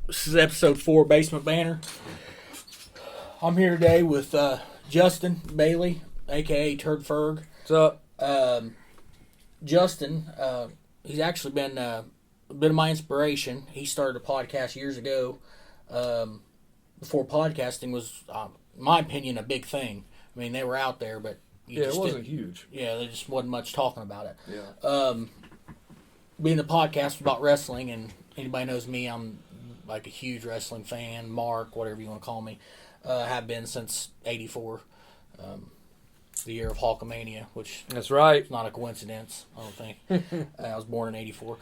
This is episode 4, Basement Banter. I'm here today with Justin Bailey, a.k.a. Turd Ferg. What's up? Justin, he's actually been a bit of my inspiration. He started a podcast years ago before podcasting was, in my opinion, a big thing. I mean, they were out there, but It wasn't huge. Yeah, there just wasn't much talking about it. Yeah. Being the podcast about wrestling, and anybody knows me, I'm like a huge wrestling fan, Mark, whatever you want to call me. Have been since '84, the year of Hulkamania, which That's right. is not a coincidence, I don't think. I was born in '84.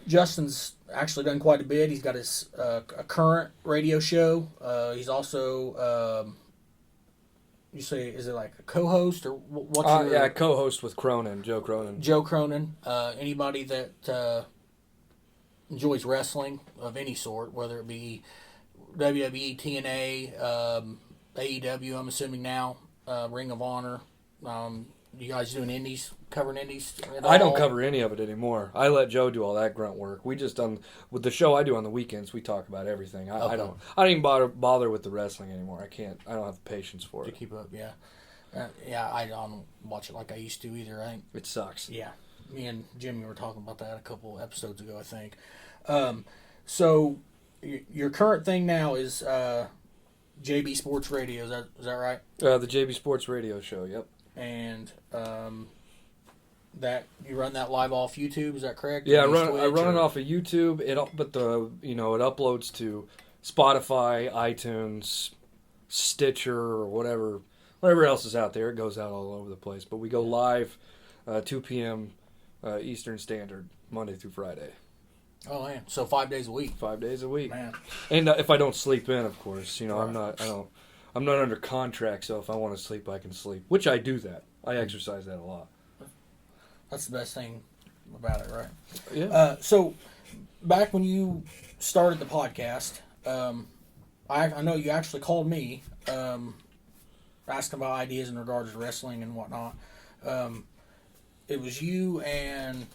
Justin's actually done quite a bit. He's got his a current radio show. He's also you say, is it like a co-host or what's your... Yeah, co-host with Cronin, Joe Cronin. Joe Cronin. Anybody that enjoys wrestling of any sort, whether it be WWE, TNA, AEW, I'm assuming now, Ring of Honor. You guys doing indies, covering indies? I don't cover any of it anymore. I let Joe do all that grunt work. We just with the show I do on the weekends, we talk about everything. I don't even bother with the wrestling anymore. I don't have the patience for to it. keep up. Yeah, I don't watch it like I used to either. I think It sucks. Yeah, me and Jimmy were talking about that a couple episodes ago, I think. So your current thing now is JB Sports Radio. Is that right? The JB Sports Radio show. Yep. And that you run that live off YouTube, is that correct? Yeah, I run it off of YouTube. It uploads to Spotify, iTunes, Stitcher, or whatever else is out there. It goes out all over the place. But we go live 2 p.m. Eastern Standard, Monday through Friday. Oh man, so 5 days a week. 5 days a week, Man. And if I don't sleep in, of course, Right. I'm not under contract. So if I want to sleep, I can sleep. Which I do that. I exercise that a lot. That's the best thing about it, right? Yeah. So back when you started the podcast, I know you actually called me asking about ideas in regards to wrestling and whatnot. It was you and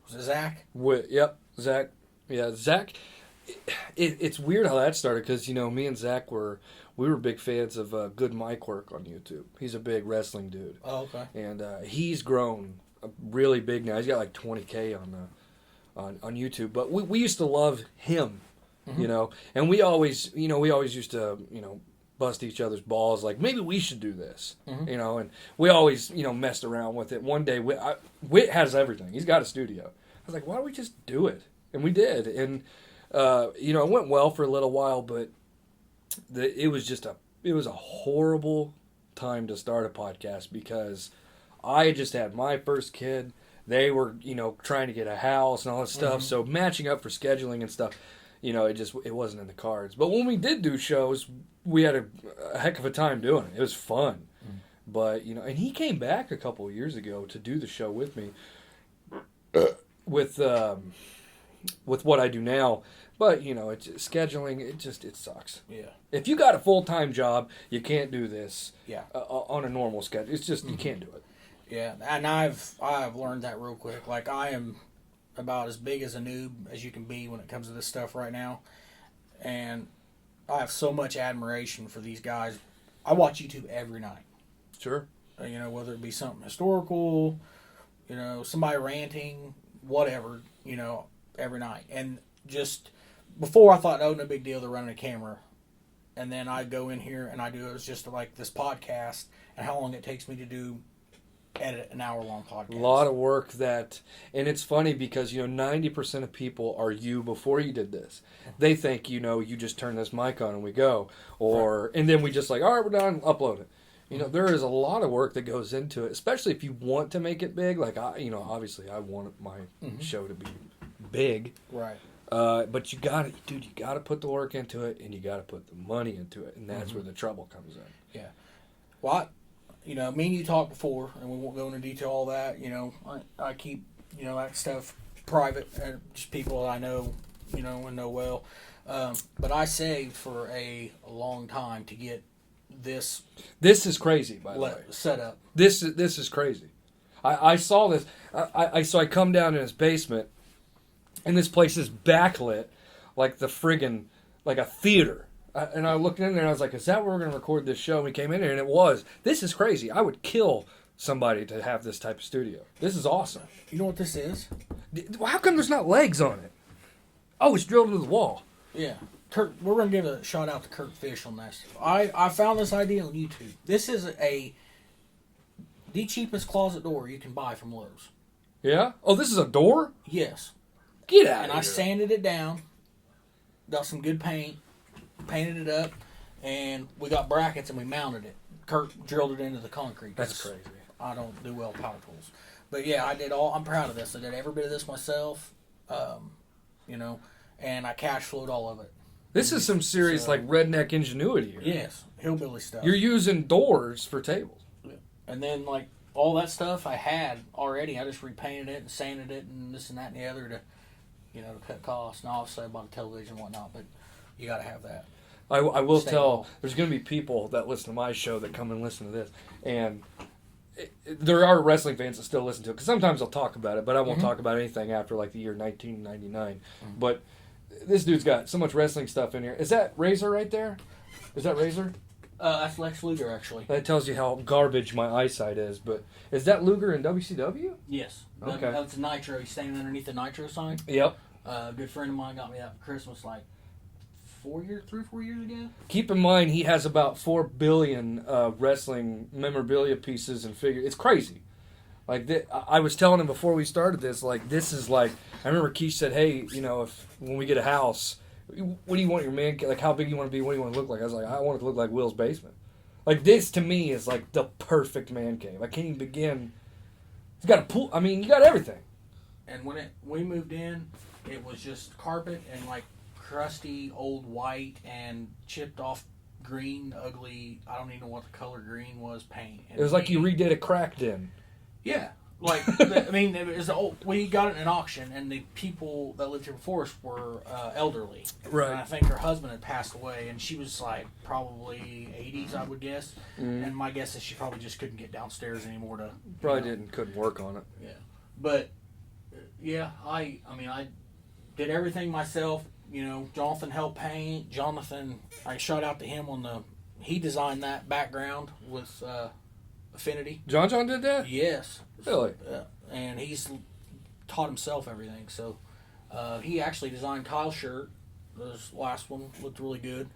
was it Zach? Yep, Zach. Yeah, Zach. It's weird how that started because me and Zach were big fans of Good Mic Work on YouTube. He's a big wrestling dude. Oh, okay. And he's grown really big now. He's got like 20K on YouTube. But we used to love him, Mm-hmm. and we always used to bust each other's balls like maybe we should do this, Mm-hmm. and we always messed around with it. One day Whit has everything. He's got a studio. I was like, why don't we just do it? And we did. And it went well for a little while, but it was a horrible time to start a podcast because I just had my first kid. They were, trying to get a house and all that stuff. Mm-hmm. So matching up for scheduling and stuff, it wasn't in the cards. But when we did do shows, we had a heck of a time doing it. It was fun. Mm-hmm. But, and he came back a couple of years ago to do the show with me with what I do now. But, it's scheduling, it sucks. Yeah. If you got a full-time job, you can't do this Yeah. On a normal schedule. It's just, you can't do it. Yeah, and I've learned that real quick. Like, I am about as big as a noob as you can be when it comes to this stuff right now. And I have so much admiration for these guys. I watch YouTube every night. Sure. Whether it be something historical, somebody ranting, whatever, every night. And just before I thought, oh, no big deal, they're running a camera. And then I go in here and I do it. It's just like this podcast and how long it takes me to edit an hour-long podcast. A lot of work and it's funny because, 90% of people are you before you did this. They think, you just turn this mic on and we go. And then we just like, all right, we're done, upload it. There is a lot of work that goes into it, especially if you want to make it big. Like, obviously I want my show to be big. Right. But you gotta put the work into it and you gotta put the money into it. And that's where the trouble comes in. Yeah. Well, me and you talked before, and we won't go into detail all that. I keep, that stuff private, and just people that I know, and know well. But I saved for a long time to get this. This is crazy, by the way. Set up. This is crazy. I saw this. I come down in his basement, and this place is backlit. like the friggin' like a theater. And I looked in there and I was like, is that where we're going to record this show? And we came in there and it was. This is crazy. I would kill somebody to have this type of studio. This is awesome. You know what this is? How come there's not legs on it? Oh, it's drilled into the wall. Yeah. Kurt, we're going to give a shout out to Kurt Fish on this. I found this idea on YouTube. This is the cheapest closet door you can buy from Lowe's. Yeah? Oh, this is a door? Yes. Get out And of here. I sanded it down, got some good paint, painted it up, and we got brackets and we mounted it. Kurt drilled it into the concrete. That's crazy. I don't do well with power tools. But yeah, I'm proud of this. I did every bit of this myself, and I cash flowed all of it. This is some serious, like, redneck ingenuity here. Yes, hillbilly stuff. You're using doors for tables. And then, like, all that stuff I had already. I just repainted it and sanded it and this and that and the other to cut costs. And obviously I bought a television and whatnot, but you got to have that. I will tell, there's going to be people that listen to my show that come and listen to this. And there are wrestling fans that still listen to it. Because sometimes I'll talk about it, but I won't talk about anything after, like, the year 1999. But this dude's got so much wrestling stuff in here. Is that Razor right there? Is that Razor? That's Lex Luger, actually. That tells you how garbage my eyesight is. But is that Luger in WCW? Yes. Okay. That's a Nitro. He's standing underneath the Nitro sign. Yep. A good friend of mine got me that for Christmas, like 3 or 4 years ago. Keep in mind, he has about 4 billion wrestling memorabilia pieces and figures. It's crazy. Like, I was telling him before we started this, like, this is like, I remember Keith said, hey, when we get a house, what do you want your man, like, how big you want to be, what do you want to look like? I was like, I want it to look like Will's basement. Like, this to me is like the perfect man cave. I can't even begin. He's got a pool. I mean, you got everything. And when we moved in, it was just carpet and, like, crusty old white and chipped off green, ugly, I don't even know what the color green was, paint. And It was like you redid a crack den. Yeah. Like, it was old. We got it in an auction, and the people that lived here before us were elderly. Right. And I think her husband had passed away, and she was, like, probably 80s, I would guess. And my guess is she probably just couldn't get downstairs anymore to... Couldn't work on it. Yeah. But, yeah, I did everything myself. Jonathan helped paint. I shout out to him he designed that background with Affinity. John did that? Yes. Really? And he's taught himself everything. So he actually designed Kyle's shirt. This last one looked really good.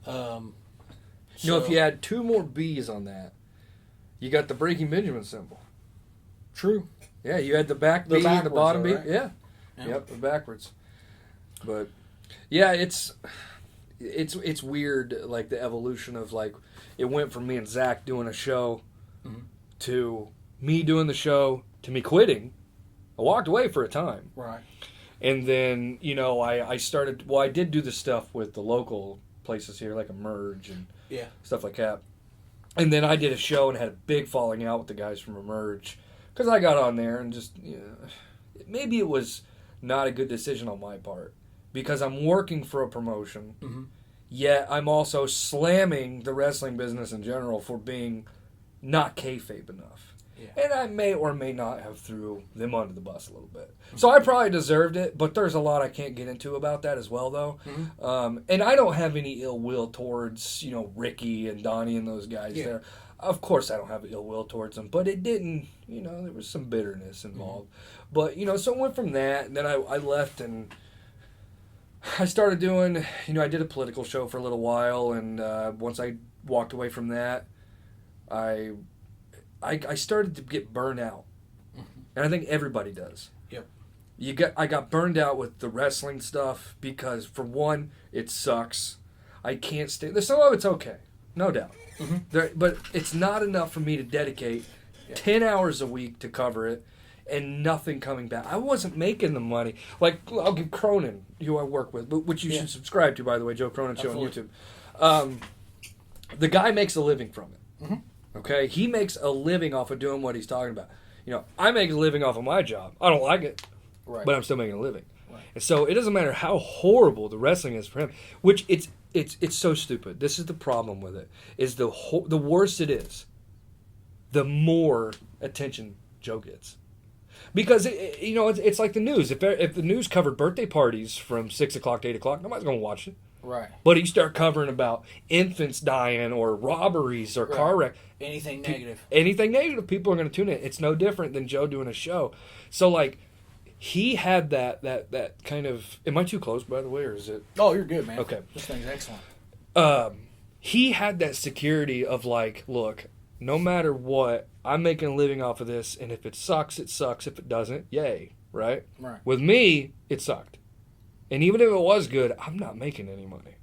If you add 2 more B's on that, you got the Breaking Benjamin symbol. True. Yeah, you had the back B and the bottom B. Right? Yeah. Yep, the backwards. But yeah, it's weird, like the evolution of, like, it went from me and Zach doing a show to me doing the show to me quitting. I walked away for a time. Right. And then, I started, I did do the stuff with the local places here, like Emerge and stuff like that. And then I did a show and had a big falling out with the guys from Emerge. Because I got on there and just, maybe it was not a good decision on my part. Because I'm working for a promotion, yet I'm also slamming the wrestling business in general for being not kayfabe enough. Yeah. And I may or may not have threw them under the bus a little bit. So I probably deserved it, but there's a lot I can't get into about that as well, though. And I don't have any ill will towards, Ricky and Donnie and those guys there. Of course I don't have ill will towards them, but it didn't, there was some bitterness involved. But, so it went from that, and then I left and I started doing, I did a political show for a little while, and once I walked away from that, I started to get burned out. And I think everybody does. Yep. I got burned out with the wrestling stuff because, for one, it sucks. I can't stay. There's some of it's okay, no doubt. But it's not enough for me to dedicate 10 hours a week to cover it and nothing coming back. I wasn't making the money. Like, I'll give Cronin, who I work with, which you should subscribe to, by the way, Joe Cronin Show on YouTube. The guy makes a living from it. Okay? He makes a living off of doing what he's talking about. I make a living off of my job. I don't like it, but I'm still making a living. Right. And so it doesn't matter how horrible the wrestling is for him, which it's so stupid. This is the problem with it, is the worse it is, the more attention Joe gets. Because it's like the news. If the news covered birthday parties from 6 o'clock to 8 o'clock, nobody's going to watch it. Right. But you start covering about infants dying or robberies or car wreck. Anything negative. Anything negative, people are going to tune in. It's no different than Joe doing a show. So, like, he had that kind of... Am I too close, by the way, or is it... Oh, you're good, man. Okay. This thing's excellent. He had that security of, like, look, no matter what, I'm making a living off of this, and if it sucks, it sucks. If it doesn't, yay, right? Right. With me, it sucked. And even if it was good, I'm not making any money.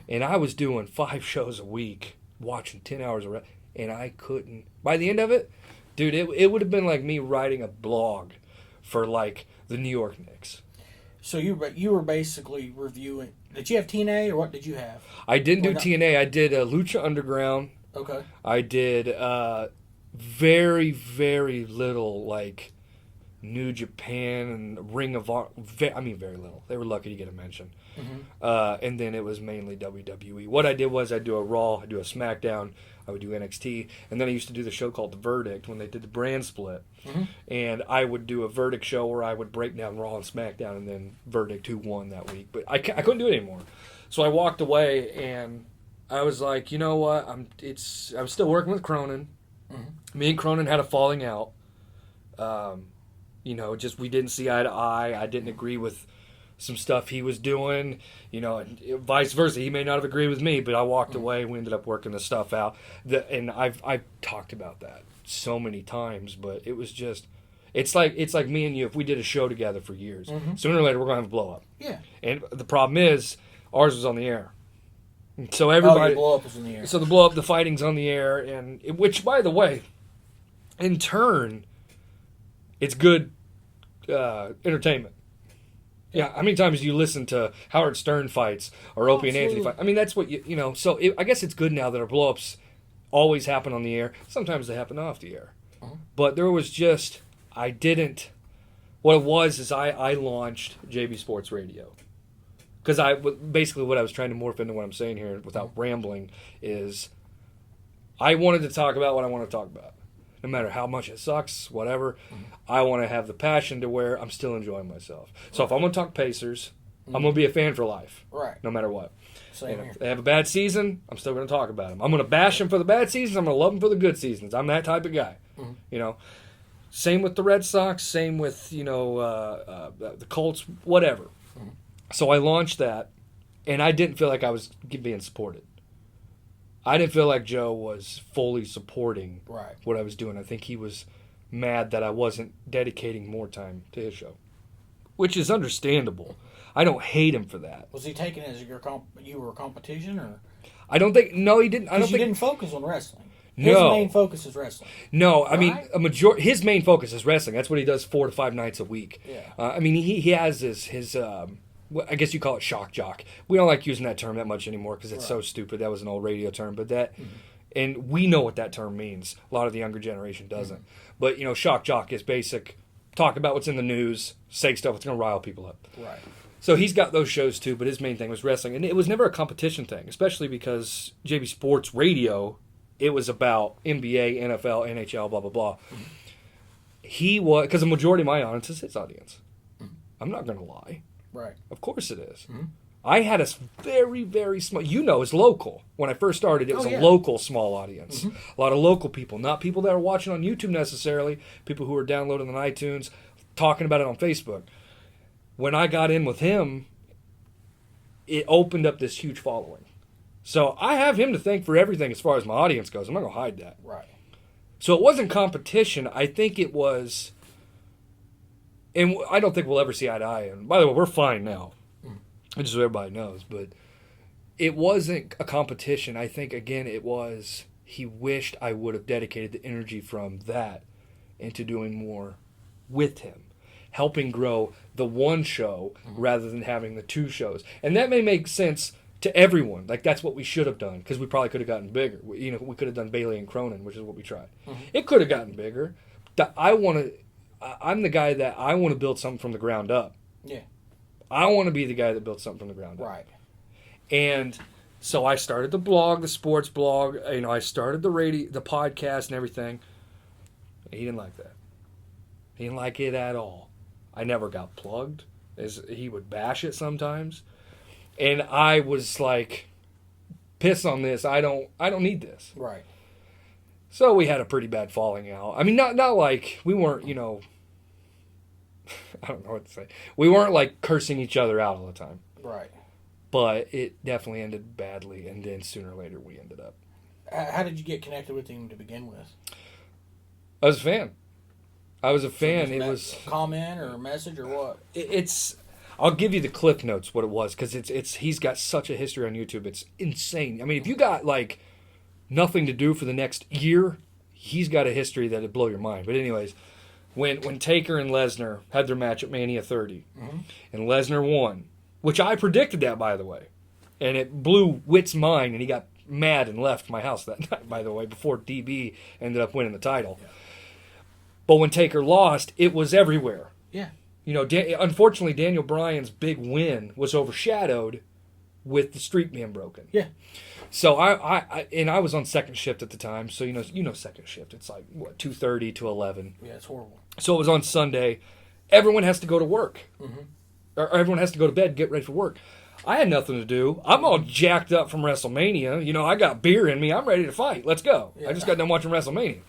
And I was doing 5 shows a week, watching 10 hours of and I couldn't. By the end of it, dude, it would have been like me writing a blog for, like, the New York Knicks. So you were basically reviewing... Did you have TNA, or what did you have? I didn't do TNA. I did Lucha Underground. Okay. I did very, very little, like... New Japan and Ring of Honor. Very little. They were lucky to get a mention. Mm-hmm. And then it was mainly WWE. What I did was I'd do a Raw, I'd do a SmackDown, I would do NXT, and then I used to do the show called The Verdict when they did the brand split. Mm-hmm. And I would do a Verdict show where I would break down Raw and SmackDown and then Verdict who won that week. But I couldn't do it anymore. So I walked away and I was like, you know what? I'm still working with Cronin. Mm-hmm. Me and Cronin had a falling out. Just we didn't see eye to eye. I didn't agree with some stuff he was doing, and vice versa. He may not have agreed with me, but I walked away. We ended up working the stuff out. And I've talked about that so many times, but it was just, it's like me and you, if we did a show together for years, mm-hmm. sooner or later we're going to have a blow up. Yeah. And the problem is, ours was on the air. So everybody, the blow up was in the air. So the blow up, the fighting's on the air, which, by the way, in turn, it's good entertainment. Yeah, how many times do you listen to Howard Stern fights or Opie and Anthony fights? I mean, that's what So I guess it's good now that our blow-ups always happen on the air. Sometimes they happen off the air. Uh-huh. But there was just, I didn't. What it was is I launched JB Sports Radio. Because basically what I was trying to morph into what I'm saying here without rambling is I wanted to talk about what I want to talk about. No matter how much it sucks, whatever, I want to have the passion to where I'm still enjoying myself. So if I'm going to talk Pacers, I'm going to be a fan for life. Right. No matter what. Same here. If they have a bad season, I'm still going to talk about them. I'm going to bash them for the bad seasons. I'm going to love them for the good seasons. I'm that type of guy. Mm-hmm. Same with the Red Sox. Same with, the Colts, whatever. Mm-hmm. So I launched that, and I didn't feel like I was being supported. I didn't feel like Joe was fully supporting what I was doing. I think he was mad that I wasn't dedicating more time to his show, which is understandable. I don't hate him for that. Was he taking it as you were a competition, or? I don't think. No, he didn't. Because you didn't focus on wrestling. His main focus is wrestling. No, I mean his main focus is wrestling. That's what he does 4 to 5 nights a week. Yeah. He has his I guess you call it shock jock. We don't like using that term that much anymore because it's so stupid. That was an old radio term, but and we know what that term means. A lot of the younger generation doesn't. Mm-hmm. But shock jock is basic. Talk about what's in the news, say stuff that's going to rile people up. Right. So he's got those shows too, but his main thing was wrestling, and it was never a competition thing, especially because JB Sports Radio, it was about NBA, NFL, NHL, blah blah blah. Mm-hmm. He was because the majority of my audience is his audience. Mm-hmm. I'm not going to lie. Right. Of course it is. Mm-hmm. I had a very, very small... it's local. When I first started, it was a local small audience. Mm-hmm. A lot of local people. Not people that are watching on YouTube necessarily. People who are downloading on iTunes, talking about it on Facebook. When I got in with him, it opened up this huge following. So I have him to thank for everything as far as my audience goes. I'm not going to hide that. Right. So it wasn't competition. I think it was... And I don't think we'll ever see eye to eye. And by the way, we're fine now. Just so everybody knows. But it wasn't a competition. I think, again, it was he wished I would have dedicated the energy from that into doing more with him. Helping grow the one show rather than having the 2 shows. And that may make sense to everyone. Like, that's what we should have done. Because we probably could have gotten bigger. We could have done Bailey and Cronin, which is what we tried. Mm-hmm. It could have gotten bigger. I'm the guy that I want to build something from the ground up. Yeah. I want to be the guy that builds something from the ground up. Right. And so I started the blog, the sports blog. I started the radio, the podcast and everything. He didn't like that. He didn't like it at all. I never got plugged, as he would bash it sometimes. And I was like, piss on this. I don't need this. Right. So we had a pretty bad falling out. I mean, not like we weren't, you know, I don't know what to say. We weren't like cursing each other out all the time. Right. But it definitely ended badly, and then sooner or later we ended up. How did you get connected with him to begin with? I was a fan. I was a fan. So It was a comment or a message or what? it's. I'll give you the cliff notes what it was, because it's he's got such a history on YouTube. It's insane. I mean, if you got like nothing to do for the next year, he's got a history that'd blow your mind. But anyways, when Taker and Lesnar had their match at Mania 30, and Lesnar won, which I predicted that, by the way, and it blew Witt's mind, and he got mad and left my house that night, by the way, before DB ended up winning the title. Yeah. But when Taker lost, it was everywhere. Yeah. You know, unfortunately, Daniel Bryan's big win was overshadowed with the streak being broken. Yeah. So I was on second shift at the time. So you know second shift. It's like what 2:30 to 11. Yeah, it's horrible. So it was on Sunday. Everyone has to go to work, or everyone has to go to bed, get ready for work. I had nothing to do. I'm all jacked up from WrestleMania. You know, I got beer in me. I'm ready to fight. Let's go. Yeah. I just got done watching WrestleMania.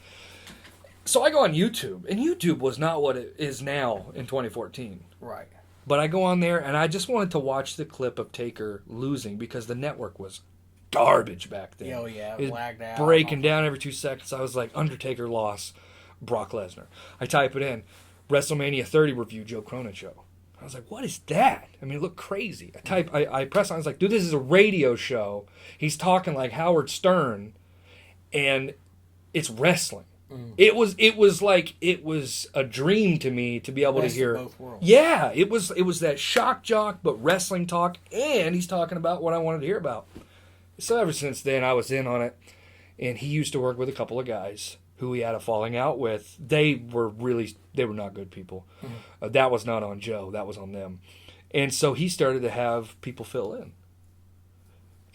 So I go on YouTube, and YouTube was not what it is now in 2014. Right. But I go on there, and I just wanted to watch the clip of Taker losing, because the network was garbage back then. Oh, yeah. It lagged out. Breaking down every 2 seconds. I was like, Undertaker loss, Brock Lesnar. I type it in, WrestleMania 30 review, Joe Cronin show. I was like, what is that? I mean, it looked crazy. I press on, I was like, dude, this is a radio show. He's talking like Howard Stern, and it's wrestling. It was a dream to me to be able to hear. Both worlds. Yeah, it was that shock jock but wrestling talk, and he's talking about what I wanted to hear about. So ever since then, I was in on it, and he used to work with a couple of guys who he had a falling out with. They were not good people. That was not on Joe. That was on them. And so he started to have people fill in.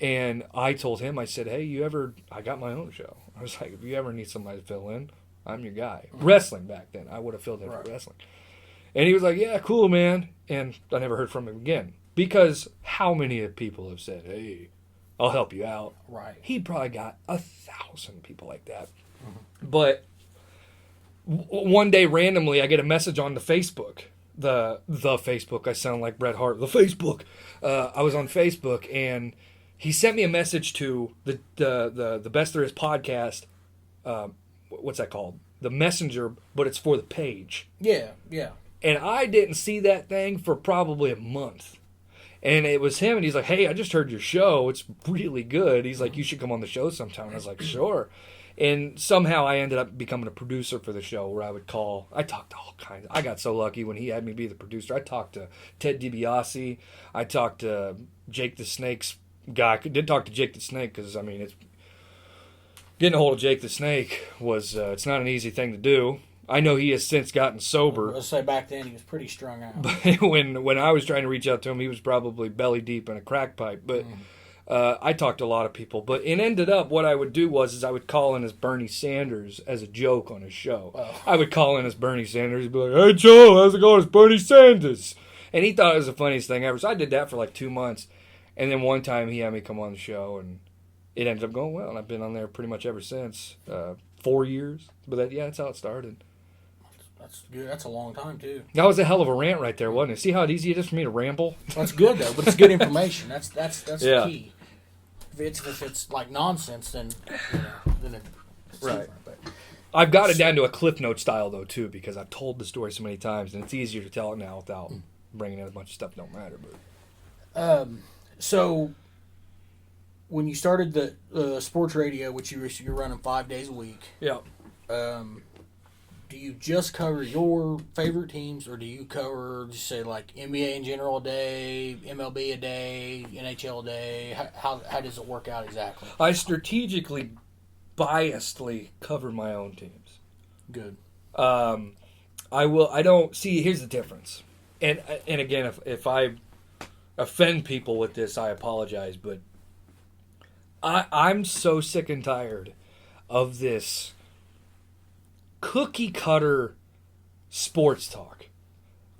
And I told him, I said, hey, I got my own show. I was like, if you ever need somebody to fill in, I'm your guy. Wrestling back then. I would have filled in for wrestling. And he was like, yeah, cool, man. And I never heard from him again. Because how many people have said, hey, I'll help you out. Right. He probably got 1,000 people like that. But one day, randomly, I get a message on the Facebook. The Facebook. I sound like Bret Hart. The Facebook. I was on Facebook, and he sent me a message to the Best There Is podcast. What's that called? The Messenger, but it's for the page. Yeah, yeah. And I didn't see that thing for probably a month. And it was him, and he's like, hey, I just heard your show. It's really good. He's like, you should come on the show sometime. And I was like, sure. And somehow I ended up becoming a producer for the show, where I talked to all kinds. I got so lucky when he had me be the producer. I talked to Ted DiBiase. I talked to Jake the Snake's guy. I did talk to Jake the Snake, because, I mean, it's getting a hold of Jake the Snake was, it's not an easy thing to do. I know he has since gotten sober. Let's say back then he was pretty strung out. But when I was trying to reach out to him, he was probably belly deep in a crack pipe. But I talked to a lot of people. But it ended up, what I would do was I would call in as Bernie Sanders as a joke on his show. Oh. I would call in as Bernie Sanders. He'd be like, hey, Joe, how's it going? It's Bernie Sanders. And he thought it was the funniest thing ever. So I did that for like 2 months. And then one time he had me come on the show, and it ended up going well. And I've been on there pretty much ever since. 4 years. But that's how it started. That's good. That's a long time, too. That was a hell of a rant right there, wasn't it? See how easy it is for me to ramble? That's good, though. But it's good information. That's yeah. the key. If it's like nonsense, then it's right. different. But I've got it down to a Cliff Note style, though, too, because I've told the story so many times, and it's easier to tell it now without bringing in a bunch of stuff that don't matter. But so when you started the sports radio, which you're running 5 days a week, yeah. Do you just cover your favorite teams, or do you cover, just say, like NBA in general a day, MLB a day, NHL a day? How does it work out exactly? I strategically, biasedly cover my own teams. Good. I don't see. Here's the difference, and again, if I offend people with this, I apologize. But I'm so sick and tired of this cookie cutter sports talk.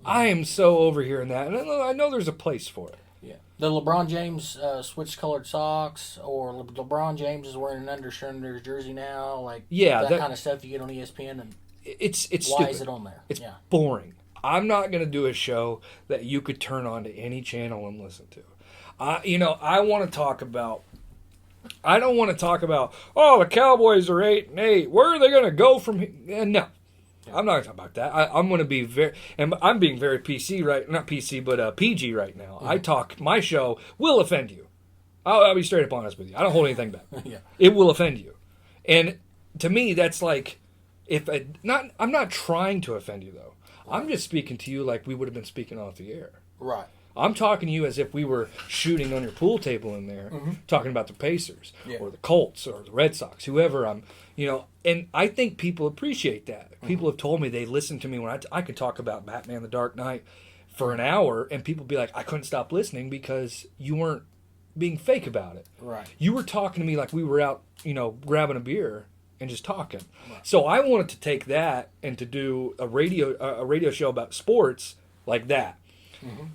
I am so over hearing that, and I know there's a place for it. Yeah. The LeBron James switch colored socks, or LeBron James is wearing an undershirt under his jersey now, like that kind of stuff you get on ESPN. And it's why stupid. is it on there? It's boring. I'm not going to do a show that you could turn on to any channel and listen to. I want to talk about. I don't want to talk about. Oh, the Cowboys are 8-8. Where are they going to go from here? No. I'm not going to talk about that. I'm going to be and I'm being very PC not PC, but PG right now. My show will offend you. I'll be straight up honest with you. I don't hold anything back. Yeah. It will offend you. And to me, that's like, I'm not trying to offend you though. Right. I'm just speaking to you like we would have been speaking off the air. Right. I'm talking to you as if we were shooting on your pool table in there, talking about the Pacers or the Colts or the Red Sox, whoever and I think people appreciate that. People have told me they listen to me when I could talk about Batman the Dark Knight for an hour, and people be like, I couldn't stop listening because you weren't being fake about it. Right. You were talking to me like we were out, grabbing a beer and just talking. Right. So I wanted to take that and to do a radio show about sports like that.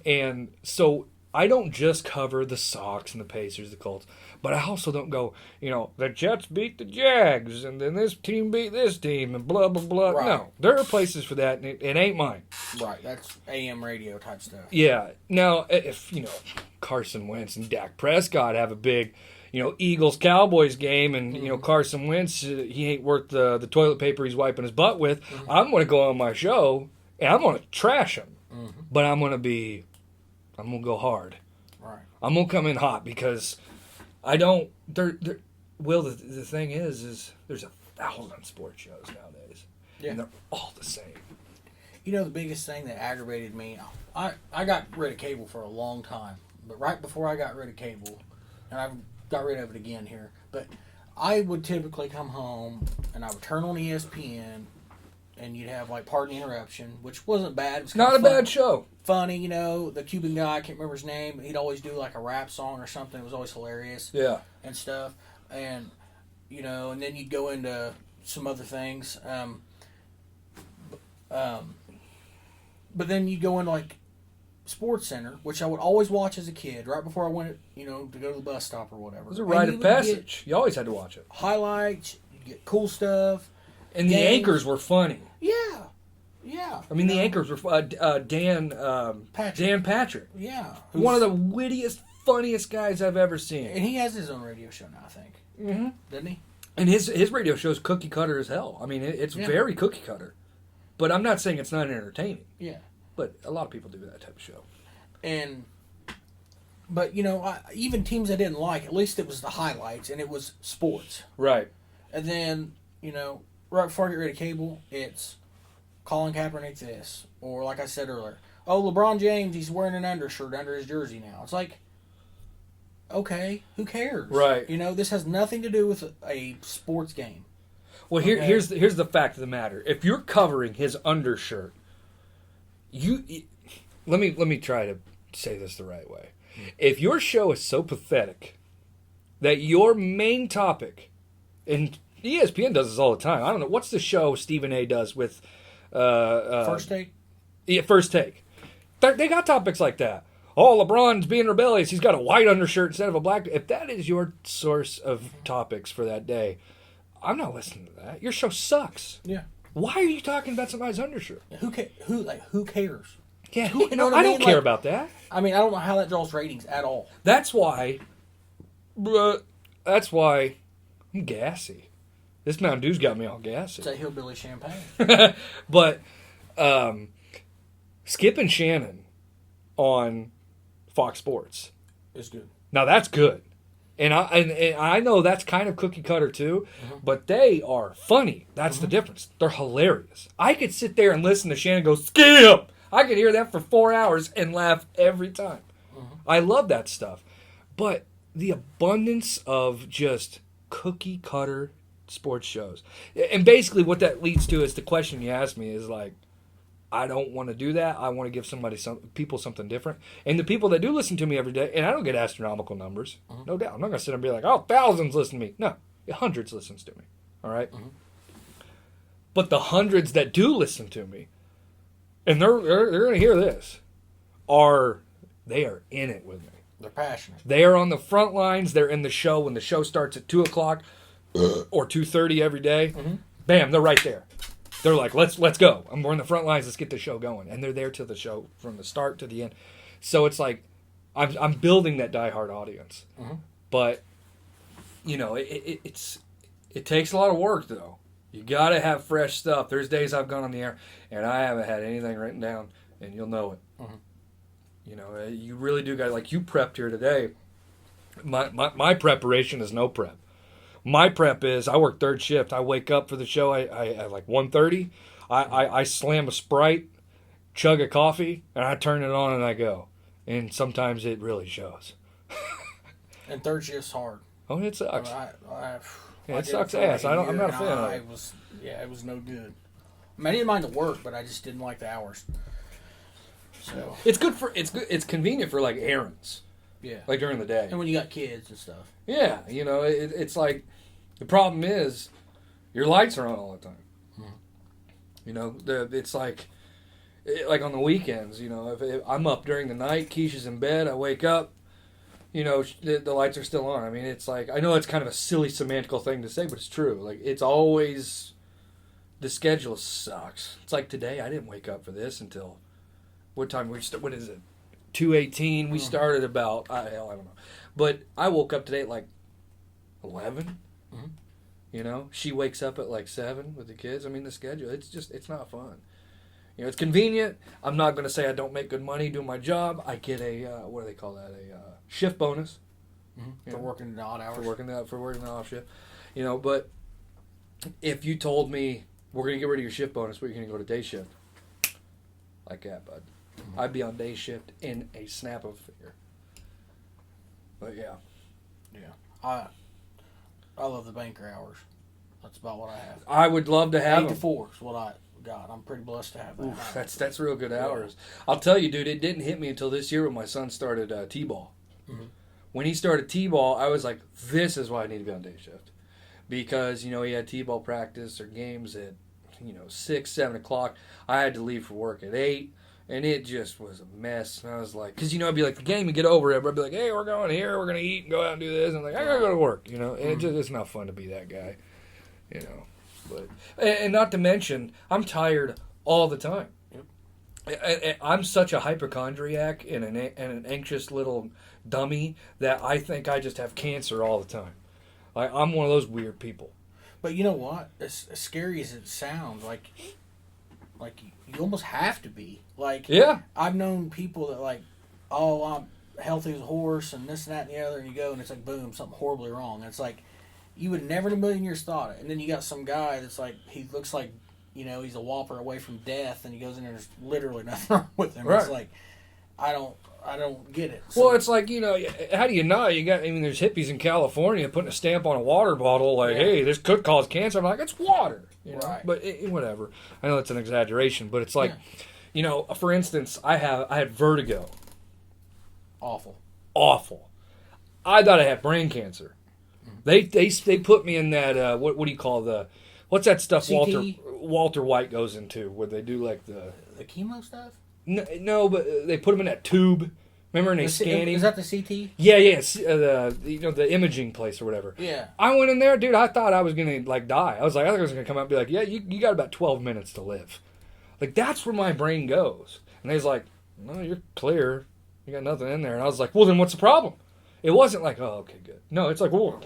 And so I don't just cover the Sox and the Pacers, the Colts, but I also don't go, the Jets beat the Jags, and then this team beat this team, and blah, blah, blah. Right. No, there are places for that, and it ain't mine. Right, that's AM radio type stuff. Yeah. Now, if, Carson Wentz and Dak Prescott have a big, Eagles-Cowboys game, and, Carson Wentz, he ain't worth the toilet paper he's wiping his butt with, I'm going to go on my show, and I'm going to trash him. But I'm going to go hard. Right. I'm going to come in hot because I don't, Will, the thing is there's 1,000 sports shows nowadays. Yeah. And they're all the same. The biggest thing that aggravated me, I got rid of cable for a long time. But right before I got rid of cable, and I've got rid of it again here, but I would typically come home and I would turn on ESPN, and you'd have like Pardon the Interruption, which wasn't bad. It was not a bad show. Funny, the Cuban guy, I can't remember his name, but he'd always do like a rap song or something. It was always hilarious. Yeah. And stuff. And, and then you'd go into some other things. But then you'd go into like Sports Center, which I would always watch as a kid, right before I went, to go to the bus stop or whatever. It was a rite of passage. You always had to watch it. Highlights, you'd get cool stuff. And the anchors were funny. Yeah. Yeah. I mean, the anchors were Dan Patrick. Yeah. One of the wittiest, funniest guys I've ever seen. And he has his own radio show now, I think. Mm-hmm. Doesn't he? And his radio show is cookie cutter as hell. I mean, it's very cookie cutter. But I'm not saying it's not entertaining. Yeah. But a lot of people do that type of show. But, even teams I didn't like, at least it was the highlights, and it was sports. Right. And then, right before I get rid of cable, it's Colin Kaepernick this. Or like I said earlier, LeBron James, he's wearing an undershirt under his jersey now. It's like, okay, who cares? Right. This has nothing to do with a sports game. Well, here's the fact of the matter. If you're covering his undershirt, let me try to say this the right way. If your show is so pathetic that your main topic, and ESPN does this all the time. I don't know. What's the show Stephen A. does with... First Take? Yeah, First Take. They got topics like that. Oh, LeBron's being rebellious. He's got a white undershirt instead of a black... If that is your source of topics for that day, I'm not listening to that. Your show sucks. Yeah. Why are you talking about somebody's undershirt? Who cares? Yeah, I don't care about that. I mean, I don't know how that draws ratings at all. That's why I'm gassy. This Mountain Dew's got me all gassy. It's a hillbilly champagne. But Skip and Shannon on Fox Sports is good. Now that's good. And I know that's kind of cookie cutter too, but they are funny. That's the difference. They're hilarious. I could sit there and listen to Shannon go, Skip! I could hear that for 4 hours and laugh every time. I love that stuff. But the abundance of just cookie cutter sports shows. And basically what that leads to is the question you asked me is like, I don't want to do that. I want to give people something different. And the people that do listen to me every day, and I don't get astronomical numbers, no doubt. I'm not going to sit and be like, thousands listen to me. No, hundreds listens to me. All right? But the hundreds that do listen to me, and they're going to hear this, they are in it with me. They're passionate. They are on the front lines. They're in the show when the show starts at 2 o'clock or 2:30 every day. Mm-hmm. Bam, they're right there. They're like, let's go. We're in the front lines. Let's get the show going. And they're there to the show from the start to the end. So it's like I'm building that diehard audience. Mm-hmm. But you know, it takes a lot of work though. You got to have fresh stuff. There's days I've gone on the air and I haven't had anything written down, and you'll know it. Mm-hmm. You know, you really do got, like you prepped here today. My preparation is no prep. My prep is I work third shift. I wake up for the show I like 1:30. I slam a Sprite, chug a coffee, and I turn it on and I go. And sometimes it really shows. And third shift's hard. Oh, it sucks. It sucks ass. I'm not a fan of it. It was no good. I mean, I didn't mind the work, but I just didn't like the hours. So it's good. It's convenient for like errands. Yeah. Like during the day. And when you got kids and stuff. Yeah, you know, it's like the problem is your lights are on all the time. Mm-hmm. You know, it's like on the weekends. You know, if I'm up during the night, Keisha's in bed, I wake up. You know, the lights are still on. I mean, it's like, I know it's kind of a silly semantical thing to say, but it's true. Like, it's always, the schedule sucks. It's like today, I didn't wake up for this until, what time? What is it? 2:18. We started about, I don't know. But I woke up today at like 11. Mm-hmm. You know, she wakes up at like 7 with the kids. I mean, the schedule, it's not fun. You know, it's convenient. I'm not going to say I don't make good money doing my job. I get a, what do they call that? A shift bonus. Mm-hmm. For working the odd hours. For working the off shift. You know, but if you told me we're going to get rid of your shift bonus, but you're going to go to day shift, like that, bud. Mm-hmm. I'd be on day shift in a snap of a finger. But yeah. Yeah. I love the banker hours. That's about what I have. I would love to have 8 to 4 is what I got. I'm pretty blessed to have that. Oof, that's real good hours. Yeah. I'll tell you, dude, it didn't hit me until this year when my son started T-ball. Mm-hmm. When he started T-ball, I was like, this is why I need to be on day shift. Because, you know, he had T-ball practice or games at, 6, 7 o'clock. I had to leave for work at 8. And it just was a mess. And I was like, because, I'd be like, the game, you get over it. But I'd be like, hey, we're going here. We're going to eat and go out and do this. And I'm like, I got to go to work, And it's not fun to be that guy, But and not to mention, I'm tired all the time. Yep. I'm such a hypochondriac and an anxious little dummy that I think I just have cancer all the time. I'm one of those weird people. But you know what? As scary as it sounds, like you almost have to be. Yeah. I've known people that oh, I'm healthy as a horse and this and that and the other, and you go and it's like, boom, something horribly wrong. And it's like, you would never in a million years thought it. And then you got some guy that's like, he looks like, he's a whopper away from death, and he goes in there and there's literally nothing wrong with him. Right. It's like, I don't get it. So, well, it's like, how do you know? There's hippies in California putting a stamp on a water bottle like, hey, this could cause cancer. I'm like, it's water. Right. But whatever. I know it's an exaggeration, but it's like, for instance, I had vertigo. Awful. I thought I had brain cancer. They put me in that what do you call what's that stuff CT? Walter White goes into where they do like the chemo stuff? No, but they put him in that tube. Remember, and they scan him. Is that the CT? Yeah, the imaging place or whatever. Yeah. I went in there, dude. I thought I was gonna die. I thought I was gonna come out and be like, yeah, you got about 12 minutes to live. Like that's where my brain goes. And he's like, no, you're clear. You got nothing in there. And I was like, well, then what's the problem? It wasn't like, oh, okay, good. No, it's like, well,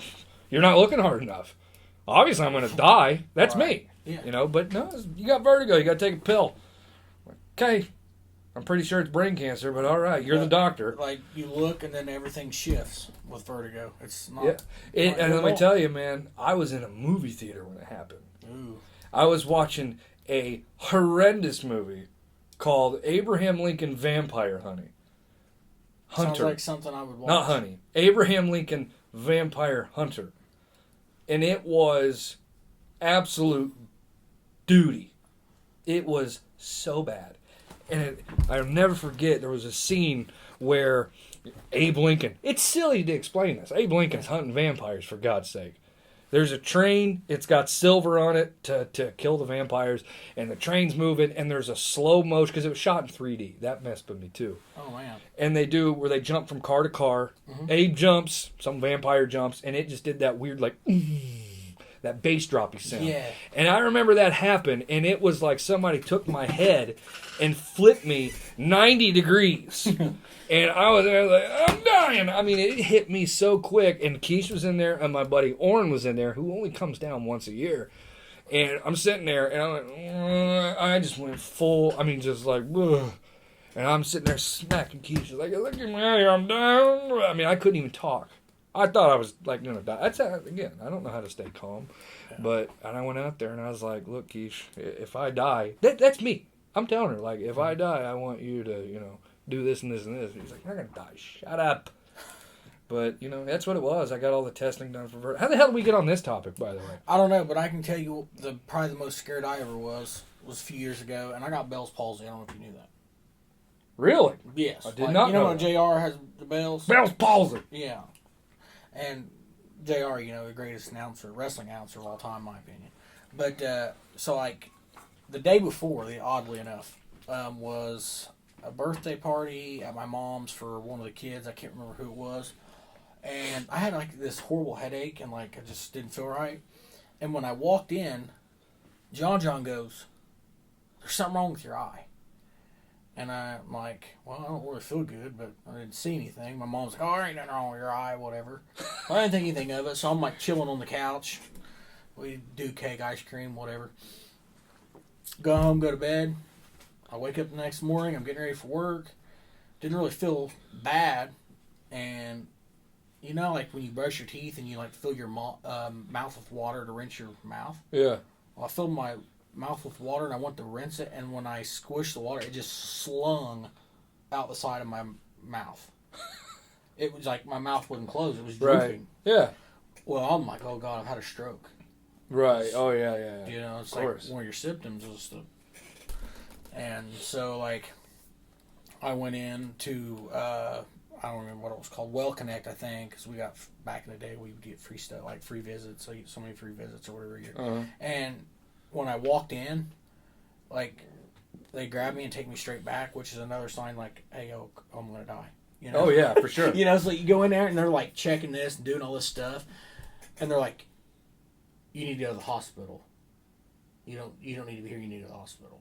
you're not looking hard enough. Obviously, I'm going to die. That's right. Me. Yeah. But no, you got vertigo. You got to take a pill. Okay. I'm pretty sure it's brain cancer, but all right, you're the doctor. Like, you look and then everything shifts with vertigo. It's not. Yeah. And let me tell you, man, I was in a movie theater when it happened. Ooh. I was watching a horrendous movie called Abraham Lincoln Vampire Hunter. Sounds like something I would watch. Not Honey. Abraham Lincoln Vampire Hunter. And it was absolute duty. It was so bad. And I'll never forget, there was a scene where Abe Lincoln, it's silly to explain this. Abe Lincoln's hunting vampires, for God's sake. There's a train. It's got silver on it to kill the vampires, and the train's moving. And there's a slow motion because it was shot in 3D. That messed with me too. Oh man! And they do where they jump from car to car. Abe jumps, some vampire jumps, and it just did that weird like that bass droppy sound. Yeah. And I remember that happened, and it was like somebody took my head and flipped me 90 degrees. And I was there like, I'm dying. I mean, it hit me so quick. And Keish was in there, and my buddy Orrin was in there, who only comes down once a year. And I'm sitting there, and I'm like, I just went full, I mean, just like, ugh. And I'm sitting there smacking Keish. Like, look at me out here, I'm down. I mean, I couldn't even talk. I thought I was like going to die. That's again, I don't know how to stay calm. Yeah. And I went out there, and I was like, look, Keish, if I die, that's me. I'm telling her, like, if I die, I want you to, do this and this and this. And he's like, you're not going to die. Shut up. But, that's what it was. I got all the testing done for vertigo. How the hell did we get on this topic, by the way? I don't know, but I can tell you probably the most scared I ever was a few years ago, and I got Bell's palsy. I don't know if you knew that. Really? Yes. I did not know when JR has the Bell's? Bell's palsy. Yeah. And JR, the greatest wrestling announcer of all time, in my opinion. But, so, like, the day before, oddly enough, was a birthday party at my mom's for one of the kids. I can't remember who it was. And I had, like, this horrible headache, and, like, I just didn't feel right. And when I walked in, John goes, there's something wrong with your eye. And I'm like, well, I don't really feel good, but I didn't see anything. My mom's like, oh, there ain't nothing wrong with your eye, whatever. Well, I didn't think anything of it, so I'm like chilling on the couch. We do cake, ice cream, whatever. Go home, go to bed. I wake up the next morning, I'm getting ready for work. Didn't really feel bad. And, like when you brush your teeth and you like fill your mouth with water to rinse your mouth? Yeah. Well, I filled my mouth with water, and I went to rinse it, and when I squished the water, it just slung out the side of my mouth. It was like my mouth wouldn't close. It was drooping. Right. Yeah. Well, I'm like, oh, God, I've had a stroke. Right. Oh, yeah. It's like one of your symptoms is the... And so, like, I went in to, I don't remember what it was called, Well Connect, I think, because we got, back in the day, we would get free stuff, like free visits, so many free visits or whatever a year. Uh-huh. And when I walked in, like, they grabbed me and take me straight back, which is another sign, like, hey, I'm going to die. Oh, yeah, for sure. So you go in there, and they're, like, checking this and doing all this stuff, and they're like, you need to go to the hospital. You don't need to be here, you need to go to the hospital.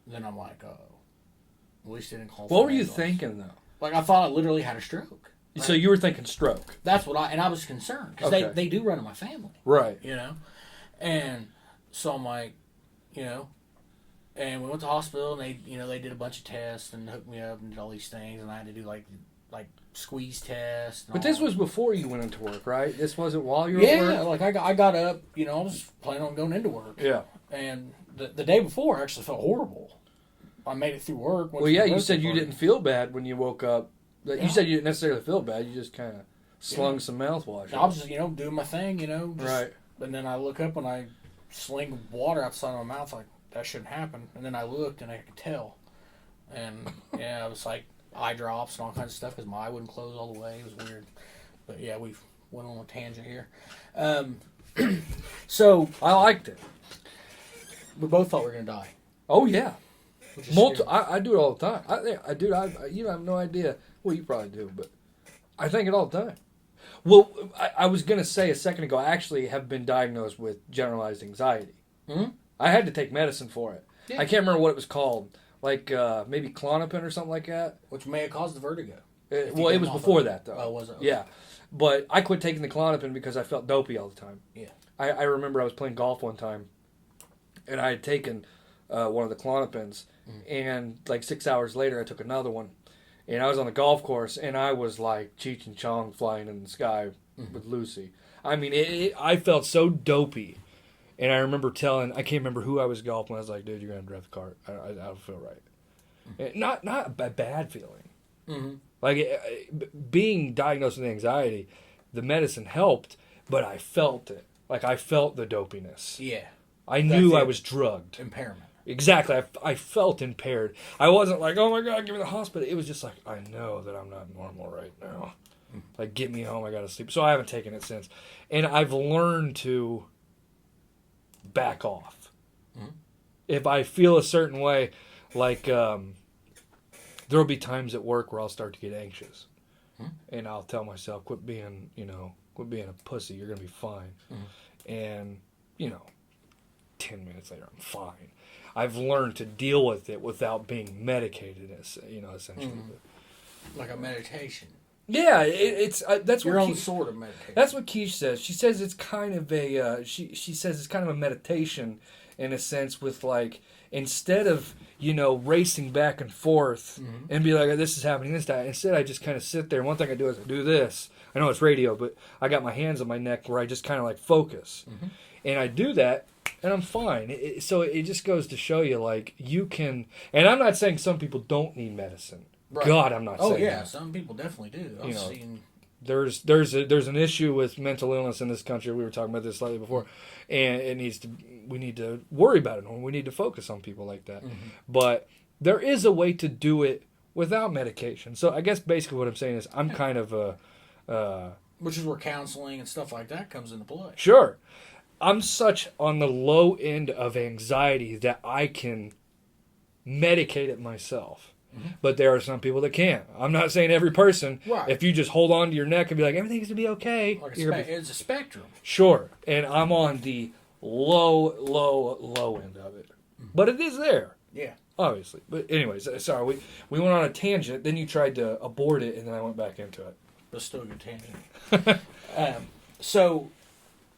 Then I'm like, oh, at least they didn't call. What were you thinking, though? Like, I thought I literally had a stroke. Right? So you were thinking stroke. That's what I was concerned, because they do run in my family. Right. And so I'm like, and we went to the hospital, and they did a bunch of tests and hooked me up and did all these things, and I had to do like squeeze tests. But this was before you went into work, right? This wasn't while you were at work? Yeah, like I got up, I was planning on going into work. Yeah. And the day before, I actually felt horrible. I made it through work. Well, yeah, you said you didn't feel bad when you woke up. You said you didn't necessarily feel bad. You just kind of slung some mouthwash. I was just, doing my thing, Right. And then I look up and I sling water outside of my mouth, like, that shouldn't happen. And then I looked and I could tell. And, it was like eye drops and all kinds of stuff because my eye wouldn't close all the way. It was weird. But, yeah, we went on a tangent here. So I liked it. We both thought we were going to die. Oh, yeah. I do it all the time. I have no idea. Well, you probably do, but I think it all the time. Well, I was going to say a second ago, I actually have been diagnosed with generalized anxiety. Mm-hmm. I had to take medicine for it. Yeah. I can't remember what it was called. Like maybe Klonopin or something like that. Which may have caused the vertigo. It was before that, though. Oh, was it? Okay. Yeah. But I quit taking the Klonopin because I felt dopey all the time. Yeah. I remember I was playing golf one time, and I had taken one of the Klonopins, and like 6 hours later I took another one, and I was on the golf course, and I was like Cheech and Chong flying in the sky with Lucy. I mean, I felt so dopey, and I remember I can't remember who I was golfing. I was like, dude, you're going to drive the cart. I don't feel right. Not a bad feeling. Mm-hmm. Like, being diagnosed with anxiety, the medicine helped, but I felt it. Like, I felt the dopiness. Yeah. I knew I was drugged. Impairment. Exactly. I felt impaired. I wasn't like, oh my God, give me the hospital. It was just like, I know that I'm not normal right now. like, get me home, I gotta sleep. So I haven't taken it since. And I've learned to back off. Mm-hmm. If I feel a certain way, like, there'll be times at work where I'll start to get anxious. Mm-hmm. And I'll tell myself, quit being a pussy, you're gonna be fine. Mm-hmm. And, 10 minutes later, I'm fine. I've learned to deal with it without being medicated, essentially. Mm-hmm. Like a meditation. Yeah, it's that's your what own sort of meditation. That's what Keish says. She says it's kind of a she says it's kind of a meditation in a sense, with like, instead of racing back and forth mm-hmm. and be like, this is happening, this, that. Instead, I just kind of sit there. And one thing I do is I do this. I know it's radio, but I got my hands on my neck where I just kind of like focus, mm-hmm. and I do that. And I'm fine. So it just goes to show you, like, you can... And I'm not saying some people don't need medicine. Right. God, I'm not saying that. Oh, yeah. Some people definitely do. I've seen... There's an issue with mental illness in this country. We were talking about this slightly before. And we need to worry about it. We need to focus on people like that. Mm-hmm. But there is a way to do it without medication. So I guess basically what I'm saying is I'm kind of a... Which is where counseling and stuff like that comes into play. Sure. I'm such on the low end of anxiety that I can medicate it myself. Mm-hmm. But there are some people that can't. I'm not saying every person. Right. If you just hold on to your neck and be like, everything's going to be okay. Like it's a spectrum. Sure. And I'm on the low end of it. Mm-hmm. But it is there. Yeah. Obviously. But anyways, sorry. We went on a tangent. Then you tried to abort it, and then I went back into it. But still a good tangent. So...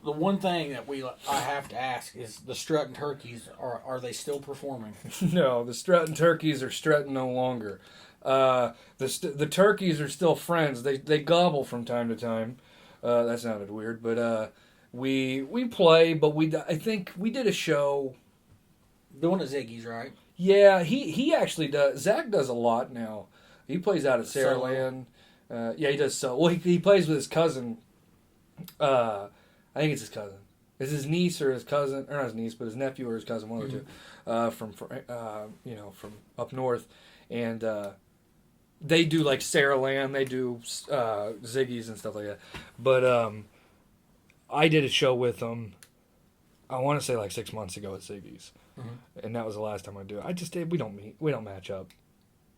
The one thing that I have to ask is the strutting turkeys, are they still performing? No, the strutting turkeys are strutting no longer. The turkeys are still friends. They gobble from time to time. That sounded weird, but we play. But I think we did a show. The one at Ziggy's, right? Yeah, he actually does. Zach does a lot now. He plays out at Saraland. Yeah, he does so. Well, he plays with his cousin. I think it's his cousin. It's his niece or his cousin, or not his niece, but his nephew or his cousin, one of the two, from up north, and they do like Saraland, they do Ziggy's and stuff like that. But I did a show with them. I want to say like 6 months ago at Ziggy's, and that was the last time I do it. We don't meet, we don't match up.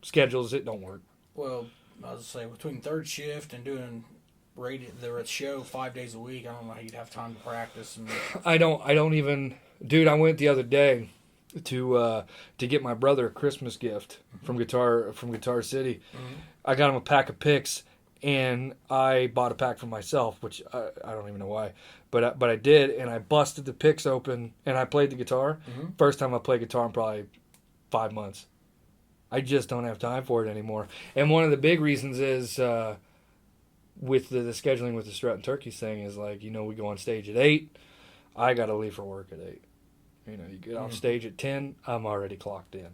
Schedules, it don't work. Well, I was say between third shift and doing. They're at show 5 days a week. I don't know how you'd have time to practice. And I don't even, dude. I went the other day to get my brother a Christmas gift from Guitar City. Mm-hmm. I got him a pack of picks, and I bought a pack for myself, which I don't even know why, but I did, and I busted the picks open, and I played the guitar. Mm-hmm. First time I played guitar in probably 5 months. I just don't have time for it anymore, and one of the big reasons is. With the scheduling with the Strut and Turkeys thing is like, we go on stage at 8. I got to leave for work at 8. You get off stage at 10, I'm already clocked in.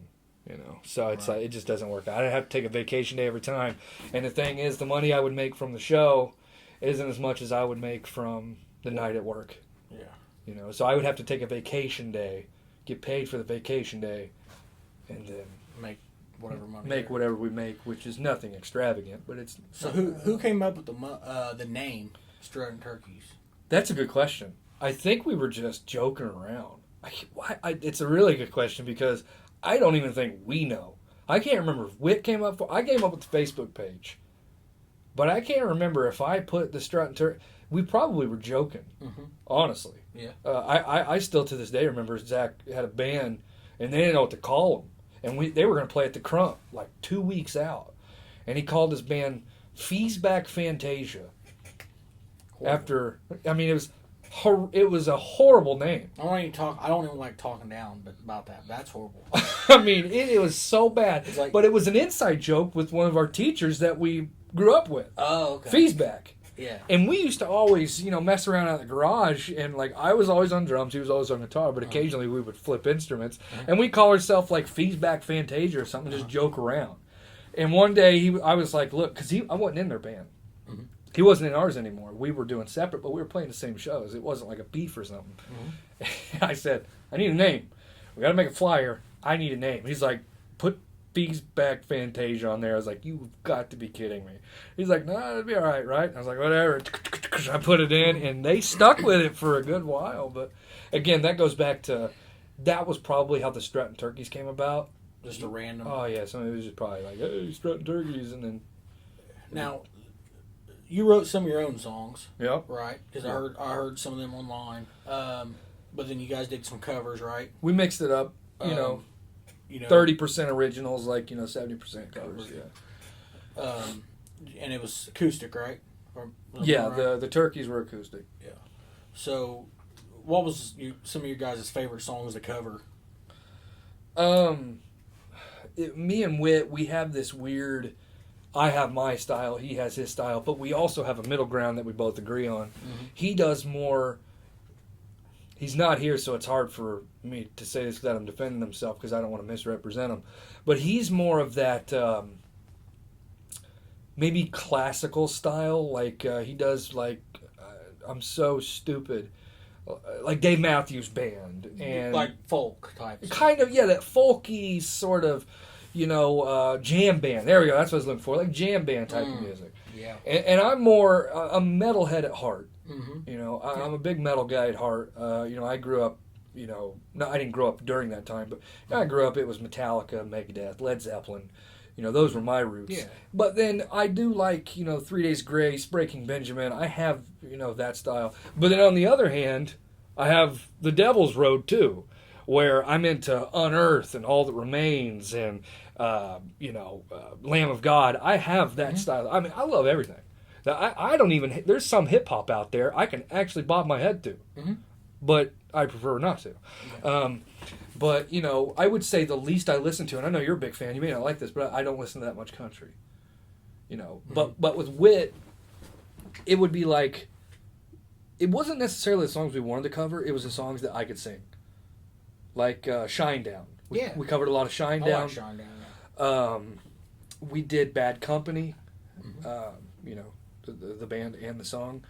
So it's like, it just doesn't work out. I have to take a vacation day every time. And the thing is, the money I would make from the show isn't as much as I would make from the night at work. Yeah. So I would have to take a vacation day, get paid for the vacation day, and then make whatever we make, which is nothing extravagant, but it's... So who came up with the name Strutting Turkeys? That's a good question. I think we were just joking around. It's a really good question because I don't even think we know. I can't remember if Whit came up... I came up with the Facebook page, but I can't remember if I put the Strutting Turkey... We probably were joking, honestly. Yeah. I still to this day remember Zach had a band, and they didn't know what to call them. And they were going to play at the Crump like 2 weeks out. And he called his band Feesback Fantasia. Horrible. It was a horrible name. I don't even like talking down about that. That's horrible. It was so bad. But it was an inside joke with one of our teachers that we grew up with. Oh, okay. Feesback. Yeah. And we used to always, mess around out in the garage, and like I was always on drums, he was always on guitar, but occasionally we would flip instruments, and we call ourselves like Feesback Fantasia or something, just joke around. And one day I was like, look, because I wasn't in their band. Mm-hmm. He wasn't in ours anymore. We were doing separate, but we were playing the same shows. It wasn't like a beef or something. Mm-hmm. I said, I need a name. We got to make a flyer. I need a name. He's like, put Feast back Fantasia on there. I was like, you've got to be kidding me. He's like, no, it'll be all right, right? I was like, whatever. I put it in, and they stuck with it for a good while. But again, that goes back to that was probably how the Strutting Turkeys came about. Just a random. Oh yeah, so it was just probably like, hey, Strutting Turkeys, and then now you wrote some of your own songs, yep, right? Because I heard some of them online. But then you guys did some covers, right? we mixed it up. You know, 30% originals, like 70% covers. Yeah. And it was acoustic, right? Yeah, the Turkeys were acoustic. Yeah. So, what was some of your guys' favorite songs to cover? Me and Whit, we have this weird. I have my style, he has his style, but we also have a middle ground that we both agree on. Mm-hmm. He does more. He's not here, so it's hard for me to say this without him defending himself because I don't want to misrepresent him. But he's more of that maybe classical style, like he does like I'm So Stupid, like Dave Matthews Band, and like folk type. Kind of, yeah, that folky sort of, jam band. There we go. That's what I was looking for, like jam band type of music. Yeah. And I'm more a metalhead at heart. Mm-hmm. I'm a big metal guy at heart. I grew up, no, I didn't grow up during that time, but I grew up, it was Metallica, Megadeth, Led Zeppelin. Those were my roots. Yeah. But then I do like, 3 Days Grace, Breaking Benjamin. I have, that style. But then on the other hand, I have the Devil's Road too, where I'm into Unearth and All That Remains and, Lamb of God. I have that style. I mean, I love everything. I don't even, there's some hip hop out there I can actually bob my head to, but I prefer not to. Yeah. But, I would say the least I listen to, and I know you're a big fan, you may not like this, but I don't listen to that much country. But with Whit, it would be like, it wasn't necessarily the songs we wanted to cover, it was the songs that I could sing. Like Shinedown. We covered a lot of Shinedown. I like Shinedown, yeah. We did Bad Company, the band and the song.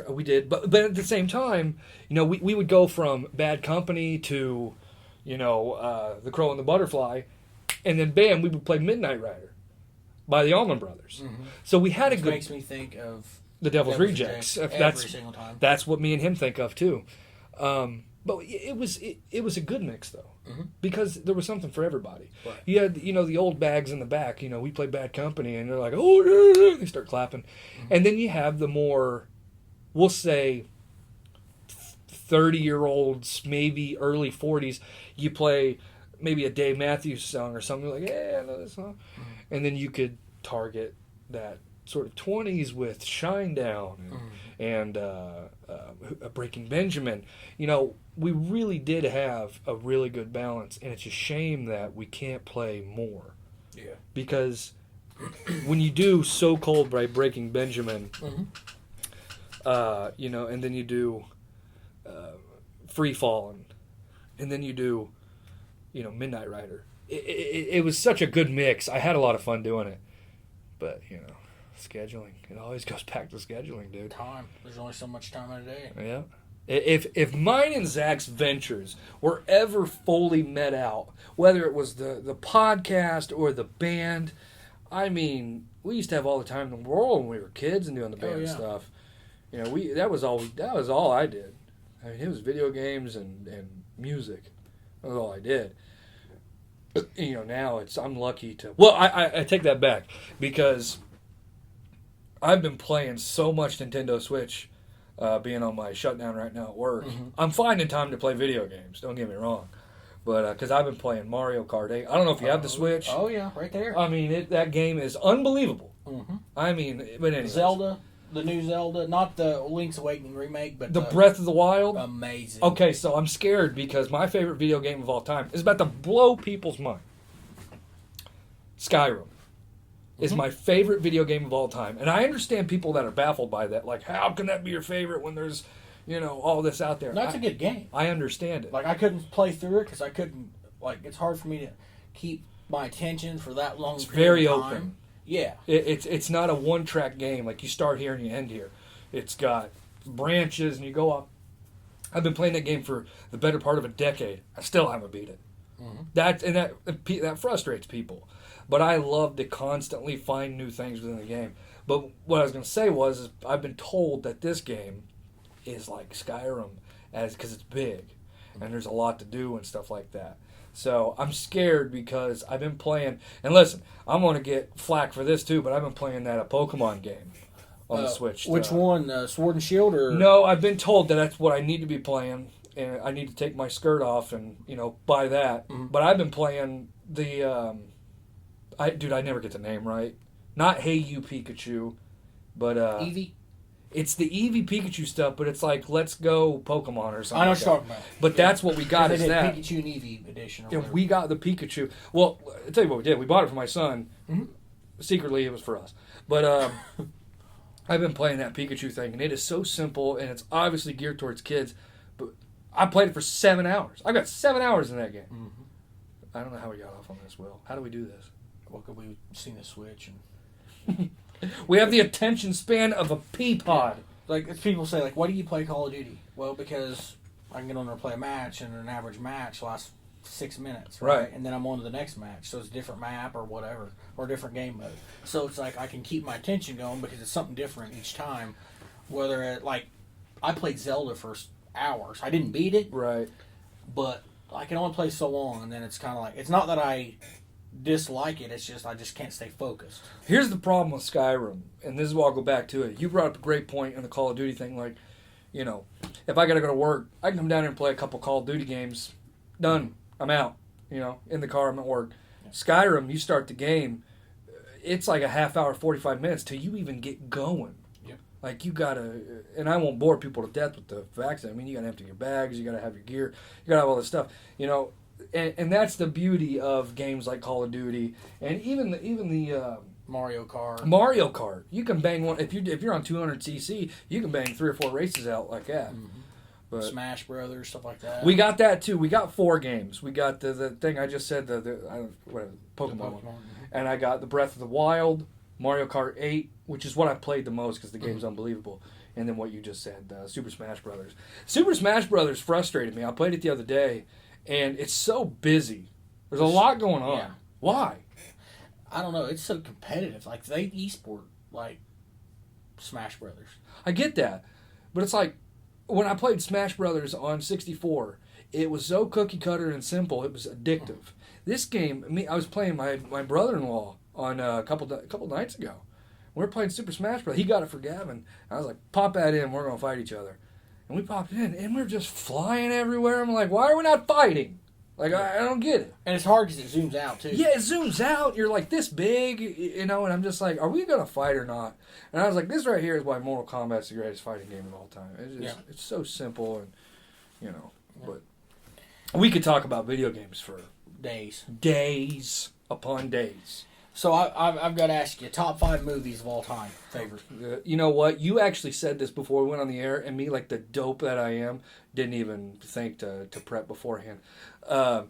We did, but at the same time, we would go from Bad Company to, The Crow and the Butterfly, and then bam, we would play Midnight Rider by the Allman Brothers. Mm-hmm. So we had a good. Makes me think of the Devil's Rejects. Every single time. That's what me and him think of too. But it was a good mix though, because there was something for everybody. Right. You had the old bags in the back. We play Bad Company, and they're like, oh, they start clapping, and then you have the more, we'll say, 30-year-olds, maybe early 40s. You play maybe a Dave Matthews song or something like, yeah, I know this song, and then you could target that sort of 20s with Shinedown and Breaking Benjamin. We really did have a really good balance, and it's a shame that we can't play more. Yeah. Because when you do So Cold by Breaking Benjamin, and then you do Free Fallin', and then you do, Midnight Rider. It was such a good mix. I had a lot of fun doing it. But, scheduling. It always goes back to scheduling, dude. Time. There's only so much time in a day. Yeah. If mine and Zach's ventures were ever fully met out, whether it was the podcast or the band, I mean, we used to have all the time in the world when we were kids and doing the band stuff. That was all I did. I mean, it was video games and music. That was all I did. But, now I'm lucky to. Well, I take that back because I've been playing so much Nintendo Switch, being on my shutdown right now at work. I'm finding time to play video games, don't get me wrong. But because I've been playing Mario Kart 8. I don't know if you have the Switch. Oh, yeah, right there. I mean, that game is unbelievable. I mean, but anyway. Zelda, the new Zelda, not the Link's Awakening remake, but the Breath of the Wild. Amazing. Okay, so I'm scared because my favorite video game of all time is about to blow people's mind. Skyrim is my favorite video game of all time. And I understand people that are baffled by that. Like, how can that be your favorite when there's, all this out there? That's a good game. I understand it. Like, I couldn't play through it because I couldn't, it's hard for me to keep my attention for that long. It's very open. Yeah. It's not a one-track game. Like, you start here and you end here. It's got branches and you go up. I've been playing that game for the better part of a decade. I still haven't beat it. That frustrates people. But I love to constantly find new things within the game. But what I was going to say is I've been told that this game is like Skyrim, because it's big and there's a lot to do and stuff like that. So I'm scared because I've been playing. And listen, I'm going to get flack for this too, but I've been playing that Pokemon game on the Switch. Which one? Sword and Shield or? No, I've been told that that's what I need to be playing, and I need to take my skirt off and buy that. Mm-hmm. But I've been playing the. I never get the name right. Not Hey You Pikachu, but Eevee. It's the Eevee Pikachu stuff, but it's like Let's Go Pokemon or something. I know what you're talking about. But that's what we got. Is that Pikachu and Eevee edition? Yeah, we got the Pikachu. Well, I'll tell you what we did. We bought it for my son. Mm-hmm. Secretly, it was for us. But I've been playing that Pikachu thing, and it is so simple, and it's obviously geared towards kids. But I played it for 7 hours. I got 7 hours in that game. Mm-hmm. I don't know how we got off on this, Will. How do we do this? Well, could we seen the Switch and we have the attention span of a pea pod. Like people say, like, why do you play Call of Duty? Well, because I can get on there and play a match, and an average match lasts 6 minutes, right? And then I'm on to the next match, so it's a different map or whatever, or a different game mode. So it's like I can keep my attention going because it's something different each time. Whether I played Zelda for hours, I didn't beat it, right? But I can only play so long, and then it's kind of like it's not that I dislike it, it's just I just can't stay focused. Here's the problem with Skyrim, and this is why I'll go back to it. You brought up a great point in the Call of Duty thing, like, if I gotta go to work, I can come down here and play a couple Call of Duty games. Done. I'm out. In the car, I'm at work. Yeah. Skyrim, you start the game, it's like a half hour, 45 minutes till you even get going. Yeah. Like you gotta, and I won't bore people to death with the facts. I mean, you gotta empty your bags, you gotta have your gear, you gotta have all this stuff. And that's the beauty of games like Call of Duty, and even the Mario Kart. Mario Kart, you can bang one if you're on 200cc, you can bang 3 or 4 races out like that. Mm-hmm. But Smash Brothers, stuff like that. We got that too. We got 4 games. We got the thing I just said, Pokemon one, and I got the Breath of the Wild, Mario Kart 8, which is what I played the most because the game's unbelievable. And then what you just said, Super Smash Brothers. Super Smash Brothers frustrated me. I played it the other day. And it's so busy. There's a lot going on. Yeah. Why? I don't know. It's so competitive. Like, they esport, like, Smash Brothers. I get that. But it's like, when I played Smash Brothers on 64, it was so cookie cutter and simple, it was addictive. This game, I was playing my brother-in-law on a couple nights ago. We were playing Super Smash Bros. He got it for Gavin. I was like, pop that in, we're going to fight each other. And we popped in, and we're just flying everywhere. I'm like, why are we not fighting? Like, I don't get it. And it's hard because it zooms out, too. Yeah, it zooms out. You're like this big, and I'm just like, are we going to fight or not? And I was like, this right here is why Mortal Kombat's the greatest fighting game of all time. It's so simple, and, but we could talk about video games for days. Days upon days. So I've got to ask you, top 5 movies of all time, favorite. You know what? You actually said this before we went on the air, and me, like the dope that I am, didn't even think to prep beforehand. You're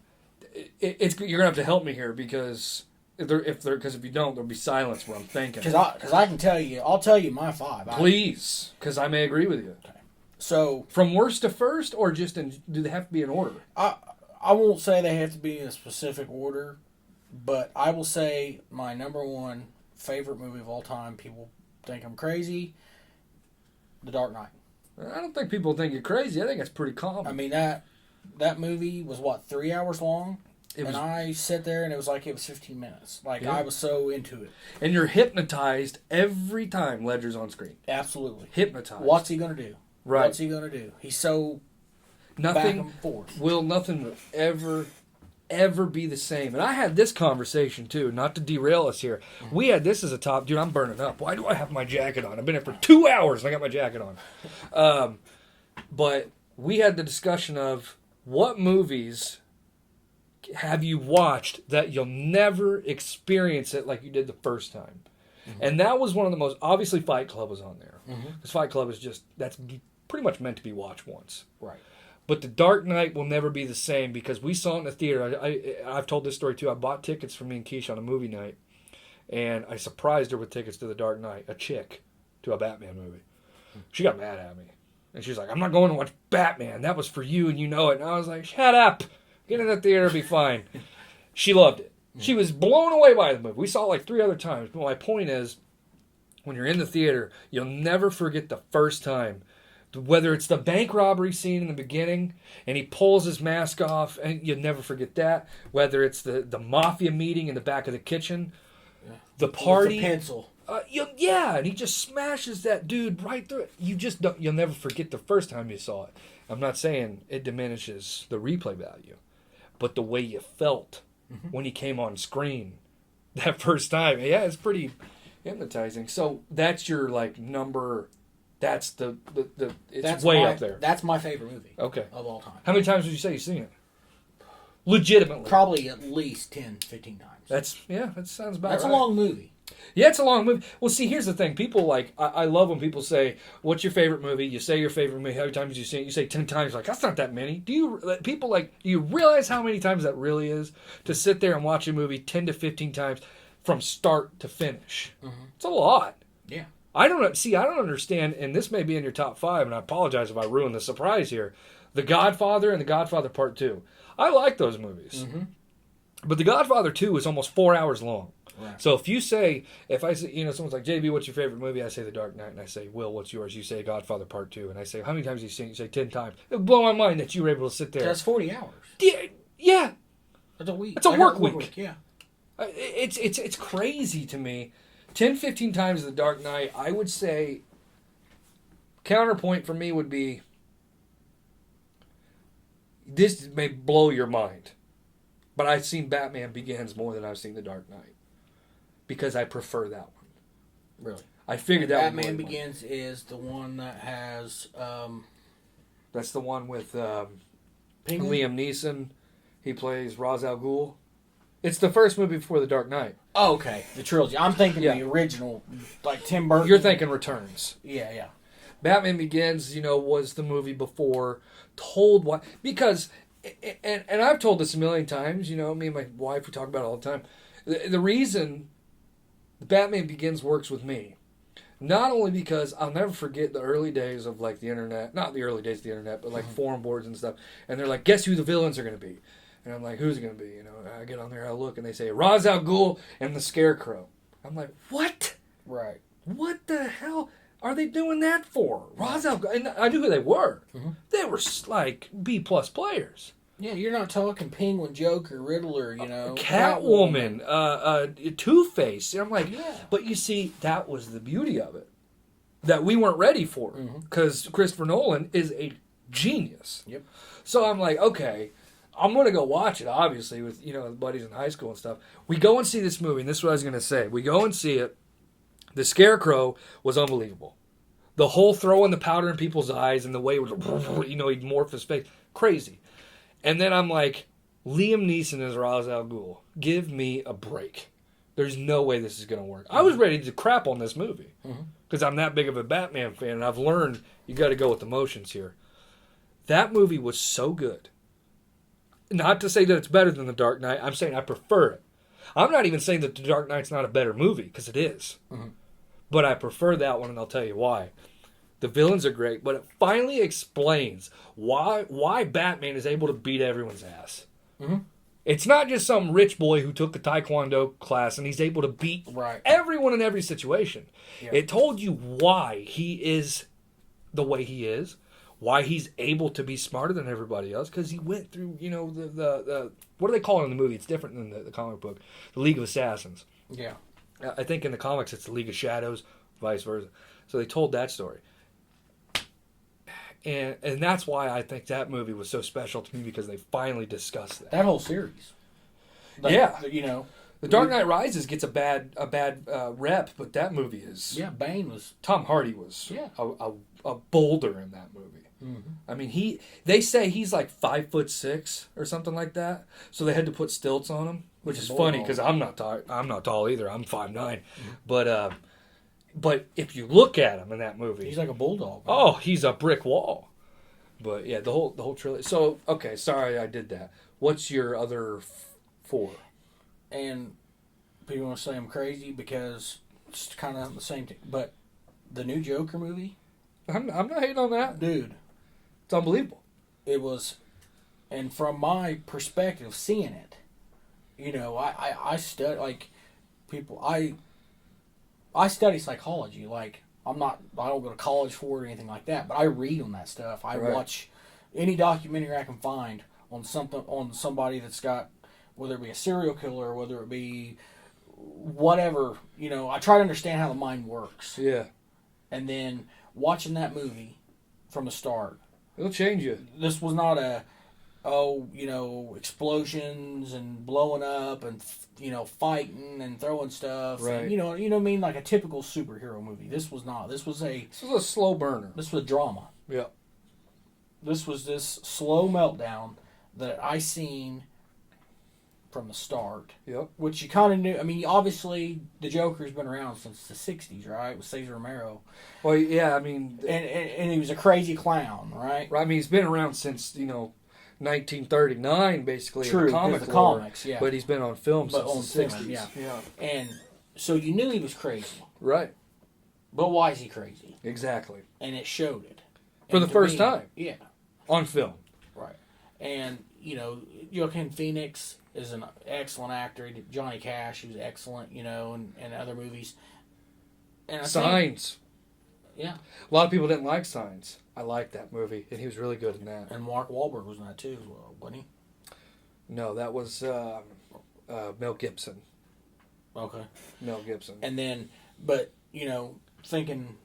gonna have to help me here because if you don't, there'll be silence where I'm thinking. Because I can tell you, I'll tell you my 5. Please, because I may agree with you. Okay. So from worst to first, or do they have to be in order? I won't say they have to be in a specific order. But I will say my number 1 favorite movie of all time, people think I'm crazy, The Dark Knight. I don't think people think you're crazy. I think that's pretty common. I mean, that movie was, 3 hours long? And I sat there and it was like it was 15 minutes. Like, yeah. I was so into it. And you're hypnotized every time Ledger's on screen. Absolutely. Hypnotized. What's he going to do? Right. What's he going to do? He's so back and forth. Nothing will ever be the same. And I had this conversation too, not to derail us here. We had this as a top, dude, I'm burning up. Why do I have my jacket on? I've been here for 2 hours and I got my jacket on. But we had the discussion of what movies have you watched that you'll never experience it like you did the first time. Mm-hmm. And that was one of the most, obviously Fight Club was on there. Because Fight Club is that's pretty much meant to be watched once. Right. But The Dark Knight will never be the same because we saw it in the theater. I've told this story too. I bought tickets for me and Keish on a movie night, and I surprised her with tickets to The Dark Knight, a chick, to a Batman movie. She got mad at me. And she's like, I'm not going to watch Batman. That was for you and you know it. And I was like, shut up. Get in the theater, it'll be fine. She loved it. She was blown away by the movie. We saw it like 3 other times. But my point is, when you're in the theater, you'll never forget the first time. Whether it's the bank robbery scene in the beginning, and he pulls his mask off, and you'll never forget that. Whether it's the mafia meeting in the back of the kitchen, the party. With the pencil. And he just smashes that dude right through it. You'll never forget the first time you saw it. I'm not saying it diminishes the replay value, but the way you felt when he came on screen that first time, yeah, it's pretty hypnotizing. So that's your like number. That's it's way up there. That's my favorite movie. Okay. Of all time. How many times would you say you've seen it? Legitimately. Probably at least 10, 15 times. That sounds about right. That's a long movie. Yeah, it's a long movie. Well, see, here's the thing. People like, I love when people say, what's your favorite movie? You say your favorite movie. How many times did you see it? You say 10 times. Like, that's not that many. Do you realize how many times that really is? To sit there and watch a movie 10 to 15 times from start to finish. Mm-hmm. It's a lot. Yeah. I don't understand, and this may be in your top 5, and I apologize if I ruined the surprise here. The Godfather and The Godfather Part 2. I like those movies. Mm-hmm. But The Godfather 2 is almost 4 hours long. Right. So if I say, someone's like, JB, what's your favorite movie? I say The Dark Knight, and I say, Will, what's yours? You say Godfather Part 2, and I say, how many times have you seen it? You say 10 times. It would blow my mind that you were able to sit there. That's 40 hours. Yeah. That's a week. It's a work week. Yeah. It's crazy to me. 10, 15 times The Dark Knight, I would say, counterpoint for me would be, this may blow your mind, but I've seen Batman Begins more than I've seen The Dark Knight. Because I prefer that one. Really? I figured that Batman Begins is the one that has... That's the one with Liam Neeson. He plays Ra's al Ghul. It's the first movie before The Dark Knight. Oh, okay. The trilogy. I'm thinking the original, like Tim Burton. You're thinking Returns. Yeah. Batman Begins, was the movie before. Told why. Because, and I've told this a million times, me and my wife, we talk about it all the time. The reason Batman Begins works with me, not only because I'll never forget the early days of like the internet, not the early days of the internet, but like forum boards and stuff, and they're like, guess who the villains are going to be? And I'm like, who's it going to be? I get on there, I look, and they say Ra's al Ghul and the Scarecrow. I'm like, what? Right. What the hell are they doing that for? Ra's al Ghul, and I knew who they were. Mm-hmm. They were like B+ players. Yeah, you're not talking Penguin, Joker, Riddler, Catwoman, Two-Face. I'm like, but you see, that was the beauty of it. That we weren't ready for. Because Christopher Nolan is a genius. Yep. So I'm like, okay, I'm going to go watch it, obviously, with, buddies in high school and stuff. We go and see this movie, and this is what I was going to say. We go and see it. The Scarecrow was unbelievable. The whole throwing the powder in people's eyes and the way it was, he'd morph his face. Crazy. And then I'm like, Liam Neeson as Ra's al Ghul. Give me a break. There's no way this is going to work. I was ready to crap on this movie because I'm that big of a Batman fan, and I've learned you got to go with the motions here. That movie was so good. Not to say that it's better than The Dark Knight. I'm saying I prefer it. I'm not even saying that The Dark Knight's not a better movie, because it is. But I prefer that one, and I'll tell you why. The villains are great, but it finally explains why Batman is able to beat everyone's ass. It's not just some rich boy who took a taekwondo class and he's able to beat everyone in every situation. Yeah. It told you why he is the way he is, why he's able to be smarter than everybody else, because he went through, the what do they call it in the movie? It's different than the comic book. The League of Assassins. Yeah. I think in the comics it's the League of Shadows, vice versa. So they told that story. And that's why I think that movie was so special to me, because they finally discussed that. That whole series. The Dark Knight Rises gets a bad rep, but that movie is... Yeah, Bane was... Tom Hardy was a boulder in that movie. I mean, they say he's like 5'6" or something like that, so they had to put stilts on him, which is funny because I'm not tall either. I'm 5'9", But if you look at him in that movie, he's like a bulldog. Man. Oh, he's a brick wall. But yeah, the whole trilogy. So okay, sorry I did that. What's your other 4? And people want to say I'm crazy because it's kind of the same thing. But the new Joker movie, I'm not hating on that, dude. It's unbelievable. It was And from my perspective, seeing it, I study like people. I study psychology. Like I don't go to college for it or anything like that. But I read on that stuff. I Right. watch any documentary I can find on somebody that's got, whether it be a serial killer, whether it be whatever. I try to understand how the mind works, Yeah. and then watching that movie from the start. It'll change you. This was not explosions and blowing up and fighting and throwing stuff. Right. And, what I mean, like a typical superhero movie. This was not. This was a slow burner. This was a drama. Yeah. This was this slow meltdown that I seen from the start. Yep. Which you kind of knew. I mean, obviously the Joker's been around since the '60s, right? With Cesar Romero. Well, yeah. I mean, and he was a crazy clown, right? I mean, he's been around since 1939, basically. True, in the comic the lore, comics, yeah. But he's been on film But since on the film, 60s. yeah. And so you knew he was crazy. Right. But why is he crazy? Exactly. And it showed it. For And the to first me, time. Yeah. On film. Right. And, Joaquin Phoenix is an excellent actor. He did Johnny Cash, he was excellent, and other movies. And Signs. Yeah. A lot of people didn't like Signs. I liked that movie, and he was really good in that. And Mark Wahlberg was in that too, wasn't he? No, that was Mel Gibson. Okay. Mel Gibson. And then, but, thinking,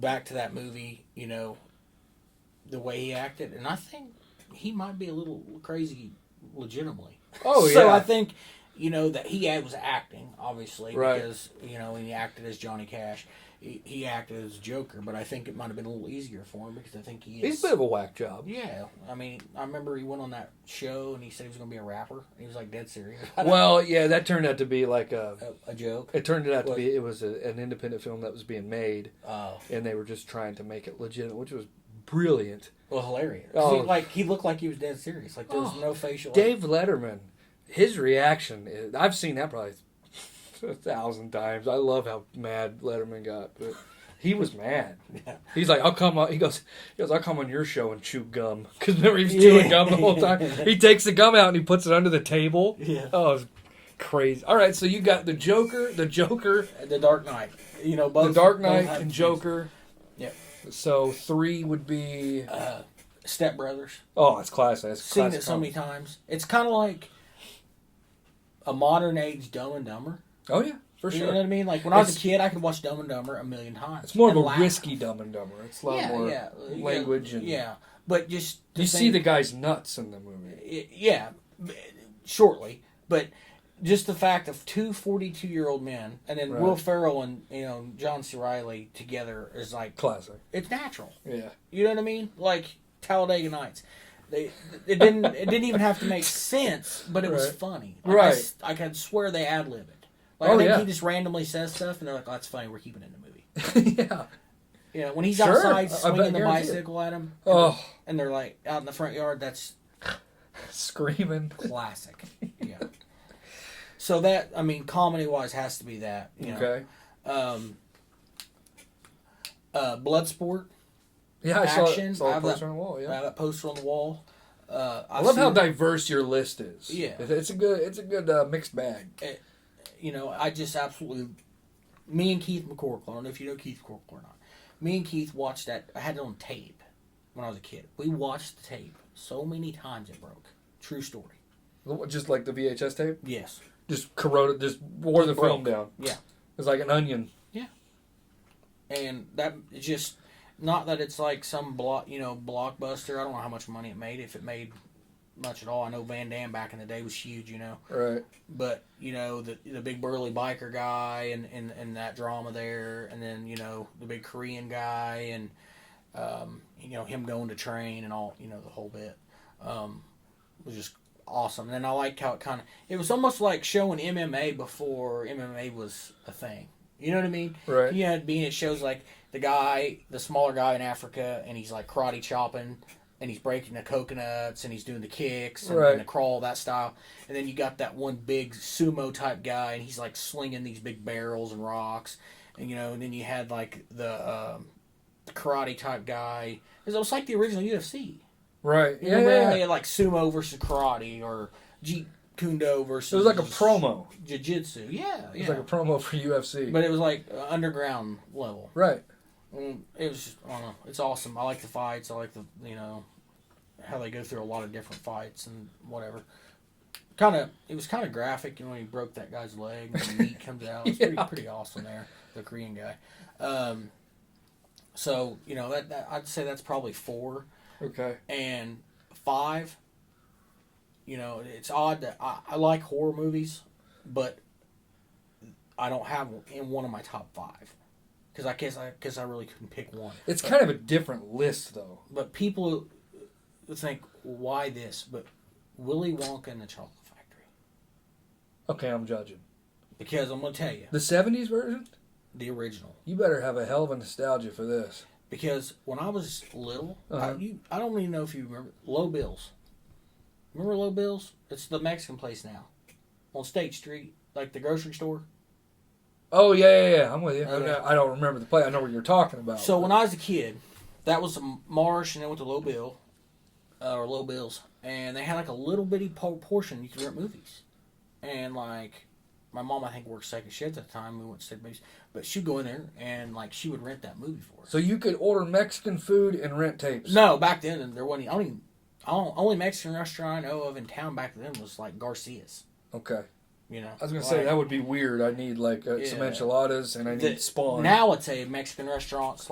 back to that movie, the way he acted, and I think he might be a little crazy legitimately. Oh, So yeah. I think, that he was acting, obviously, Right. because, he acted as Johnny Cash. He acted as Joker, but I think it might have been a little easier for him because I think he is... He's a bit of a whack job. Yeah. I mean, I remember he went on that show and he said he was going to be a rapper. He was like dead serious. Well, yeah, that turned out to be like a joke. It turned out to be, it was an independent film that was being made, Oh. and they were just trying to make it legitimate, which was brilliant. Well, hilarious. Oh. He looked like he was dead serious. Like there was no facial... Dave Letterman, his reaction, I've seen that probably 1,000 times. I love how mad Letterman got, but he was mad. Yeah. He's like, I'll come on. He goes, I'll come on your show and chew gum. Because remember, he was chewing gum the whole time. He takes the gum out and he puts it under the table. Yeah. Oh, it was crazy. All right, so you got the Joker, The Dark Knight. Both, the Dark Knight, both and Joker. Yep. So 3 would be. Step Brothers. Oh, it's classic. It's Seen classic it so comedy. many times. It's kind of like a modern age Dumb and Dumber. Oh yeah, for You sure. know what I mean? Like when I was a kid, I could watch Dumb and Dumber a million times. It's more of and a laugh. risky Dumb and Dumber. It's a lot more language and yeah. But just you see the guy's nuts in the movie. Yeah, shortly. But just the fact of two 42-year-old men, and then Right. Will Ferrell and John C. Reilly together is like Classic. it's natural. Yeah. You know what I mean? Like Talladega Nights. It didn't even have to make sense, but it was Right. funny. Right. I could swear they ad lib it. Like Oh, I think yeah. he just randomly says stuff, and they're like, "Oh, that's funny. We're keeping it in the movie." Yeah. When he's Sure. outside I swinging the guarantee it. bicycle at him, Oh, and they're like out in the front yard. That's screaming. classic. Yeah. So that comedy wise has to be that. Okay. Bloodsport. Yeah, I Action. saw I a have poster that- on the wall. I Yeah. have that poster on the wall. I love how diverse your list is. Yeah. It's a good mixed bag. I just absolutely. Me and Keith McCorkle. I don't know if you know Keith McCorkle or not. Me and Keith watched that. I had it on tape when I was a kid. We watched the tape so many times it broke. True story. Just like the VHS tape, Yes. just corroded, just wore the film down. Yeah. It's like an onion. And that just not that it's like some blockbuster. I don't know how much money it made, if it made much at all. I know Van Damme back in the day was huge, Right. But the big burly biker guy and that drama there, and then the big Korean guy and him going to train and all the whole bit was just awesome. And then I liked how it was almost like showing MMA before MMA was a thing. You know what I mean? Right. It shows like the smaller guy in Africa, and he's like karate chopping, and he's breaking the coconuts, and he's doing the kicks and, Right. and the crawl, that style. And then you got that one big sumo type guy, and he's like slinging these big barrels and rocks, and and then you had like the karate type guy. It was like the original UFC. Right. You Yeah, remember yeah. they had like sumo versus karate or jeet kundo versus. It was like a promo. Jiu-jitsu. Yeah, It was like a promo for UFC. But it was like underground level. Right. It was just, I don't know. It's awesome. I like the fights. I like the, how they go through a lot of different fights and whatever. It was kind of graphic, when he broke that guy's leg and the meat comes out. It's pretty awesome there, the Korean guy. So, that I'd say that's probably 4. Okay. And 5, it's odd that I like horror movies, but I don't have in one of my top 5. Because I guess I really couldn't pick one. It's kind of a different list, though. But people think, why this? But Willy Wonka and the Chocolate Factory. Okay, I'm judging. Because I'm going to tell you. The 70s version? The original. You better have a hell of a nostalgia for this. Because when I was little, Uh-huh. I don't even know if you remember, Low Bill's. Remember Low Bill's? It's the Mexican place now. On State Street, like the grocery store. Oh, yeah. I'm with you. Okay. I don't remember the play. I know what you're talking about. So when I was a kid, that was a Marsh, and then went to Low Bill, or Low Bill's, and they had like a little bitty portion you could rent movies. And like, my mom, I think, worked second shift at the time. We went to see movies, but she'd go in there and like she would rent that movie for us. So you could order Mexican food and rent tapes? No, back then there wasn't. Only Mexican restaurant I know of in town back then was like Garcia's. Okay. I was going to say, that would be weird. I need like some enchiladas and I need Spawn. Now it's a Mexican restaurant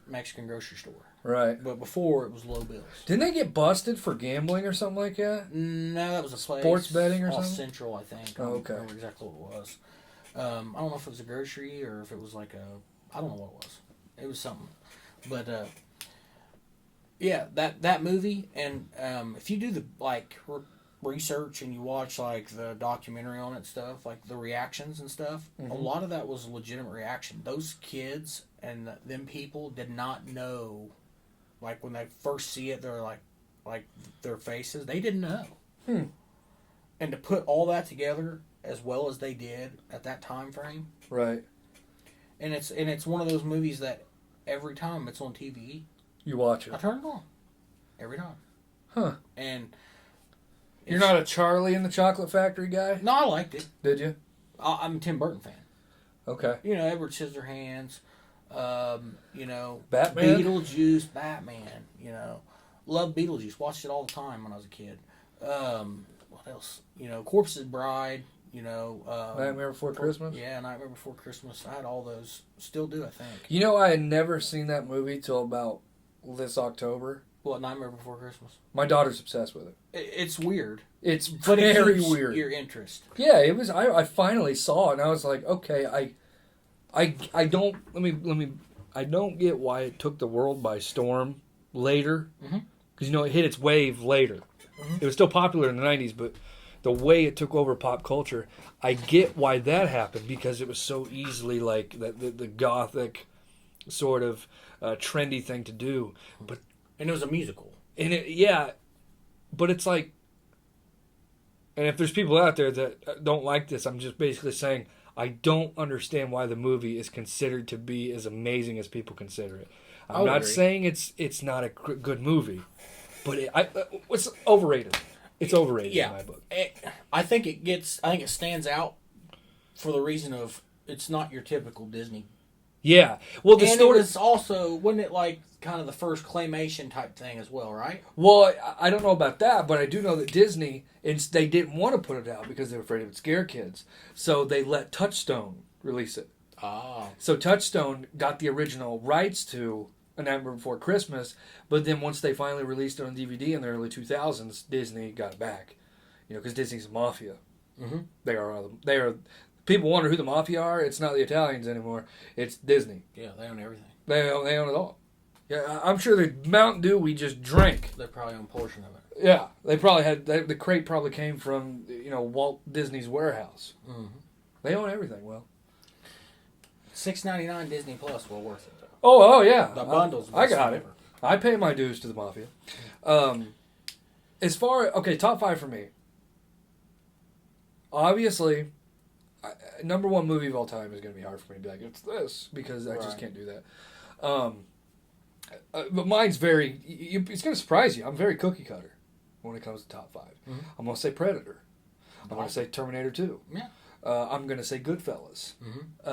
/ Mexican grocery store. Right. But before it was Low Bill's. Didn't they get busted for gambling or something like that? No, that was a place. Sports betting or off something? Central, I think. Oh, okay. I don't remember exactly what it was. I don't know if it was a grocery or if it was like I don't know what it was. It was something. But, yeah, that movie, and if you do the, research and you watch, the documentary on it stuff, the reactions and stuff, Mm-hmm. a lot of that was a legitimate reaction. Those kids and them people did not know, when they first see it, they're like their faces, they didn't know. And to put all that together as well as they did at that time frame, right? And it's one of those movies that every time it's on TV, you watch it. I turn it on every time. Huh? And you're not a Charlie and the Chocolate Factory guy? No, I liked it. Did you? I'm a Tim Burton fan. Okay. Edward Scissorhands. Batman? Beetlejuice, Batman. Loved Beetlejuice. Watched it all the time when I was a kid. What else? Corpse's Bride. Nightmare Before Christmas? Yeah, Nightmare Before Christmas. I had all those. Still do, I think. I had never seen that movie till about this October. What, Nightmare Before Christmas? My daughter's obsessed with it. It's weird. It's but very it keeps weird. Your interest. Yeah, it was. I finally saw it, and I was like, okay, I don't. I don't get why it took the world by storm later, because it hit its wave later. Mm-hmm. It was still popular in the '90s, but the way it took over pop culture, I get why that happened, because it was so easily like the gothic sort of trendy thing to do, but. And it was a musical. And but it's like, and if there's people out there that don't like this, I'm just basically saying I don't understand why the movie is considered to be as amazing as people consider it. I'm not saying it's not a good movie, but it's overrated. It's overrated in my book. I think it stands out for the reason of it's not your typical Disney. Yeah. Well, the story it was also, wasn't it kind of the first claymation type thing as well, right? Well, I don't know about that, but I do know that Disney, they didn't want to put it out because they were afraid it would scare kids. So they let Touchstone release it. Ah. So Touchstone got the original rights to A Nightmare Before Christmas, but then once they finally released it on DVD in the early 2000s, Disney got it back. Because Disney's a mafia. Mm-hmm. They are. People wonder who the mafia are. It's not the Italians anymore. It's Disney. Yeah, they own everything. They own it all. Yeah, I'm sure the Mountain Dew we just drank. They probably own a portion of it. Yeah, they probably had the crate probably came from Walt Disney's warehouse. Mm-hmm. They own everything. Well, $6.99 Disney Plus, well worth it though. Oh yeah, The bundles. I got it. I pay my dues to the mafia. As far top 5 for me. Obviously, number 1 movie of all time is going to be hard for me to be like, it's this, because I just can't do that. But mine's very. It's going to surprise you. I'm very cookie cutter when it comes to top 5. Mm-hmm. I'm going to say Predator. I'm going to say Terminator 2. Yeah. I'm going to say Goodfellas. Mm-hmm.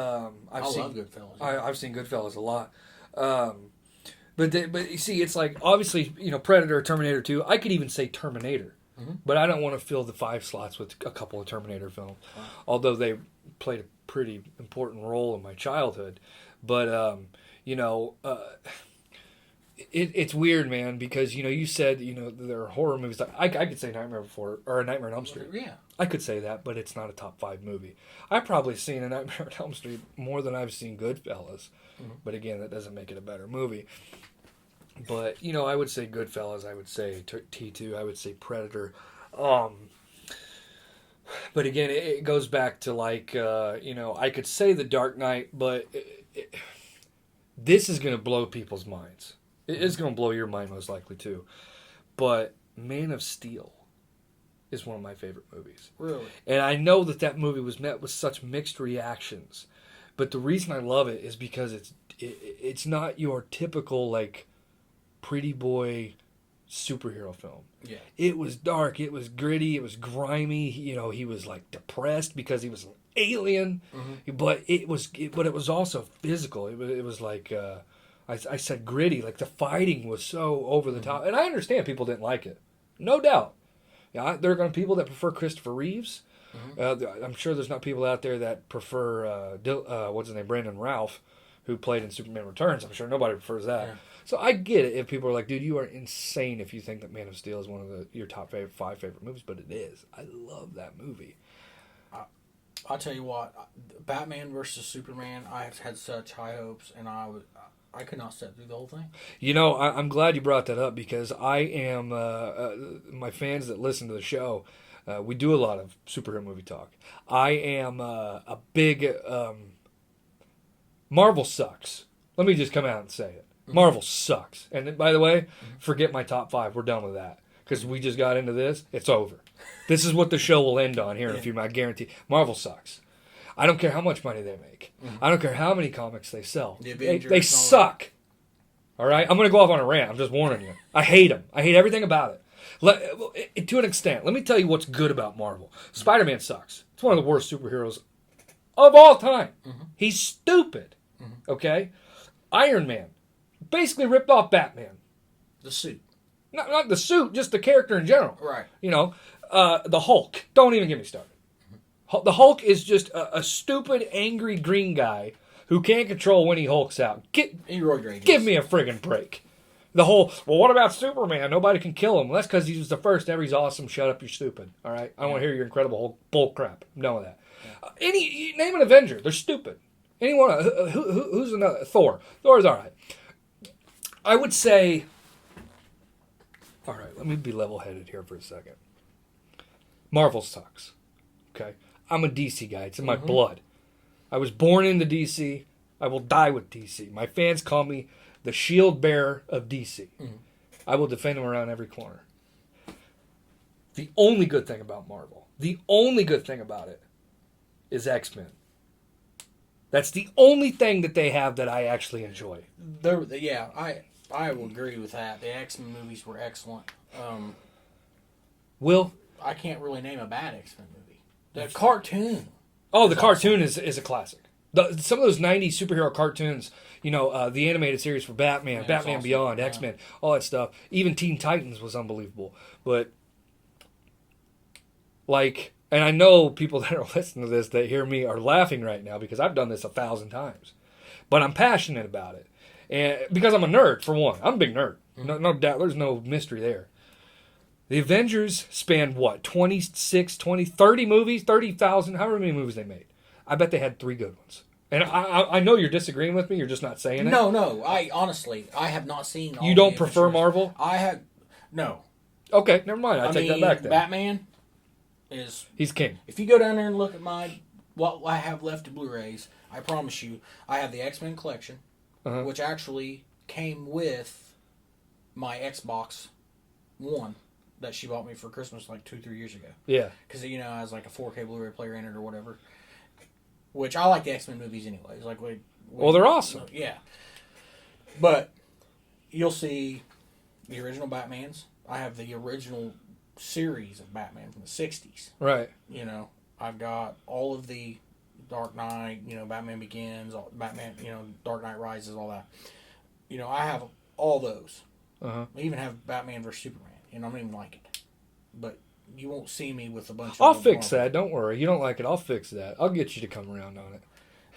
I love Goodfellas. Yeah. I've seen Goodfellas a lot. But you see, it's like, obviously, Predator, Terminator 2. I could even say Terminator. Mm-hmm. But I don't want to fill the 5 slots with a couple of Terminator films. Wow. Although they played a pretty important role in my childhood. But, it's weird, man, because, you said, there are horror movies. Like, I could say Nightmare Before, or A Nightmare on Elm Street. Yeah. I could say that, but it's not a top 5 movie. I've probably seen A Nightmare on Elm Street more than I've seen Goodfellas. Mm-hmm. But again, that doesn't make it a better movie. But, I would say Goodfellas. I would say T2. I would say Predator. But again, it goes back to like, I could say The Dark Knight, but this is going to blow people's minds. It is going to blow your mind most likely too. But Man of Steel is one of my favorite movies. Really? And I know that movie was met with such mixed reactions. But the reason I love it is because it's not your typical like pretty boy superhero film. Yeah. It was dark, it was gritty, it was grimy, he was like depressed because he was an alien. Mm-hmm. But it was also physical. It was like I said gritty, like the fighting was so over the top. And I understand people didn't like it. No doubt. Yeah, there are going to be people that prefer Christopher Reeves. Mm-hmm. I'm sure there's not people out there that prefer what's his name, Brandon Routh, who played in Superman Returns. I'm sure nobody prefers that. Yeah. So I get it if people are like, dude, you are insane if you think that Man of Steel is one of your top 5 favorite movies, but it is. I love that movie. I'll tell you what, Batman versus Superman, I had such high hopes, and I could not sit through the whole thing. I'm glad you brought that up because I am, my fans that listen to the show, we do a lot of superhero movie talk. I am a big, Marvel sucks. Let me just come out and say it. Mm-hmm. Marvel sucks. And by the way, forget my top 5. We're done with that. Because we just got into this. It's over. This is what the show will end on here in a few minutes. I guarantee. Marvel sucks. I don't care how much money they make. Mm-hmm. I don't care how many comics they sell. They suck. All right? I'm going to go off on a rant. I'm just warning you. I hate them. I hate everything about it. To an extent. Let me tell you what's good about Marvel. Spider-Man sucks. It's one of the worst superheroes of all time. Mm-hmm. He's stupid. Mm-hmm. Okay? Iron Man basically ripped off Batman. The suit. Not the suit, just the character in general. Right. The Hulk. Don't even get me started. Mm-hmm. The Hulk is just a stupid, angry green guy who can't control when he hulks out. Give me a friggin' break. The whole, well, what about Superman? Nobody can kill him. Well, that's because he was the first ever. He's awesome. Shut up, you're stupid. All right? I don't want to hear your Incredible Hulk bull crap. I'm done with that. Yeah. Name an Avenger. They're stupid. Anyone? Who's another? Thor. Thor's all right. I would say, all right, let me be level-headed here for a second. Marvel sucks. Okay? I'm a DC guy. It's in my blood. I was born into DC. I will die with DC. My fans call me the shield bearer of DC. Mm-hmm. I will defend them around every corner. The only good thing about Marvel, the only good thing about it is X-Men. That's the only thing that they have that I actually enjoy. I will agree with that. The X-Men movies were excellent. I can't really name a bad X-Men movie. The cartoon. Oh, the cartoon is a classic. Some of those 90s superhero cartoons, the animated series for Batman, Batman awesome. Beyond, X-Men, all that stuff. Even Teen Titans was unbelievable. But, and I know people that are listening to this that hear me are laughing right now because I've done this 1,000 times. But I'm passionate about it. And because I'm a nerd, for one. I'm a big nerd. No doubt. There's no mystery there. The Avengers spanned, 26, 20, 30 movies? 30,000? However many movies they made. I bet they had 3 good ones. And I know you're disagreeing with me. You're just not saying it. No. I have not seen all You don't prefer Marvel? No. Okay, never mind. I take that back then. Batman is... He's king. If you go down there and look at what I have left of Blu-rays, I promise you, I have the X-Men collection, which actually came with my Xbox One that she bought me for Christmas 2-3 years ago. Yeah. Because, it has a 4K Blu-ray player in it or whatever. Which I like the X-Men movies anyways. Well, they're awesome. Yeah. But you'll see the original Batmans. I have the original series of Batman from the 60s. Right. You know, I've got all of the Dark Knight, you know, Batman Begins, Batman, you know, Dark Knight Rises, all that. You know, I have all those. Uh-huh. I even have Batman vs. Superman, and I don't even like it. But you won't see me with a bunch of... I'll fix that. Don't worry. You don't like it. I'll fix that. I'll get you to come around on it.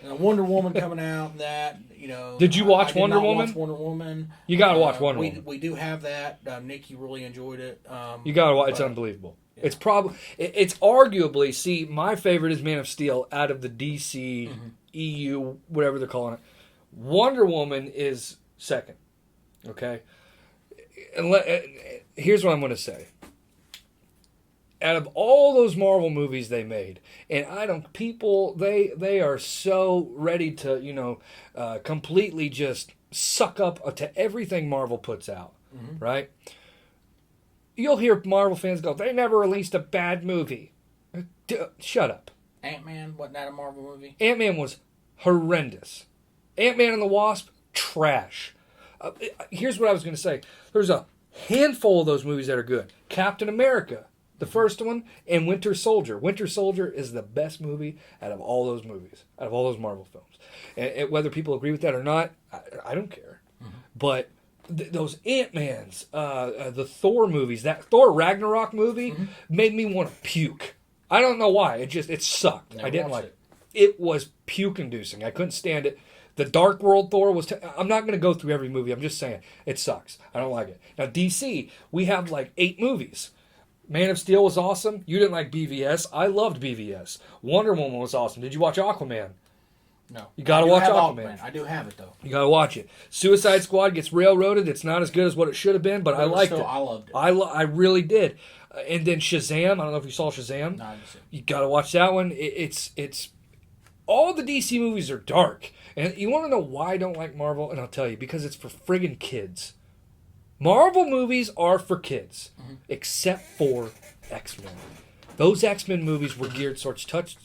And Wonder Woman coming out, and that, you know... Did you watch I did Wonder not Woman? Watch Wonder Woman. You got to watch Wonder Woman. We do have that. Nikki really enjoyed it. You got to watch. It's unbelievable. Yeah. It's probably... It's arguably... See, my favorite is Man of Steel out of the DC, EU, whatever they're calling it. Wonder Woman is second. Okay? And here's what I'm going to say. Out of all those Marvel movies they made, and they are so ready to, you know, completely just suck up to everything Marvel puts out, right? You'll hear Marvel fans go, they never released a bad movie. Shut up. Ant-Man, wasn't that a Marvel movie? Ant-Man was horrendous. Ant-Man and the Wasp, trash. Here's what I was going to say. There's a handful of those movies that are good. Captain America, the first one, and Winter Soldier. Winter Soldier is the best movie out of all those movies, out of all those Marvel films. And whether people agree with that or not, I don't care. But those Ant-Mans, the Thor movies, that Thor Ragnarok movie made me want to puke. I don't know why. It sucked. I didn't like it. It was puke-inducing. I couldn't stand it. The Dark World Thor was... I'm not going to go through every movie. I'm just saying. It sucks. I don't like it. Now, DC, we have like 8 movies. Man of Steel was awesome. You didn't like BVS. I loved BVS. Wonder Woman was awesome. Did you watch Aquaman? No. You got to watch Aquaman. I do have it, though. You got to watch it. Suicide Squad gets railroaded. It's not as good as what it should have been, but I liked it. I loved it. I really did. And then Shazam. I don't know if you saw Shazam. No, I didn't see it. You got to watch that one. It's all the DC movies are dark. And you want to know why I don't like Marvel? And I'll tell you. Because it's for friggin' kids. Marvel movies are for kids. Except for X-Men. Those X-Men movies were geared towards such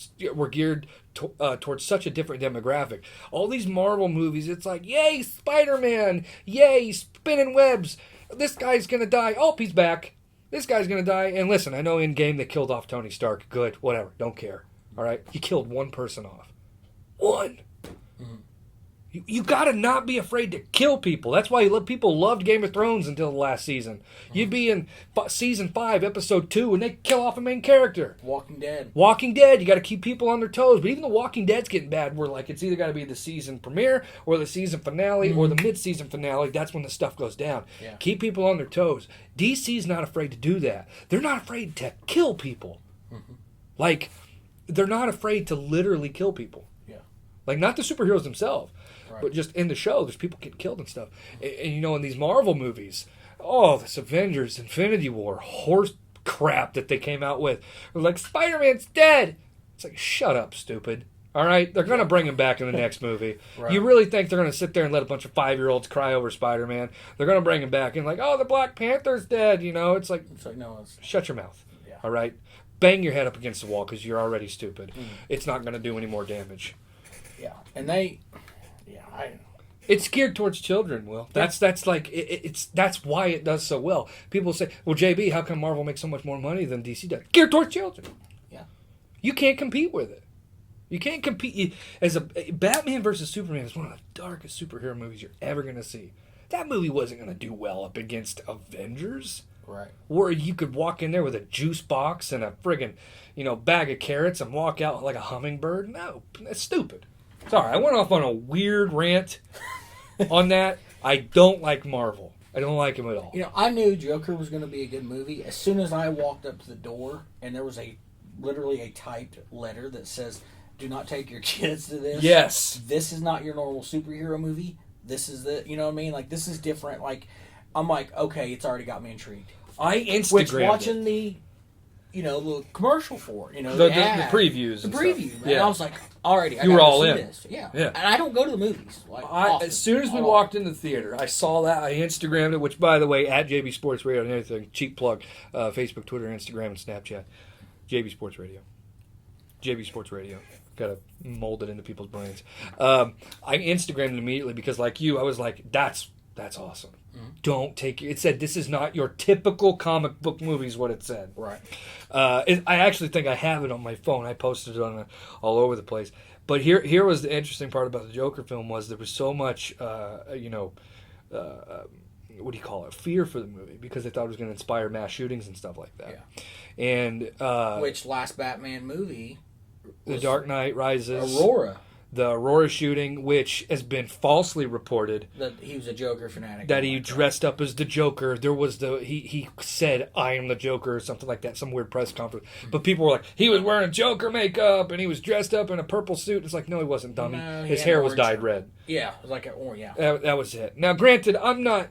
a different demographic. All these Marvel movies, it's like, yay, Spider-Man! Yay, spinning webs! This guy's gonna die. Oh, he's back. This guy's gonna die. And listen, I know in game they killed off Tony Stark. Good, whatever. Don't care. All right, he killed one person off. One. You gotta not be afraid to kill people. That's why people loved Game of Thrones until the last season. You'd be in season 5, episode 2, and they kill off a main character. Walking Dead. You gotta keep people on their toes. But even The Walking Dead's getting bad. Where like it's either gotta be the season premiere or the season finale or the mid-season finale. That's when the stuff goes down. Yeah. Keep people on their toes. DC's not afraid to do that. They're not afraid to kill people. Like they're not afraid to literally kill people. Yeah. Like not the superheroes themselves. Right. But just in the show, there's people getting killed and stuff. And you know, in these Marvel movies, this Avengers, Infinity War, horse crap that they came out with. They're like, Spider-Man's dead! It's like, shut up, stupid. All right? They're going to bring him back in the next movie. Right. You really think they're going to sit there and let a bunch of 5-year-olds cry over Spider-Man? They're going to bring him back and like, oh, the Black Panther's dead, you know? It's like no, shut your mouth. Yeah. All right? Bang your head up against the wall because you're already stupid. It's not going to do any more damage. Yeah. And it's geared towards children, Will. That's like that's why it does so well. People say, "Well, JB, how come Marvel makes so much more money than DC does?" Geared towards children. Yeah. You can't compete with it. You can't compete as a Batman versus Superman is one of the darkest superhero movies you're ever going to see. That movie wasn't going to do well up against Avengers. Right. Where you could walk in there with a juice box and a friggin', bag of carrots and walk out like a hummingbird. No, that's stupid. Sorry, I went off on a weird rant on that. I don't like Marvel. I don't like him at all. I knew Joker was going to be a good movie as soon as I walked up to the door and there was literally a typed letter that says, "Do not take your kids to this." Yes. This is not your normal superhero movie. This is you know what I mean? Like, this is different. Like, I'm like, okay, it's already got me intrigued. I Instagrammed Which watching the commercial for it, the previews. The preview, man. Yeah. I was like, already, I you were all see in. This. Yeah. And I don't go to the movies. Like, as soon as we walked in the theater, I saw that. I Instagrammed it, which, by the way, at JB Sports Radio and everything, cheap plug, Facebook, Twitter, Instagram, and Snapchat. JB Sports Radio. JB Sports Radio. Got to mold it into people's brains. I Instagrammed it immediately because, like you, I was like, that's awesome. Don't take it. Said this is not your typical comic book movie. Is what it said. Right. I actually think I have it on my phone. I posted it on all over the place. But here was the interesting part about the Joker film was there was so much, what do you call it, fear for the movie because they thought it was going to inspire mass shootings and stuff like that. Yeah. And which last Batman movie, The Dark Knight Rises, the Aurora shooting, which has been falsely reported that he was a Joker fanatic, that he dressed up as the Joker. There was he said I am the Joker or something like that, some weird press conference. But people were like, he was wearing Joker makeup and he was dressed up in a purple suit. It's like, no, he wasn't, dummy. No, his hair was dyed red. Yeah, it was like an orange. Yeah, that was it. Now, granted, I'm not.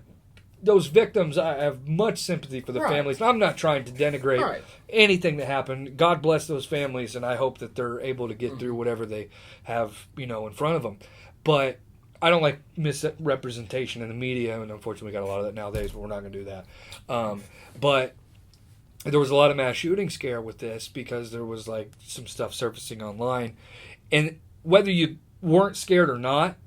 Those victims, I have much sympathy for the families. I'm not trying to denigrate anything that happened. God bless those families, and I hope that they're able to get through whatever they have, in front of them. But I don't like misrepresentation in the media, and unfortunately we got a lot of that nowadays, but we're not going to do that. But there was a lot of mass shooting scare with this because there was like some stuff surfacing online. And whether you weren't scared or not,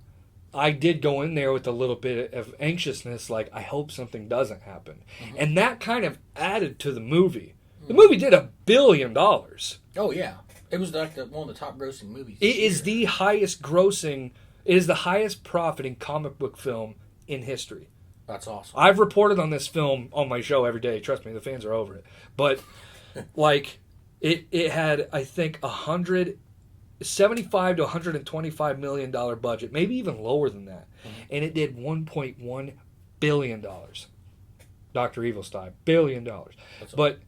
I did go in there with a little bit of anxiousness, like, I hope something doesn't happen. Mm-hmm. And that kind of added to the movie. The movie did $1 billion. Oh, yeah. It was like one of the top grossing movies. It is the highest grossing, it is the highest profiting comic book film in history. That's awesome. I've reported on this film on my show every day. Trust me, the fans are over it. But, like, it had, I think, $75 to $125 million budget, maybe even lower than that, and it did $1.1 billion. Dr. Evil style, $1 billion. But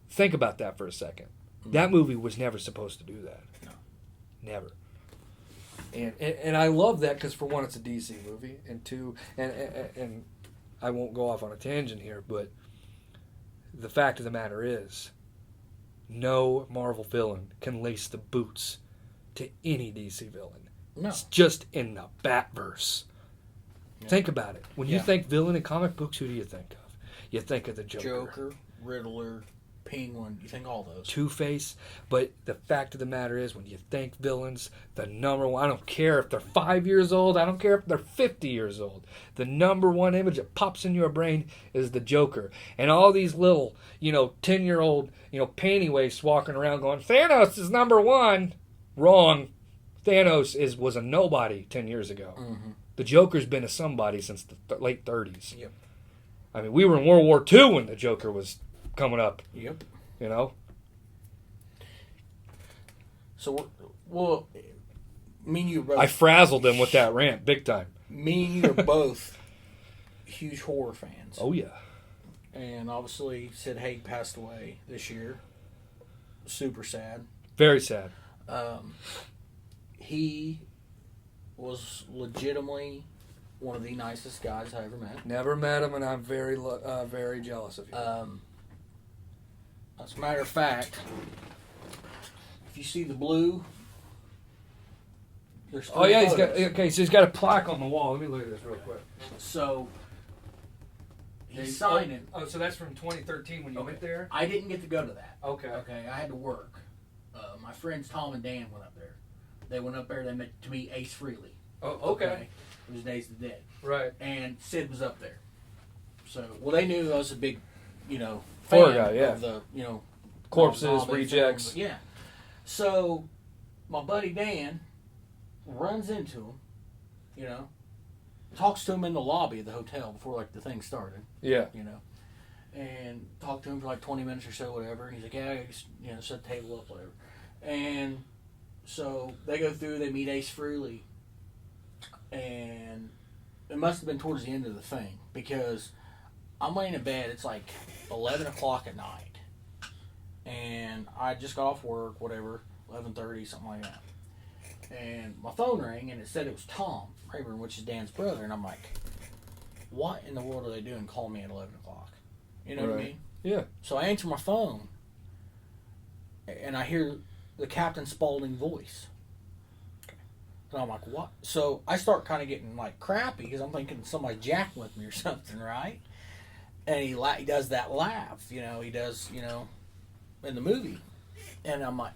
think about that for a second. That movie was never supposed to do that. No, never. And I love that because for one, it's a DC movie, and two, and I won't go off on a tangent here, but the fact of the matter is, no Marvel villain can lace the boots to any DC villain. No. It's just in the Batverse. Yeah. Think about it. When you think villain in comic books, who do you think of? You think of the Joker, Riddler, Penguin. You think all those. Two-Face. But the fact of the matter is, when you think villains, the number one, I don't care if they're 5 years old, I don't care if they're 50 years old, the number one image that pops in your brain is the Joker. And all these little, 10-year-old, panty wastes walking around going, Thanos is number one. Wrong. Thanos was a nobody 10 years ago. Mm-hmm. The Joker's been a somebody since the late 30s. Yep. I mean, we were in World War II when the Joker was coming up. Yep. So, well, me and you are both... I frazzled him with that rant, big time. Me and you are both huge horror fans. Oh, yeah. And obviously, Sid Haig passed away this year. Super sad. Very sad. He was legitimately one of the nicest guys I ever met. Never met him, and I'm very, very jealous of you. As a matter of fact, if you see the blue, there's three photos. So he's got a plaque on the wall. Let me look at this real quick. So he signed it. Oh, so that's from 2013 when you went there? I didn't get to go to that. Okay, I had to work. My friends Tom and Dan went up there. They went up there. They met to meet Ace Frehley. Oh, okay. It was Days of the Dead. Right. And Sid was up there. So, they knew I was a big, fan guy, of the, corpses, rejects. Films. Yeah. So, my buddy Dan runs into him, talks to him in the lobby of the hotel before, the thing started. Yeah. And talked to him for 20 minutes or so, whatever. And he's like, yeah, I just, set the table up, whatever. And so they go through, they meet Ace Frehley. And it must have been towards the end of the thing because I'm laying in bed. It's 11 o'clock at night. And I just got off work, whatever, 11:30, something like that. And my phone rang and it said it was Tom Rayburn, which is Dan's brother. And I'm like, what in the world are they doing calling me at 11 o'clock? You know what I mean? Yeah. So I answer my phone, and I hear the Captain Spaulding voice. And I'm like, what? So I start kind of getting crappy because I'm thinking somebody jacked with me or something, right? And he does that laugh, he does, in the movie. And I'm like,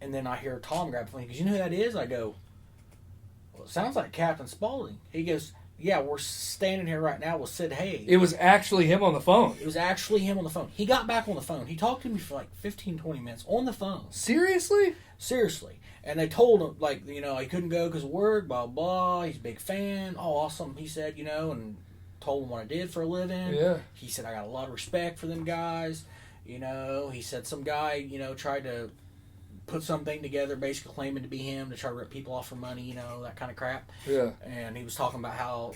and then I hear Tom grab the phone. He goes, you know who that is? I go, well, it sounds like Captain Spaulding. He goes, Yeah, we're standing here right now with Sid Haig. It was actually him on the phone. It was actually him on the phone. He got back on the phone. He talked to me for like 15, 20 minutes on the phone. Seriously? Seriously. And they told him, like, he couldn't go because of work, blah, blah. He's a big fan. Oh, awesome, he said, and told him what I did for a living. Yeah. He said, I got a lot of respect for them guys. He said some guy, tried to put something together, basically claiming to be him to try to rip people off for money, that kind of crap. Yeah. And he was talking about how,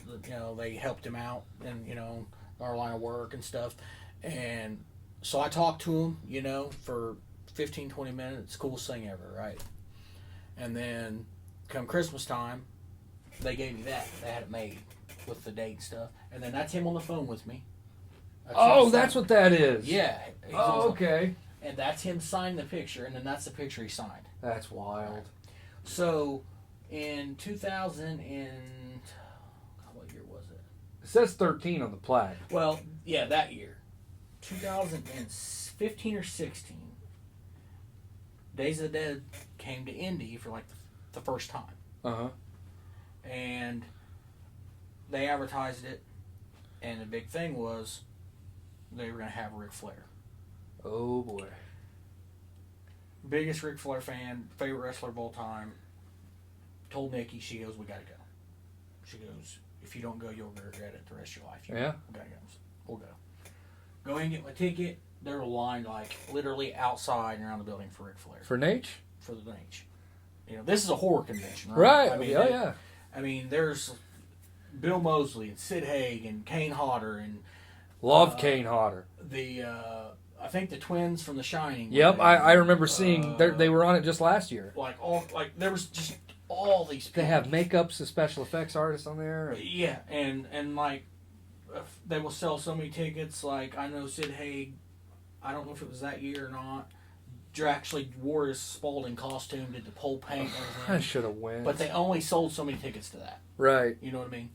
they helped him out in, our line of work and stuff. And so I talked to him, for 15, 20 minutes. Coolest thing ever, right? And then come Christmas time, they gave me that. They had it made with the date and stuff. And then that's him on the phone with me. That's what that is. Yeah. Oh, okay. And that's him signing the picture, and then that's the picture he signed. That's wild. So, in 2000 and... what year was it? It says 13 on the plaque. Well, yeah, that year. 2015 or 16. Days of the Dead came to Indy for, like, the first time. Uh-huh. And they advertised it, and the big thing was they were going to have Ric Flair. Oh, boy. Biggest Ric Flair fan, favorite wrestler of all time. Told Nikki, she goes, we got to go. She goes, if you don't go, you'll regret it the rest of your life. Yeah? We got to go. We'll go. Go ahead and get my ticket. They were lined, like, literally outside and around the building for Ric Flair. For Nate? For the Nate. This is a horror convention, Right. right? I mean, yeah. I mean, there's Bill Moseley and Sid Haig and Kane Hodder and... Love Kane Hodder. I think the twins from The Shining. Yep, I remember seeing they were on it just last year. There was just all these people. They have makeups and special effects artists on there. Yeah, and like they will sell so many tickets. Like I know Sid Haig, I don't know if it was that year or not. Actually wore his Spalding costume, did the pole paint. And everything. I should have went. But they only sold so many tickets to that. Right. You know what I mean?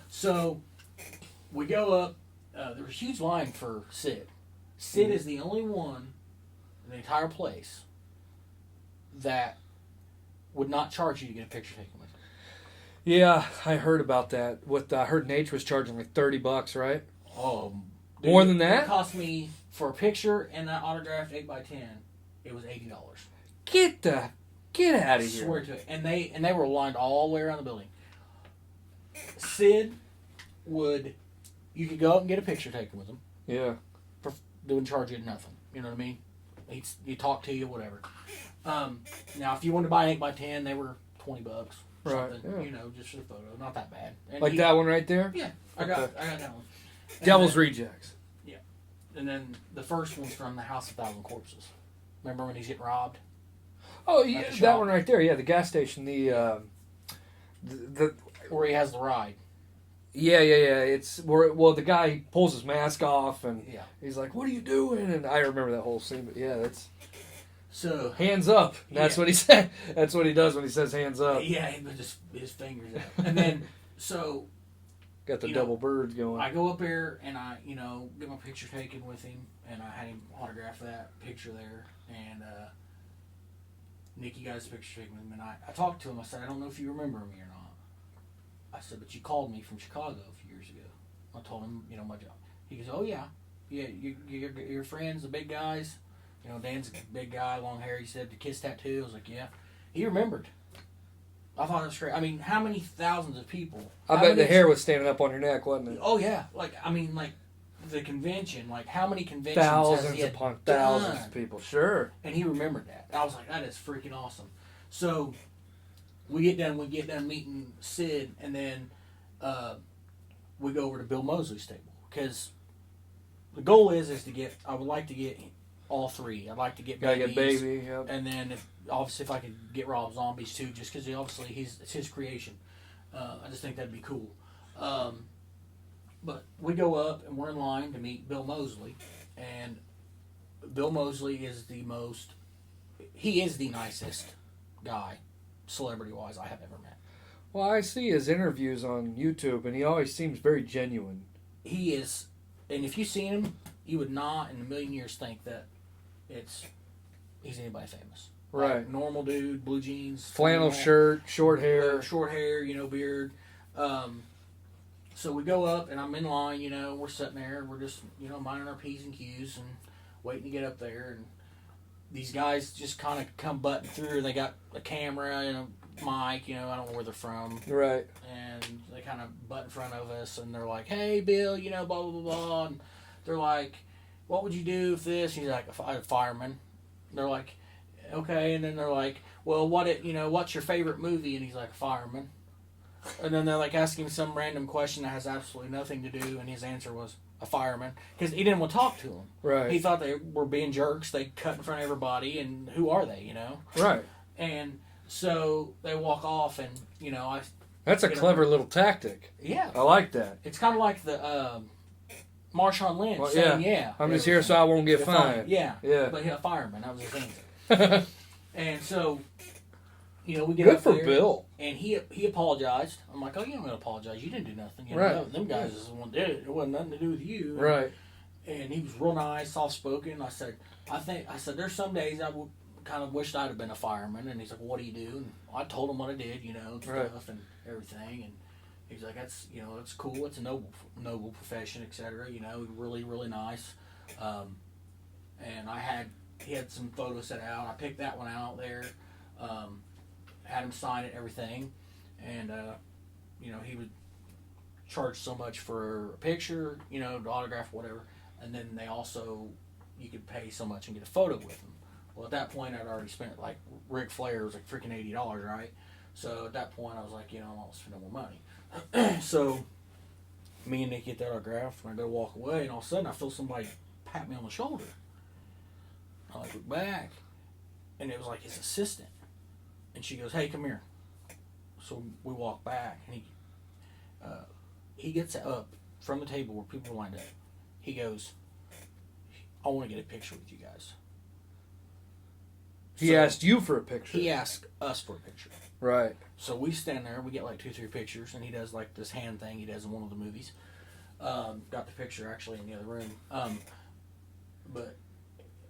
So we go up. There was a huge line for Sid. Sid is the only one in the entire place that would not charge you to get a picture taken with him. Yeah, I heard about that. I heard Nate was charging like $30, right? Oh, more than that? It cost me for a picture and that autographed 8x10. It was $80. Get out of here! I swear to it. And they were lined all the way around the building. Sid you could go up and get a picture taken with him. Yeah. They wouldn't charge you nothing. You know what I mean? He'd talk to you, whatever. Now, if you wanted to buy an 8x10, they were $20. Right. Something, Yeah. just for the photo. Not that bad. And Like that one right there? Yeah, I got that one. And Devil's then, Rejects. Yeah. And then the first one's from the House of 1,000 Corpses. Remember when he's getting robbed? Oh, yeah, that one right there. Yeah, the gas station. The where he has the ride. Yeah. It's the guy pulls his mask off and Yeah. he's like, "What are you doing?" And I remember that whole scene. But yeah, that's so hands up. That's what he said. That's what he does when he says hands up. Yeah, he put his fingers up. And then got the double birds going. I go up there and I get my picture taken with him, and I had him autograph that picture there, and Nikki got his picture taken with him, and I talked to him. I said, I don't know if you remember me or not. I said, but you called me from Chicago a few years ago. I told him, my job. He goes, oh yeah, your friends, the big guys. Dan's a big guy, long hair. He said the kiss tattoo. I was like, yeah. He remembered. I thought it was great. I mean, how many thousands of people? I bet the hair was standing up on your neck, wasn't it? Oh yeah, the convention. Like how many conventions? Thousands upon thousands of people. Sure. And he remembered that. And I was like, that is freaking awesome. So we get done meeting Sid, and then we go over to Bill Moseley's table because the goal is to get. I would like to get all three. I'd like to get Gotta get Baby, yep. And then if I could get Rob Zombies too, just because it's his creation. I just think that'd be cool. But we go up and we're in line to meet Bill Moseley, and Bill Moseley is he is the nicest guy, celebrity-wise, I have ever met. Well, I see his interviews on YouTube, and he always seems very genuine. He is, and if you've seen him, you would not in a million years think that he's anybody famous. Right. Like, normal dude, blue jeans. Flannel shirt, short hair. Beard. So we go up, and I'm in line. We're sitting there. We're just minding our P's and Q's and waiting to get up there. And these guys just kind of come butting through. They got a camera and a mic. I don't know where they're from. Right. And they kind of butt in front of us, and they're like, "Hey, Bill, blah blah blah blah." And they're like, "What would you do if this?" He's like, "A fireman." They're like, "Okay." And then they're like, "Well, what's your favorite movie?" And he's like, "Fireman." And then they're like asking him some random question that has absolutely nothing to do, and his answer was a fireman because he didn't want to talk to them. Right. He thought they were being jerks. They cut in front of everybody, and who are they? Right. And so they walk off, and I. That's a clever little tactic. Yeah. I like that. It's kind of like the Marshawn Lynch saying, "Yeah, I'm just here so I won't get fined." Yeah. Yeah. But a fireman. That was his answer. And so. We get Good up for there, Bill. and he apologized. I'm like, "Oh, you don't got to apologize. You didn't do nothing. Right. Them guys is the one did it. It wasn't nothing to do with you." Right. And he was real nice, soft spoken. I said, there's some days I would kind of wished I'd have been a fireman. And he's like, "Well, what do you do?" And I told him what I did, and stuff and everything. And he's like, "That's it's cool. It's a noble profession, etc." Really really nice. And he had some photos set out. I picked that one out there. Had him sign it, everything, and he would charge so much for a picture, the autograph, whatever, and then you could pay so much and get a photo with him. Well, at that point, I'd already spent, like, Ric Flair was like freaking $80, right? So at that point, I was like, I don't want to spend no more money. So me and Nick get that autograph, and I go to walk away, and all of a sudden, I feel somebody pat me on the shoulder. I look back, and it was like his assistant. And she goes, "Hey, come here." So we walk back, and he gets up from the table where people were lined up. He goes, "I want to get a picture with you guys." He asked you for a picture. He asked us for a picture. Right. So we stand there, we get like 2-3 pictures, and he does like this hand thing he does in one of the movies. Got the picture actually in the other room.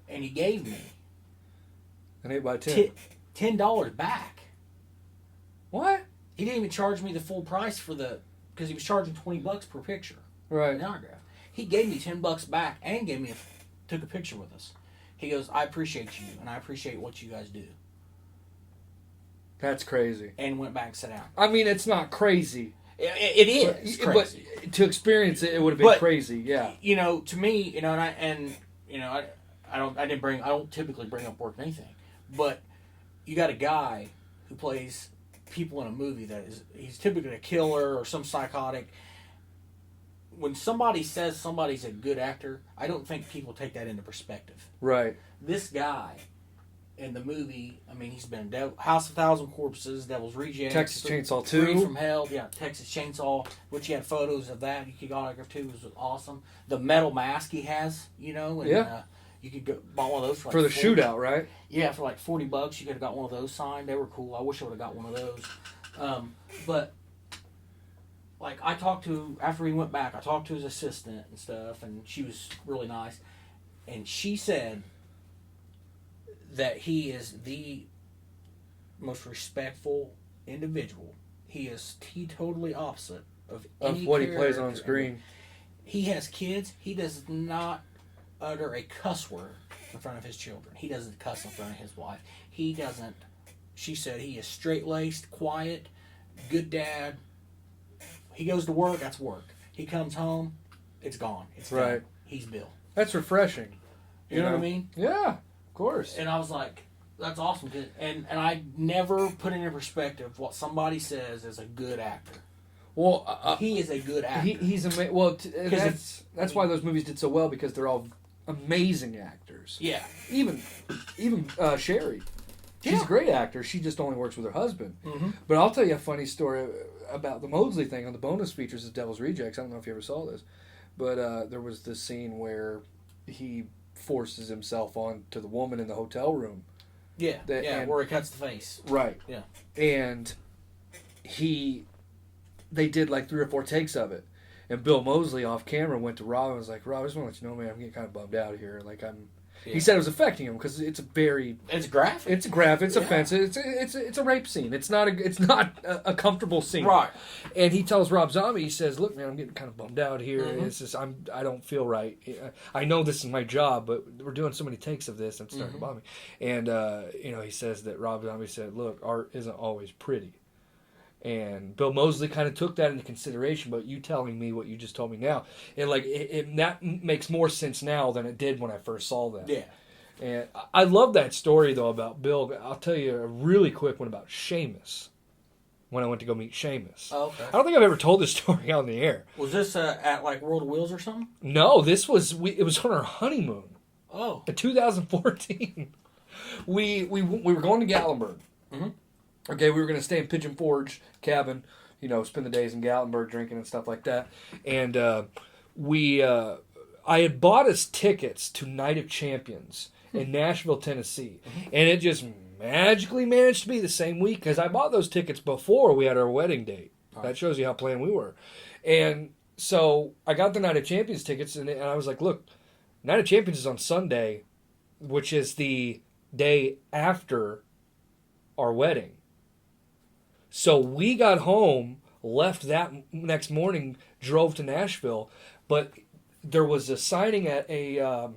And he gave me an 8x10. $10 back. What? He didn't even charge me the full price because he was charging $20 per picture. Right. An autograph. He gave me $10 back and took a picture with us. He goes, "I appreciate you and I appreciate what you guys do." That's crazy. And went back and sat down. I mean, it's not crazy. It is crazy. But to experience it, it would have been crazy. Yeah. To me, I don't typically bring up work or anything, but you got a guy who plays people in a movie he's typically a killer or some psychotic. When somebody says somebody's a good actor, I don't think people take that into perspective. Right. This guy in the movie, he's been House of 1,000 Corpses, Devil's Rejects, Texas Chainsaw 2. Free from Hell, Texas Chainsaw, which you had photos of that. You could autograph too, was awesome. The metal mask he has, and you could go buy one of those for the shootout, right? Yeah, for like $40, you could have got one of those signed. They were cool. I wish I would have got one of those. But like after he went back, I talked to his assistant and stuff, and she was really nice. And she said that he is the most respectful individual. He is totally opposite of what he plays on screen. He has kids. He does not utter a cuss word in front of his children. He doesn't cuss in front of his wife. He doesn't. She said he is straight-laced, quiet, good dad. He goes to work, that's work. He comes home, it's gone. It's done. Right. He's Bill. That's refreshing. You know what I mean? Yeah, of course. And I was like, that's awesome. And I never put into perspective what somebody says as a good actor. Well, he is a good actor. He's amazing. Well, that's why those movies did so well, because they're all amazing actors. Yeah. Even Sherry. She's a great actor. She just only works with her husband. Mm-hmm. But I'll tell you a funny story about the Mosley thing on the bonus features of Devil's Rejects. I don't know if you ever saw this, but there was this scene where he forces himself onto the woman in the hotel room. Yeah, where he cuts the face. Right. Yeah. And they did like 3 or 4 takes of it. And Bill Mosley off camera went to Rob and was like, "Rob, I just want to let you know, man, I'm getting kind of bummed out here. Like, Yeah. He said it was affecting him because it's offensive. It's a rape scene. It's not a comfortable scene. Right. And he tells Rob Zombie, he says, "Look, man, I'm getting kind of bummed out here. It's just I don't feel right. I know this is my job, but we're doing so many takes of this, and it's starting to bother me." And he says that Rob Zombie said, "Look, art isn't always pretty." And Bill Moseley kind of took that into consideration, but you telling me what you just told me now, and that makes more sense now than it did when I first saw that. Yeah. And I love that story though about Bill. I'll tell you a really quick one about Seamus. When I went to go meet Seamus. Oh, okay. I don't think I've ever told this story on the air. Was this at like World of Wheels or something? No, it was on our honeymoon. Oh. In 2014. We were going to Gatlinburg. Mm-hmm. Okay, we were going to stay in Pigeon Forge cabin, spend the days in Gatlinburg drinking and stuff like that. And I had bought us tickets to Night of Champions in Nashville, Tennessee. Mm-hmm. And it just magically managed to be the same week because I bought those tickets before we had our wedding date. Oh. That shows you how planned we were. And so I got the Night of Champions tickets, and I was like, look, Night of Champions is on Sunday, which is the day after our wedding. So we got home, left that next morning, drove to Nashville, but there was a signing at a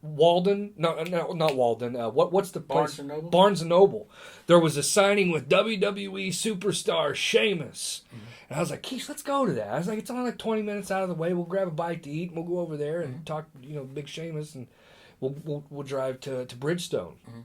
Walden. No, not Walden. What's the place? Barnes and Noble. Barnes and Noble. There was a signing with WWE superstar Sheamus, and I was like, "Keith, let's go to that." I was like, "It's only like 20 minutes out of the way. We'll grab a bite to eat, and we'll go over there and talk, Big Sheamus, and we'll drive to Bridgestone." Mm-hmm.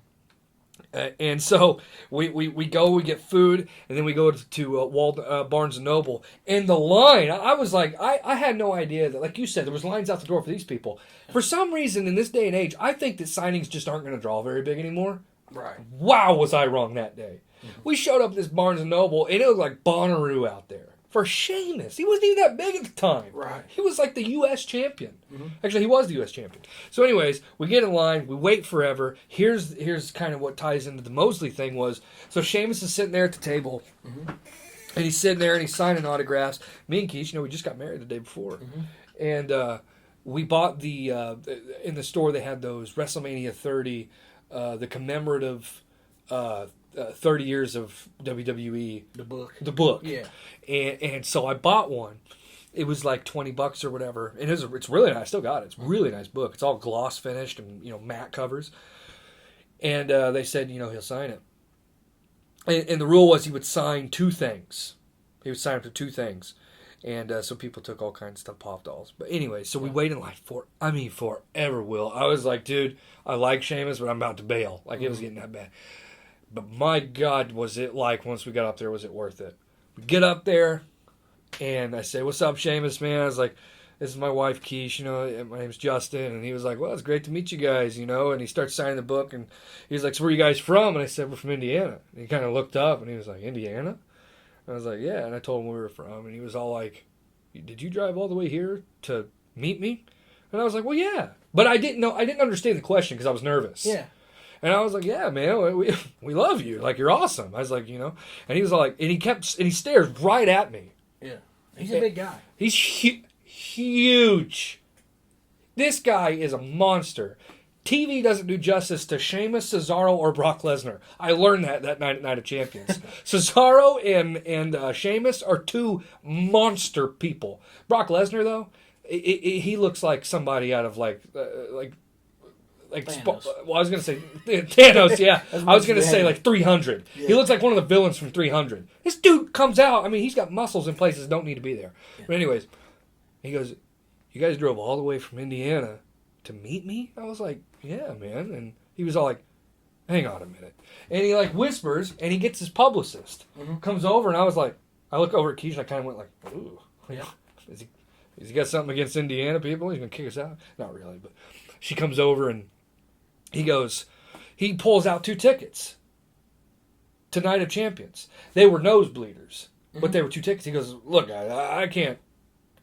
And so we go, we get food, and then we go to Barnes and Noble. And the line, I was like, I had no idea that, like you said, there was lines out the door for these people. For some reason, in this day and age, I think that signings just aren't going to draw very big anymore. Right. Wow, was I wrong that day. Mm-hmm. We showed up at this Barnes and Noble, and it looked like Bonnaroo out there. For Sheamus. He wasn't even that big at the time. Right. He was like the U.S. champion. Mm-hmm. Actually, he was the U.S. champion. So anyways, we get in line. We wait forever. Here's kind of what ties into the Moseley thing was, so Sheamus is sitting there at the table, and he's sitting there and he's signing autographs. Me and Keith, we just got married the day before. And we bought in the store, they had those WrestleMania 30, the commemorative 30 years of WWE. The book. Yeah. And so I bought one. It was like $20 or whatever. And it's really nice. I still got it. It's a really nice book. It's all gloss finished and, matte covers. And they said, he'll sign it. And the rule was he would sign two things. He would sign up to two things. And so people took all kinds of stuff, pop dolls. But anyway, so we waited like forever, Will. I was like, dude, I like Sheamus, but I'm about to bail. Like, it was getting that bad. But my God, was it like, once we got up there, was it worth it? We get up there, and I say, "What's up, Sheamus, man?" I was like, "This is my wife, Keish, my name's Justin." And he was like, "Well, it's great to meet you guys, And he starts signing the book, and he was like, "So where are you guys from?" And I said, "We're from Indiana." And he kind of looked up, and he was like, "Indiana?" And I was like, "Yeah." And I told him where we were from, and he was all like, "Did you drive all the way here to meet me?" And I was like, "Well, yeah." But I didn't understand the question because I was nervous. Yeah. And I was like, "Yeah, man, we love you. Like, you're awesome." I was like, And he was all like, and he stared right at me. Yeah. He's a big guy. He's huge. This guy is a monster. TV doesn't do justice to Sheamus, Cesaro, or Brock Lesnar. I learned that night at Night of Champions. Cesaro and Sheamus are two monster people. Brock Lesnar, though, he looks like somebody out of like Thanos. I was going to say Thanos, yeah. I was going to say like 300. Yeah. He looks like one of the villains from 300. This dude comes out. He's got muscles in places that don't need to be there. Yeah. But anyways, he goes, "You guys drove all the way from Indiana to meet me?" I was like, "Yeah, man." And he was all like, "Hang on a minute." And he like whispers, and he gets his publicist. Comes over, and I was like, I look over at Keisha, and I kind of went like, "Ooh, yeah. Has he got something against Indiana people? He's going to kick us out?" Not really, but she comes over, and he pulls out 2 tickets to Night of Champions. They were nosebleeders, but they were 2 tickets. He goes, "Look, I can't,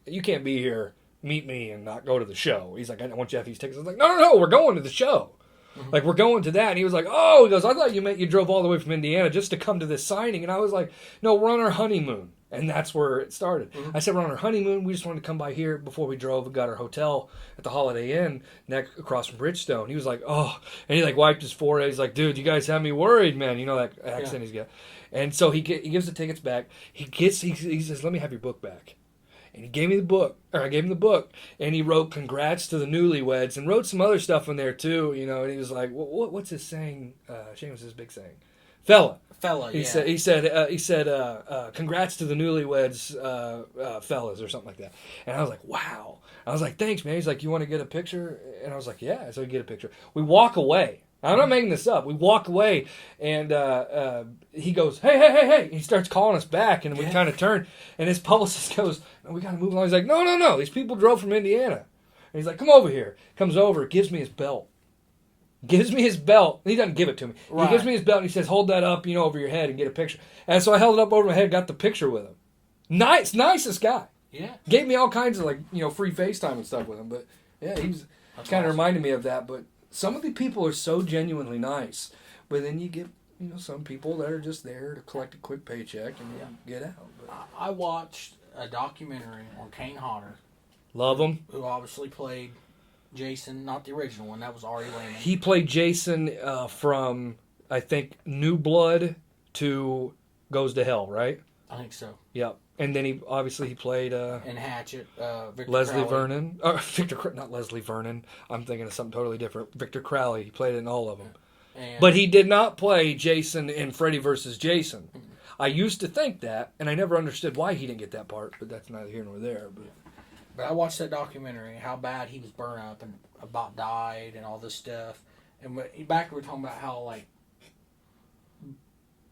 you can't be here, meet me, and not go to the show." He's like, "I want you to have these tickets." I was like, No, we're going to the show. Like, we're going to that. And he was like, "Oh," he goes, "I thought you drove all the way from Indiana just to come to this signing." And I was like, "No, we're on our honeymoon." And that's where it started. Mm-hmm. I said, we're on our honeymoon. We just wanted to come by here before we drove and got our hotel at the Holiday Inn across from Bridgestone. He was like, oh. And he like wiped his forehead. He's like, dude, you guys have me worried, man. You know that accent he's got. And so he gives the tickets back. He says, let me have your book back. And he gave me the book, or I gave him the book, and he wrote "Congrats to the newlyweds" and wrote some other stuff in there too, you know. And he was like, "What's his saying?" Seamus' his big saying, "Fella." He said, "Congrats to the newlyweds, fellas," or something like that. And I was like, "Wow!" I was like, "Thanks, man." He's like, "You want to get a picture?" And I was like, "Yeah." So we get a picture. We walk away. I'm not making this up. We walk away, and he goes, hey. He starts calling us back, and we kind of turn, and his publicist goes, no, we got to move along. He's like, no. These people drove from Indiana. And he's like, come over here. Comes over, gives me his belt. He doesn't give it to me. Right. He gives me his belt, and he says, hold that up, over your head and get a picture. And so I held it up over my head, got the picture with him. Nicest guy. Yeah. Gave me all kinds of, free FaceTime and stuff with him. But, yeah, he was kind of reminded me of that, but some of the people are so genuinely nice, but then you get, some people that are just there to collect a quick paycheck and get out. But I watched a documentary on Kane Hodder. Love him. Who obviously played Jason, not the original one. That was Ari Lehman. He played Jason from, I think, New Blood to Goes to Hell, right? I think so. Yep. And then he played in Hatchet, Victor Leslie Crowley. Vernon. Not Leslie Vernon. I'm thinking of something totally different. Victor Crowley. He played in all of them. But he did not play Jason in Freddy vs. Jason. Mm-hmm. I used to think that, and I never understood why he didn't get that part, but that's neither here nor there. But I watched that documentary, how bad he was burnt up and about died and all this stuff. And back we were talking about how,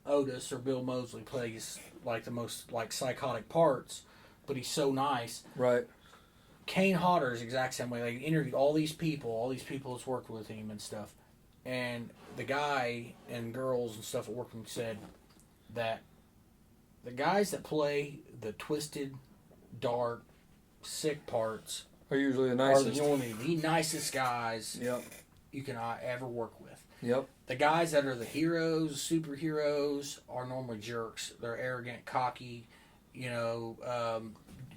Otis or Bill Moseley plays the most psychotic parts, but he's so nice. Right. Kane Hodder is the exact same way. He interviewed all these people that's worked with him and stuff. And the guy and girls and stuff that worked with him said that the guys that play the twisted, dark, sick parts are usually the nicest. Are normally the nicest guys you can ever work with. Yep. The guys that are the heroes, superheroes, are normally jerks. They're arrogant, cocky, they're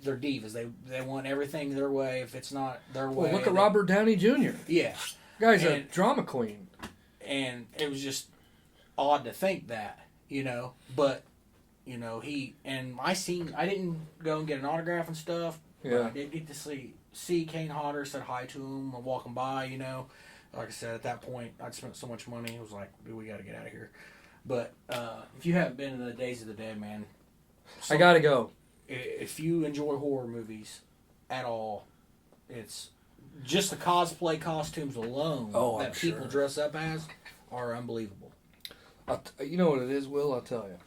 divas. They want everything their way. If it's not their way... Well, look at Robert Downey Jr. Yeah. Guy's a drama queen. And it was just odd to think that, but, he... And I didn't go and get an autograph and stuff, but I did get to see Kane Hodder, said hi to him, walking by, Like I said, at that point, I'd spent so much money. It was like, dude, we got to get out of here. But if you haven't been to the Days of the Dead, man, I got to go. If you enjoy horror movies at all, it's just the cosplay costumes alone that people dress up as are unbelievable. You know what it is, Will? I'll tell you.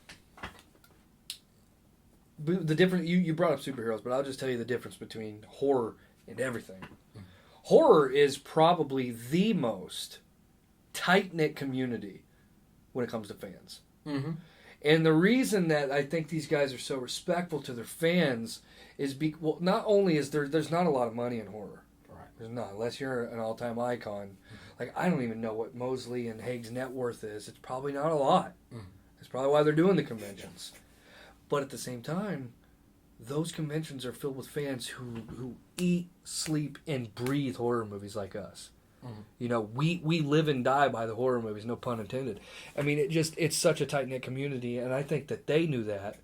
The difference, you brought up superheroes, but I'll just tell you the difference between horror and everything. Horror is probably the most tight-knit community when it comes to fans. Mm-hmm. And the reason that I think these guys are so respectful to their fans is not only is there's not a lot of money in horror. Right. There's not, unless you're an all-time icon. Mm-hmm. I don't even know what Mosley and Haig's net worth is. It's probably not a lot. Mm-hmm. That's probably why they're doing the conventions. But at the same time, those conventions are filled with fans who eat, sleep, and breathe horror movies like us. Mm-hmm. We live and die by the horror movies, no pun intended. I mean, it's such a tight-knit community, and I think that they knew that.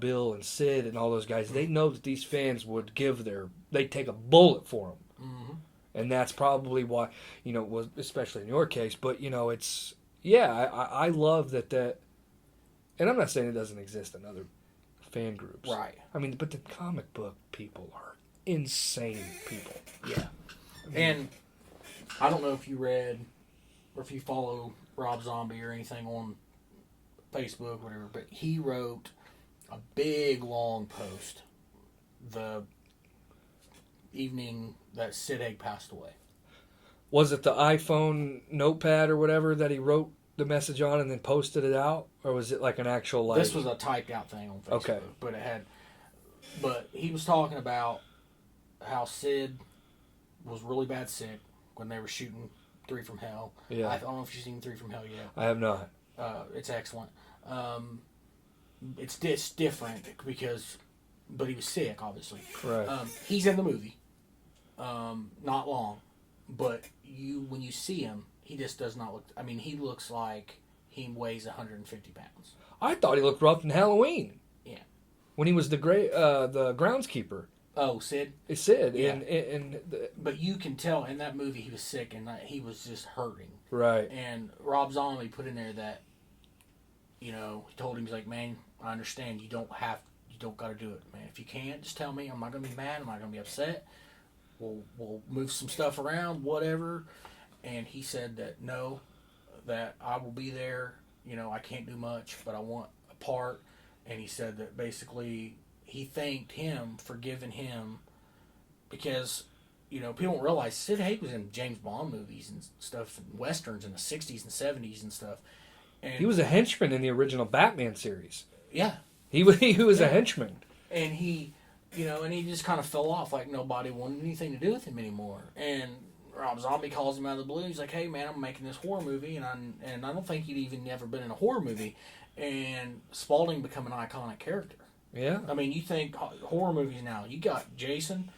Bill and Sid and all those guys, they know that these fans would they'd take a bullet for them. Mm-hmm. And that's probably why, was especially in your case, but, I love that, and I'm not saying it doesn't exist in other fan groups. Right. I mean, but the comic book people are insane people. Yeah. And I don't know if you read or if you follow Rob Zombie or anything on Facebook or whatever, but he wrote a big, long post the evening that Sid Haig passed away. Was it the iPhone notepad or whatever that he wrote the message on and then posted it out? Or was it like an actual This was a typed out thing on Facebook. Okay. But he was talking about how Sid was really bad sick when they were shooting 3 from Hell. Yeah. I don't know if you've seen 3 from Hell yet. I have not. It's excellent. it's different because, but he was sick, obviously. Right. He's in the movie, not long, but when you see him, he just does not look. I mean, he looks like he weighs 150 pounds. I thought he looked rough in Halloween. Yeah. When he was the groundskeeper. Oh, Sid. It's Sid. Yeah. But you can tell in that movie he was sick and that he was just hurting. Right. And Rob Zombie put in there that, he told him, he's like, man, I understand you don't got to do it, man. If you can't, just tell me. I'm not going to be mad. I'm not going to be upset. We'll move some stuff around, whatever. And he said that no, that I will be there. I can't do much, but I want a part. And he said that basically he thanked him for giving him, because, people don't realize Sid Haig was in James Bond movies and stuff, and westerns in the 60s and 70s and stuff. And he was a henchman in the original Batman series. Yeah. He was a henchman. And he, and he just kind of fell off, like nobody wanted anything to do with him anymore. And Rob Zombie calls him out of the blue. He's like, hey, man, I'm making this horror movie, and I don't think he'd even never been in a horror movie. And Spaulding become an iconic character. Yeah. I mean, you think horror movies now. You got Jason,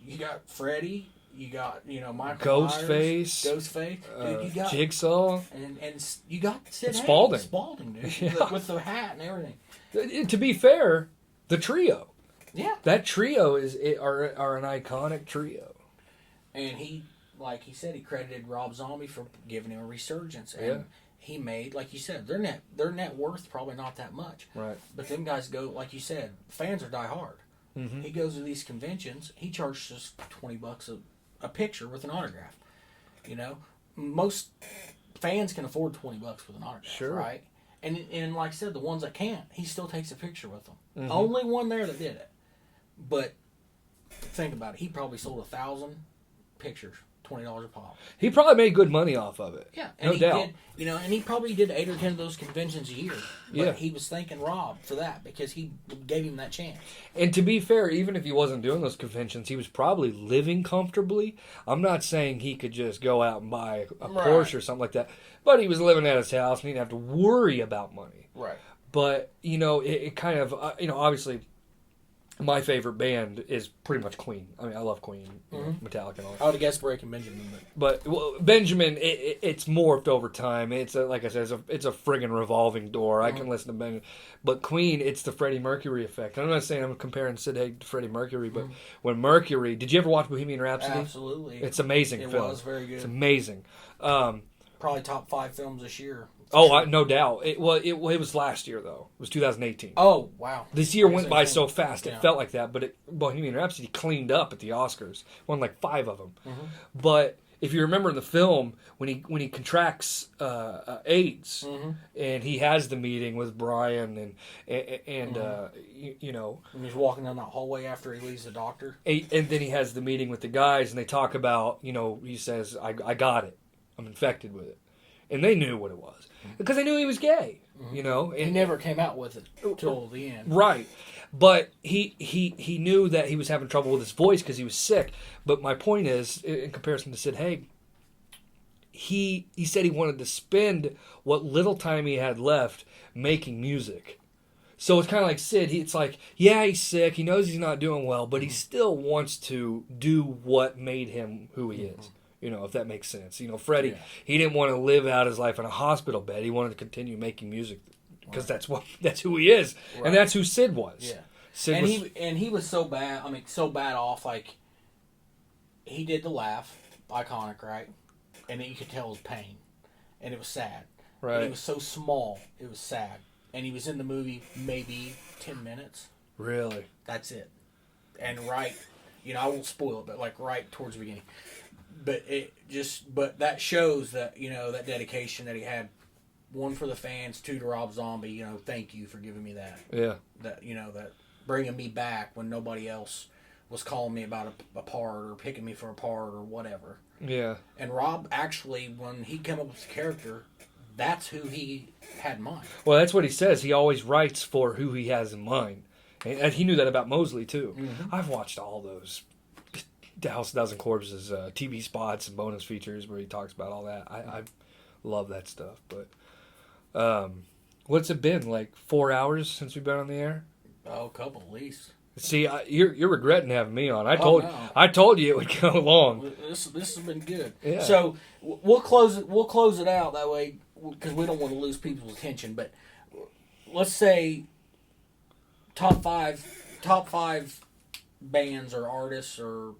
you got Freddy, you got, Michael Myers, Ghostface. Dude, you got Jigsaw. And you got Sid Haig. Spaulding, dude. Yeah. With the hat and everything. To be fair, the trio. Yeah. That trio are an iconic trio. And he, like he said, he credited Rob Zombie for giving him a resurgence. And he made, like you said, their net worth probably not that much. Right. But them guys go, like you said, fans are die hard. Mm-hmm. He goes to these conventions. He charges us $20 a picture with an autograph. Most fans can afford $20 with an autograph, sure. Right? And like I said, the ones that can't, he still takes a picture with them. Mm-hmm. Only one there that did it. But think about it. He probably sold 1,000 pictures, $20 a pop. He probably made good money off of it. Yeah, and no doubt. Did, and he probably did 8 or 10 of those conventions a year. But he was thanking Rob for that because he gave him that chance. And to be fair, even if he wasn't doing those conventions, he was probably living comfortably. I'm not saying he could just go out and buy a Porsche or something like that, but he was living at his house and he didn't have to worry about money. Right. But it kind of obviously. My favorite band is pretty much Queen. I mean, I love Queen, Metallica and all that. I would have guessed Breaking Benjamin. But Benjamin, it's morphed over time. It's like I said, it's a friggin' revolving door. I can listen to Benjamin. But Queen, it's the Freddie Mercury effect. I'm not saying I'm comparing Sid Haig to Freddie Mercury, but when Mercury... Did you ever watch Bohemian Rhapsody? Absolutely. It's amazing film. It was very good. It's amazing. Probably top 5 films this year. No doubt. It was last year, though. It was 2018. Oh, wow. This year went by so fast, it felt like that. But Bohemian Rhapsody cleaned up at the Oscars. Won like 5 of them. Mm-hmm. But if you remember in the film, when he contracts AIDS, and he has the meeting with Brian, and he's walking down that hallway after he leaves the doctor. And then he has the meeting with the guys, and they talk about, he says, I got it. I'm infected with it. And they knew what it was. Because they knew he was gay, And he never came out with it till the end. Right. But he knew that he was having trouble with his voice because he was sick. But my point is, in comparison to Sid Haig, he said he wanted to spend what little time he had left making music. So it's kind of like Sid. It's like, yeah, he's sick. He knows he's not doing well, but he still wants to do what made him who he is. If that makes sense. Freddie, he didn't want to live out his life in a hospital bed. He wanted to continue making music because that's who he is, and that's who Sid was. Yeah, Sid he was so bad. I mean, so bad off. Like he did the laugh, iconic, right? And then you could tell his pain, and it was sad. Right. And he was so small, it was sad. And he was in the movie maybe 10 minutes. Really? That's it. And I won't spoil it, but like right towards the beginning. But that shows that, that dedication that he had, 1 for the fans, 2 to Rob Zombie, thank you for giving me that. Yeah. That, that bringing me back when nobody else was calling me about a part or picking me for a part or whatever. Yeah. And Rob actually, when he came up with the character, that's who he had in mind. Well, that's what he says. He always writes for who he has in mind. And he knew that about Mosley, too. Mm-hmm. I've watched all those House of Thousand Corpses TV spots and bonus features where he talks about all that. I love that stuff. But What's it been, like 4 hours since we've been on the air? Oh, a couple at least. See, you're regretting having me on. No. I told you it would go long. This has been good. Yeah. So we'll close it. We'll close it out that way because we don't want to lose people's attention. But let's say top five bands or artists or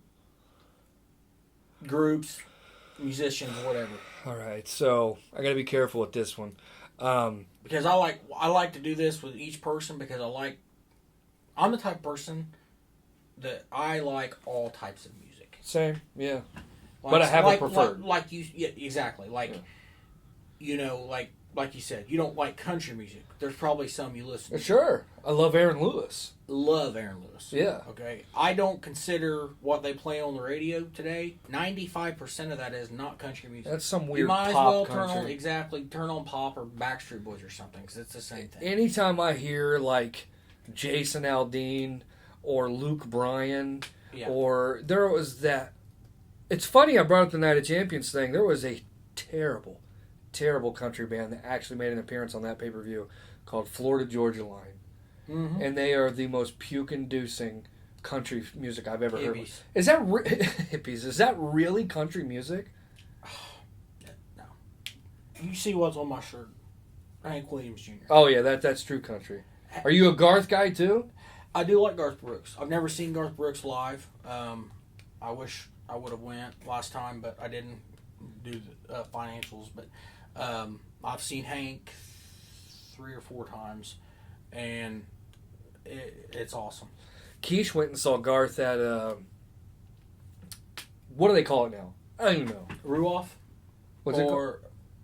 groups, musicians, whatever. All right, so I got to be careful with this one. Because I like to do this with each person because I'm the type of person that I like all types of music. Same, yeah. But I have a preferred. Like you, yeah, exactly. Like, like you said, you don't like country music. There's probably some you listen to. Sure. I love Aaron Lewis. Love Aaron Lewis. Yeah. Okay. I don't consider what they play on the radio today. 95% of that is not country music. That's some weird you might as pop well country. turn on pop or Backstreet Boys or something because it's the same thing. Anytime I hear like Jason Aldean or Luke Bryan or there was that. It's funny I brought up the Night of Champions thing. There was a terrible country band that actually made an appearance on that pay-per-view called Florida Georgia Line. Mm-hmm. And they are the most puke-inducing country music I've ever heard. Is that hippies? Is that really country music? No. You see what's on my shirt? Hank Williams Jr. Oh yeah, that's true country. Are you a Garth guy too? I do like Garth Brooks. I've never seen Garth Brooks live. I wish I would have went last time, but I didn't do the financials. But I've seen Hank 3 or 4 times, and it's awesome. Keish went and saw Garth at what do they call it now? I don't even know. Ruoff? What's it called?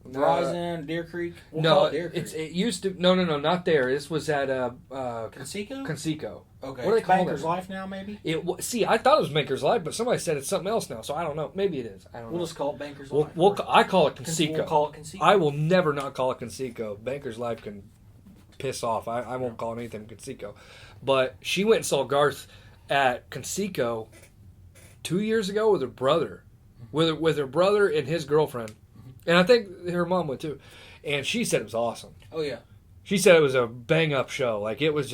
Verizon, Deer Creek? Deer Creek. It used to... No, not there. This was at... Conseco? Conseco. Okay. What do they call Banker's it? Life now, maybe? See, I thought it was Banker's Life, but somebody said it's something else now, so I don't know. Maybe it is. I don't know. We'll just call it Banker's Life. I call it Conseco. We'll call it Conseco. I will never not call it Conseco. Banker's Life can piss off. I won't call anything Conseco. But she went and saw Garth at Conseco 2 years ago with her brother. With her brother and his girlfriend. And I think her mom went too. And she said it was awesome. Oh, yeah. She said it was a bang-up show. Like, it was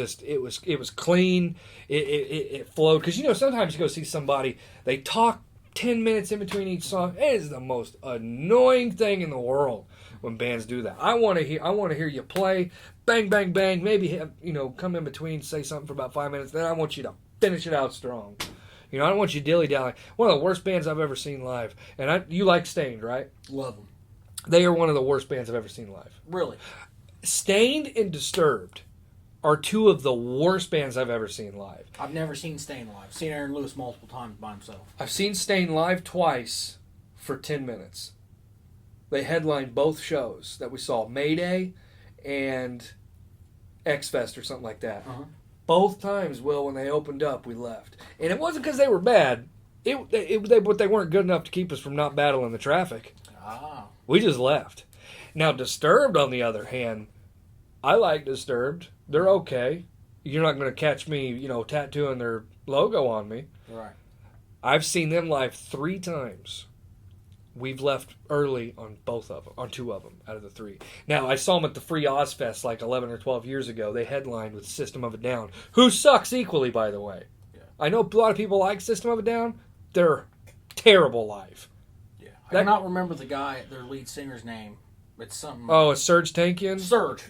clean. It flowed. Because, sometimes you go see somebody, they talk 10 minutes in between each song. It is the most annoying thing in the world when bands do that. I want to hear you play, bang, bang, bang, maybe have, come in between, say something for about 5 minutes. Then I want you to finish it out strong. I don't want you dilly-dallying. One of the worst bands I've ever seen live. And you like Stained, right? Love them. They are one of the worst bands I've ever seen live. Really? Stained and Disturbed are two of the worst bands I've ever seen live. I've never seen Stained live. I've seen Aaron Lewis multiple times by himself. I've seen Stained live twice for 10 minutes. They headlined both shows that we saw, Mayday and X-Fest or something like that. Uh-huh. Both times, Will, when they opened up, we left. And it wasn't because they were bad. But they weren't good enough to keep us from not battling the traffic. Ah. We just left. Now, Disturbed, on the other hand, I like Disturbed. They're okay. You're not going to catch me, tattooing their logo on me. Right. I've seen them live 3 times. We've left early on on 2 of them out of the 3. Now, I saw them at the Free Ozfest like 11 or 12 years ago. They headlined with System of a Down, who sucks equally, by the way. Yeah. I know a lot of people like System of a Down. They're terrible live. Yeah. I cannot remember their lead singer's name. It's something. Oh, it's Serge Tankian? Serge.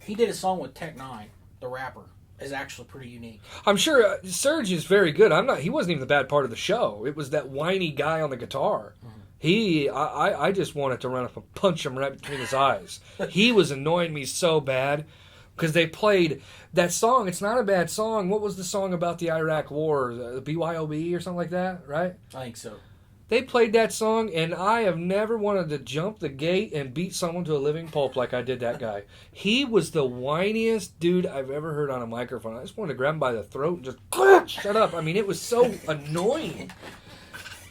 He did a song with Tech Nine, the rapper. Is actually pretty unique. I'm sure Serge is very good. He wasn't even the bad part of the show. It was that whiny guy on the guitar. Mm-hmm. I just wanted to run up and punch him right between his eyes. He was annoying me so bad because they played that song. It's not a bad song. What was the song about the Iraq War? The BYOB or something like that, right? I think so. They played that song, and I have never wanted to jump the gate and beat someone to a living pulp like I did that guy. He was the whiniest dude I've ever heard on a microphone. I just wanted to grab him by the throat and just shut up. I mean, it was so annoying.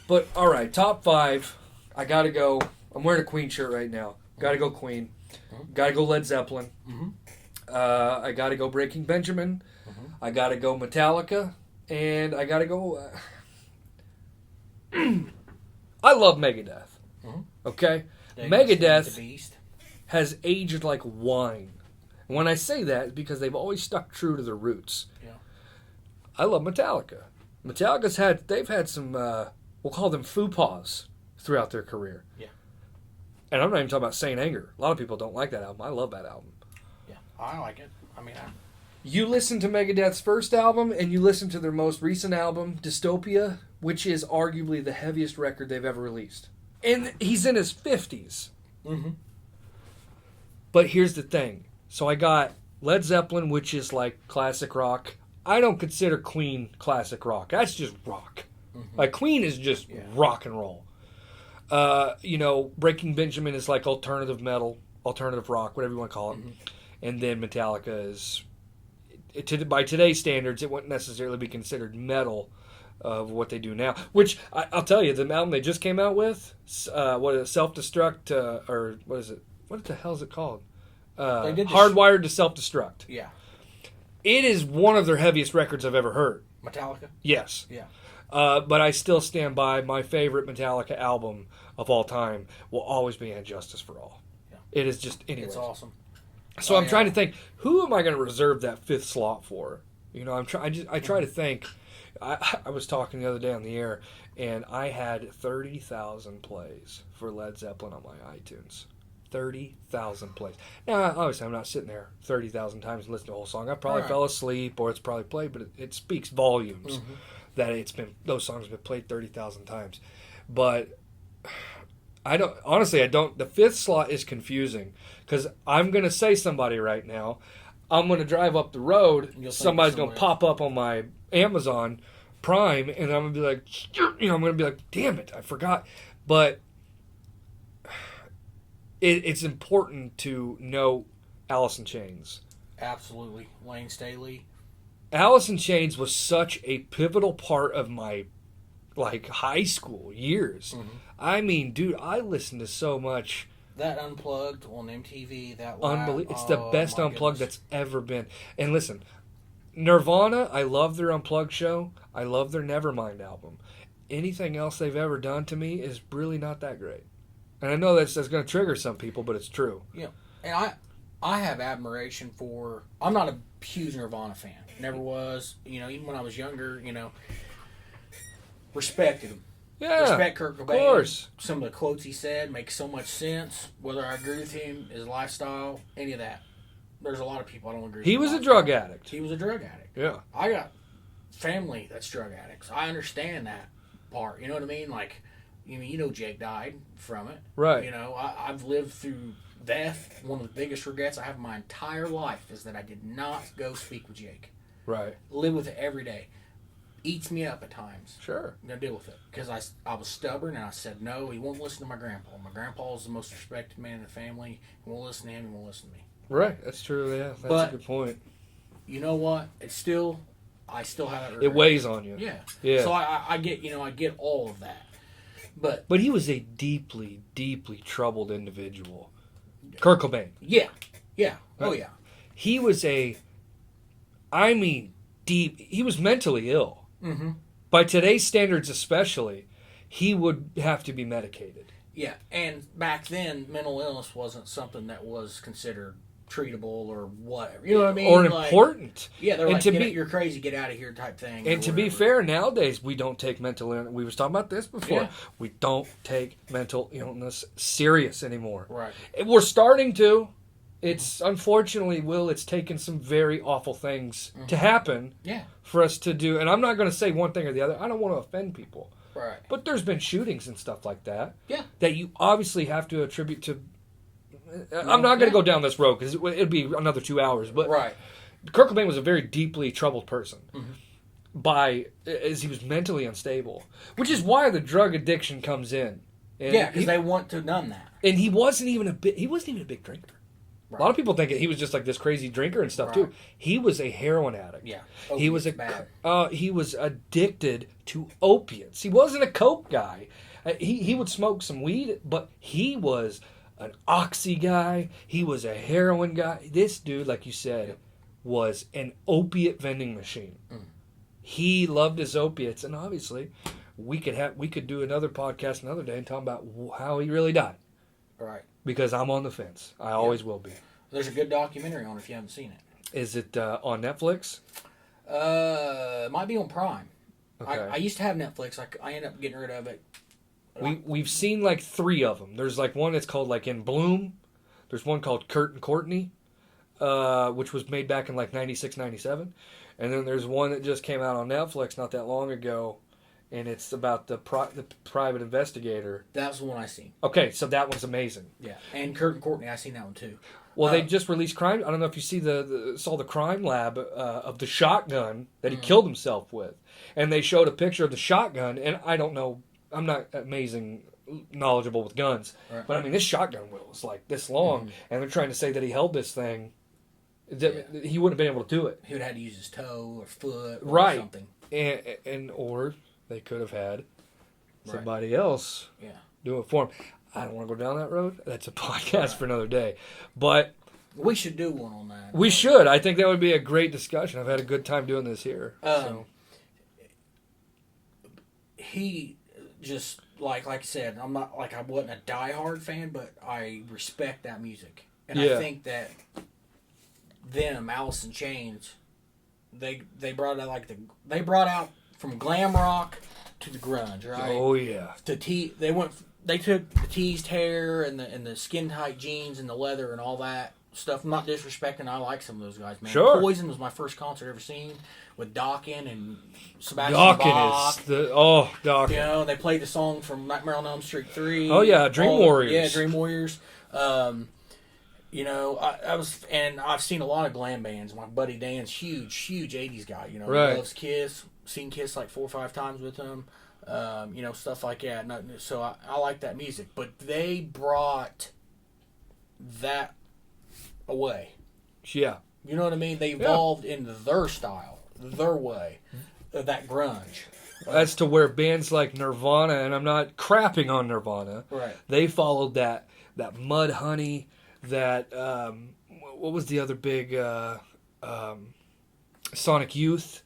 But, all right, top 5. I got to go. I'm wearing a Queen shirt right now. Got to go Queen. Got to go Led Zeppelin. I got to go Breaking Benjamin. I got to go Metallica. And I got to go... I love Megadeth. Okay? Megadeth has aged like wine. And when I say that, it's because they've always stuck true to their roots. Yeah. I love Metallica. They've had some, we'll call them faux pas throughout their career. Yeah. And I'm not even talking about Saint Anger. A lot of people don't like that album. I love that album. Yeah, I like it. I mean, You listen to Megadeth's first album, and you listen to their most recent album, Dystopia, which is arguably the heaviest record they've ever released. And he's in his 50s. mm-hmm. But here's the thing. So I got Led Zeppelin, which is like classic rock. I don't consider Queen classic rock. That's just rock. Mm-hmm. Like Queen is just rock and roll. Breaking Benjamin is like alternative metal, alternative rock, whatever you want to call it. Mm-hmm. And then Metallica is, by today's standards, it wouldn't necessarily be considered metal of what they do now. Which, I'll tell you, the album they just came out with, Self-Destruct, or what is it? What the hell is it called? Hardwired to Self-Destruct. Yeah. It is one of their heaviest records I've ever heard. Metallica? Yes. Yeah. But I still stand by my favorite Metallica album of all time will always be And Justice for All. Yeah. It is just, anyway. It's awesome. So I'm trying to think, who am I going to reserve that fifth slot for? I try to think. I was talking the other day on the air, and I had 30,000 plays for Led Zeppelin on my iTunes. 30,000 plays. Now, obviously, I'm not sitting there 30,000 times and listening to the whole song. I probably fell asleep, or it's probably played, but it speaks volumes that those songs have been played 30,000 times. But the fifth slot is confusing, because I'm going to say somebody right now. I'm going to drive up the road, somebody's going to pop up on my Amazon Prime, and I'm going to be like, I'm going to be like, damn it, I forgot. But it's important to know Alice in Chains. Absolutely. Lane Staley. Alice in Chains was such a pivotal part of my high school years. Mm-hmm. I mean, dude, I listened to so much. That Unplugged on MTV, It's the best Unplugged that's ever been. And listen, Nirvana, I love their Unplugged show. I love their Nevermind album. Anything else they've ever done to me is really not that great. And I know that's going to trigger some people, but it's true. Yeah. And I have admiration for... I'm not a huge Nirvana fan. Never was. Even when I was younger, respected him. Yeah, respect Kurt Cobain. Of course. Some of the quotes he said make so much sense. Whether I agree with him, his lifestyle, any of that. There's a lot of people I don't agree with. He was a drug addict. He was a drug addict. Yeah. I got family that's drug addicts. I understand that part. You know what I mean? Like, Jake died from it. Right. I've lived through death. One of the biggest regrets I have in my entire life is that I did not go speak with Jake. Right. Live with it every day. Eats me up at times. Sure. I'm going to deal with it. Because I was stubborn and I said, no, he won't listen to my grandpa. My grandpa is the most respected man in the family. He won't listen to him. He won't listen to me. Right. That's true. Yeah. That's a good point. You know what? I still have that regret. It weighs on you. Yeah. Yeah. So I get all of that. But he was a deeply, deeply troubled individual. Kurt Cobain. Yeah. Yeah. Oh, yeah. He was he was mentally ill. Mm-hmm. By today's standards especially, he would have to be medicated. Yeah, and back then, mental illness wasn't something that was considered treatable or whatever. You know what I mean? Or important. Yeah, they're like, you're crazy, get out of here type thing. And to be fair, nowadays, we don't take mental illness. We was talking about this before. Yeah. We don't take mental illness serious anymore. Right. We're starting to. It's unfortunately, it's taken some very awful things to happen for us to do. And I'm not going to say one thing or the other. I don't want to offend people. Right. But there's been shootings and stuff like that. Yeah. That you obviously have to attribute to. I'm not going to go down this road because it'd be another 2 hours. But right. Kurt Cobain was a very deeply troubled person. Mm-hmm. As he was mentally unstable, which is why the drug addiction comes in. And because they want to numb that. And he wasn't even a big drinker. Right. A lot of people think he was just like this crazy drinker and stuff too. He was a heroin addict. Yeah, he was he was addicted to opiates. He wasn't a coke guy. He would smoke some weed, but he was an oxy guy. He was a heroin guy. This dude, like you said, was an opiate vending machine. Mm. He loved his opiates, and obviously, we could do another podcast another day and talk about how he really died. Right. Because I'm on the fence. I always will be. There's a good documentary on it if you haven't seen it. Is it on Netflix? It might be on Prime. Okay. I used to have Netflix. I ended up getting rid of it. We've seen like 3 of them. There's like one that's called like In Bloom. There's one called Kurt and Courtney, which was made back in like 96, 97. And then there's one that just came out on Netflix not that long ago, and it's about the private investigator. That was the one I seen. Okay, so that one's amazing. Yeah, and Kurt and Courtney, I seen that one too. Well, they just released Crime. I don't know if you saw the crime lab of the shotgun that he killed himself with, and they showed a picture of the shotgun. And I don't know, I'm not amazing knowledgeable with guns, right. But I mean, this shotgun was like this long, and they're trying to say that he held this thing. He wouldn't have been able to do it. He would have had to use his toe or foot or something. And or they could have had somebody else do it for him. I don't want to go down that road. That's a podcast for another day. But we should do one on that. We should. I think that would be a great discussion. I've had a good time doing this here. He just like I said, I wasn't a diehard fan, but I respect that music. And I think that Alice in Chains, they brought out they brought out from glam rock to the grunge, right? Oh yeah. They took the teased hair and the skin tight jeans and the leather and all that stuff. I'm not disrespecting. I like some of those guys, man. Sure. Poison was my first concert ever seen with Dokken and Sebastian Dokken Bach. Dokken. You know, they played the song from Nightmare on Elm Street 3. Oh yeah, Dream Warriors. Yeah, Dream Warriors. You know, I've seen a lot of glam bands. My buddy Dan's huge 80s guy. You know, right. He loves Kiss. Seen Kiss like 4 or 5 times with him. You know, stuff like that. So I like that music. But they brought that away. Yeah. You know what I mean? They evolved into their style, their way, of that grunge. As to where bands like Nirvana, and I'm not crapping on Nirvana, right? They followed that Mudhoney, that what was the other big Sonic Youth.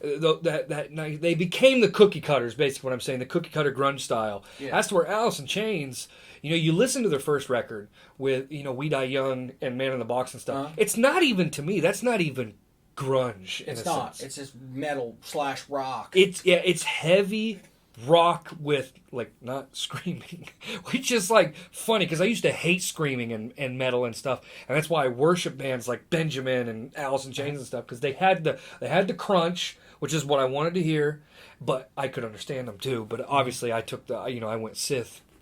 That they became the cookie cutters, basically what I'm saying, the cookie cutter grunge style. Yeah. That's where Alice in Chains, you know, you listen to their first record with, you know, We Die Young and Man in the Box and stuff. It's not even, to me, that's not even grunge. It's not. Sense. It's just metal / rock. It's heavy rock with, like, not screaming, which is like funny because I used to hate screaming and metal and stuff, and that's why I worship bands like Benjamin and Alice in Chains and stuff, because they had the crunch, which is what I wanted to hear, but I could understand them too. But obviously I took I went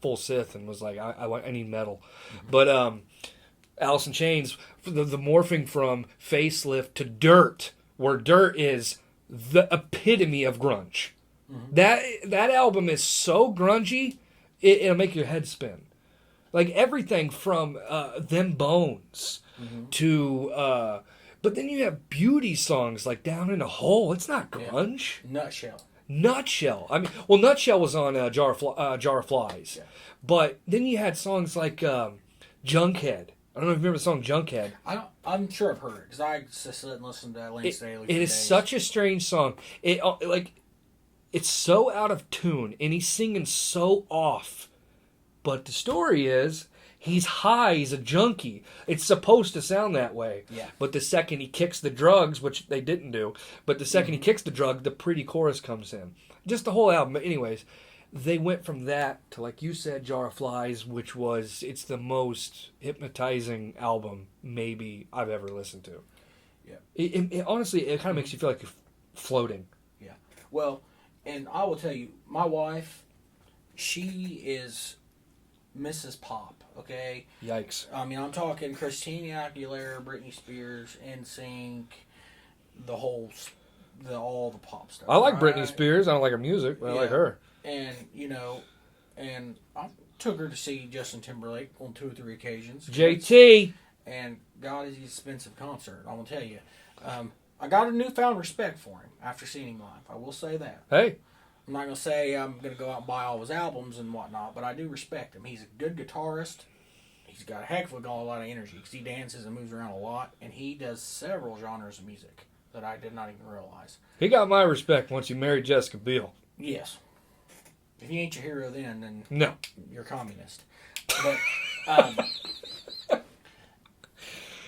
full Sith and was like, I need metal. But Alice in Chains, the morphing from Facelift to Dirt, where Dirt is the epitome of grunge. Mm-hmm. That album is so grungy, it'll make your head spin. Like everything from Them Bones to, but then you have beauty songs like Down in a Hole. It's not grunge. Yeah. Nutshell. I mean, well, Nutshell was on Jar of Flies, but then you had songs like Junkhead. I don't know if you remember the song Junkhead. I'm sure I've heard it because I just sit and listen to Lance Staley. It is such a strange song. It's so out of tune, and he's singing so off. But the story is, he's high, he's a junkie. It's supposed to sound that way. Yeah. But the second he kicks the drugs, which they didn't do, but the second he kicks the drug, the pretty chorus comes in. Just the whole album. But anyways, they went from that to, like you said, Jar of Flies, which it's the most hypnotizing album maybe I've ever listened to. Yeah. It honestly, it kind of makes you feel like you're floating. Yeah. Well, and I will tell you, my wife, she is Mrs. Pop, okay? Yikes. I mean, I'm talking Christina Aguilera, Britney Spears, NSYNC, all the pop stuff. I like Britney Spears. I don't like her music, but I like her. And, you know, and I took her to see Justin Timberlake on 2 or 3 occasions. JT! And God, is he expensive concert, I will tell you. I got a newfound respect for him after seeing him live. I will say that. Hey. I'm not going to say I'm going to go out and buy all his albums and whatnot, but I do respect him. He's a good guitarist. He's got a heck of a lot of energy because he dances and moves around a lot, and he does several genres of music that I did not even realize. He got my respect once he married Jessica Biel. Yes. If you ain't your hero then no, you're a communist.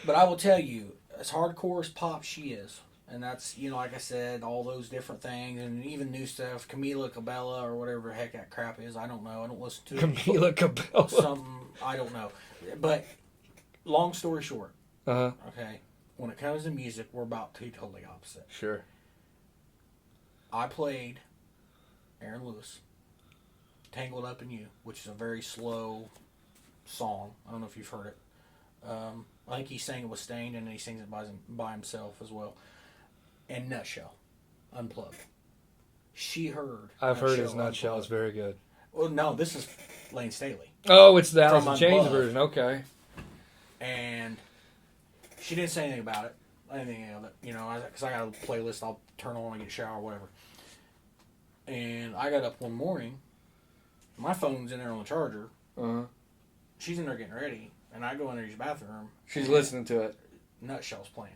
But But I will tell you, as hardcore as pop she is, and that's, like I said, all those different things, and even new stuff, Camila Cabella or whatever the heck that crap is, I don't know. I don't listen to it. Camila Cabella. Something, I don't know. But long story short, Uh-huh. okay, when it comes to music, we're about two totally opposite. Sure. I played Aaron Lewis, Tangled Up in You, which is a very slow song. I don't know if you've heard it. I think he sang it with Stained, and then he sings it by himself as well. And Nutshell, Unplugged. She heard. I've heard his Unplugged. Nutshell. It's very good. Well, no, this is Lane Staley. Oh, it's the Alice From in Chains Unplugged. version. Okay. And she didn't say anything about it. Anything of it. Because I got a playlist I'll turn on when I get a shower or whatever. And I got up one morning. My phone's in there on the charger. Uh-huh. She's in there getting ready. And I go in there to use the bathroom. She's listening to it. Nutshell's playing.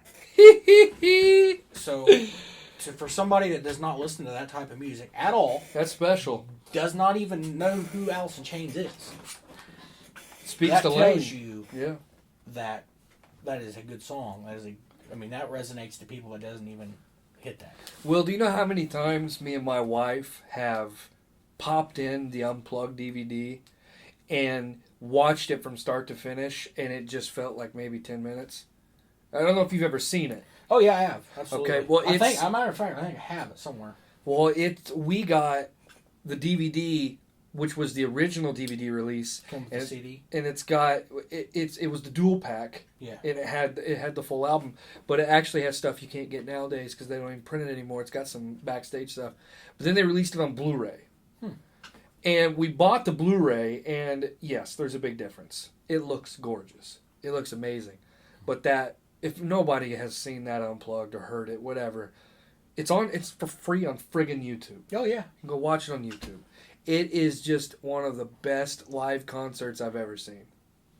So, for somebody that does not listen to that type of music at all, That's special. does not even know who Alice in Chains is, Speaks that to tells Lane. you Yeah. that is a good song. That resonates to people that doesn't even hit that. Will, do you know how many times me and my wife have popped in the Unplugged DVD and watched it from start to finish, and it just felt like maybe 10 minutes? I don't know if you've ever seen it. Oh yeah, I have. Absolutely. Okay, well, I it's- think, as a matter of fact, I think I have it somewhere. Well, we got the DVD, which was the original DVD release, Came with the CD. and it's got it was the dual pack. Yeah. And it had the full album, but it actually has stuff you can't get nowadays because they don't even print it anymore. It's got some backstage stuff, but then they released it on Blu-ray. And we bought the Blu-ray, and yes, there's a big difference. It looks gorgeous. It looks amazing. But if nobody has seen that Unplugged or heard it, whatever, it's for free on friggin' YouTube. Oh yeah. You can go watch it on YouTube. It is just one of the best live concerts I've ever seen.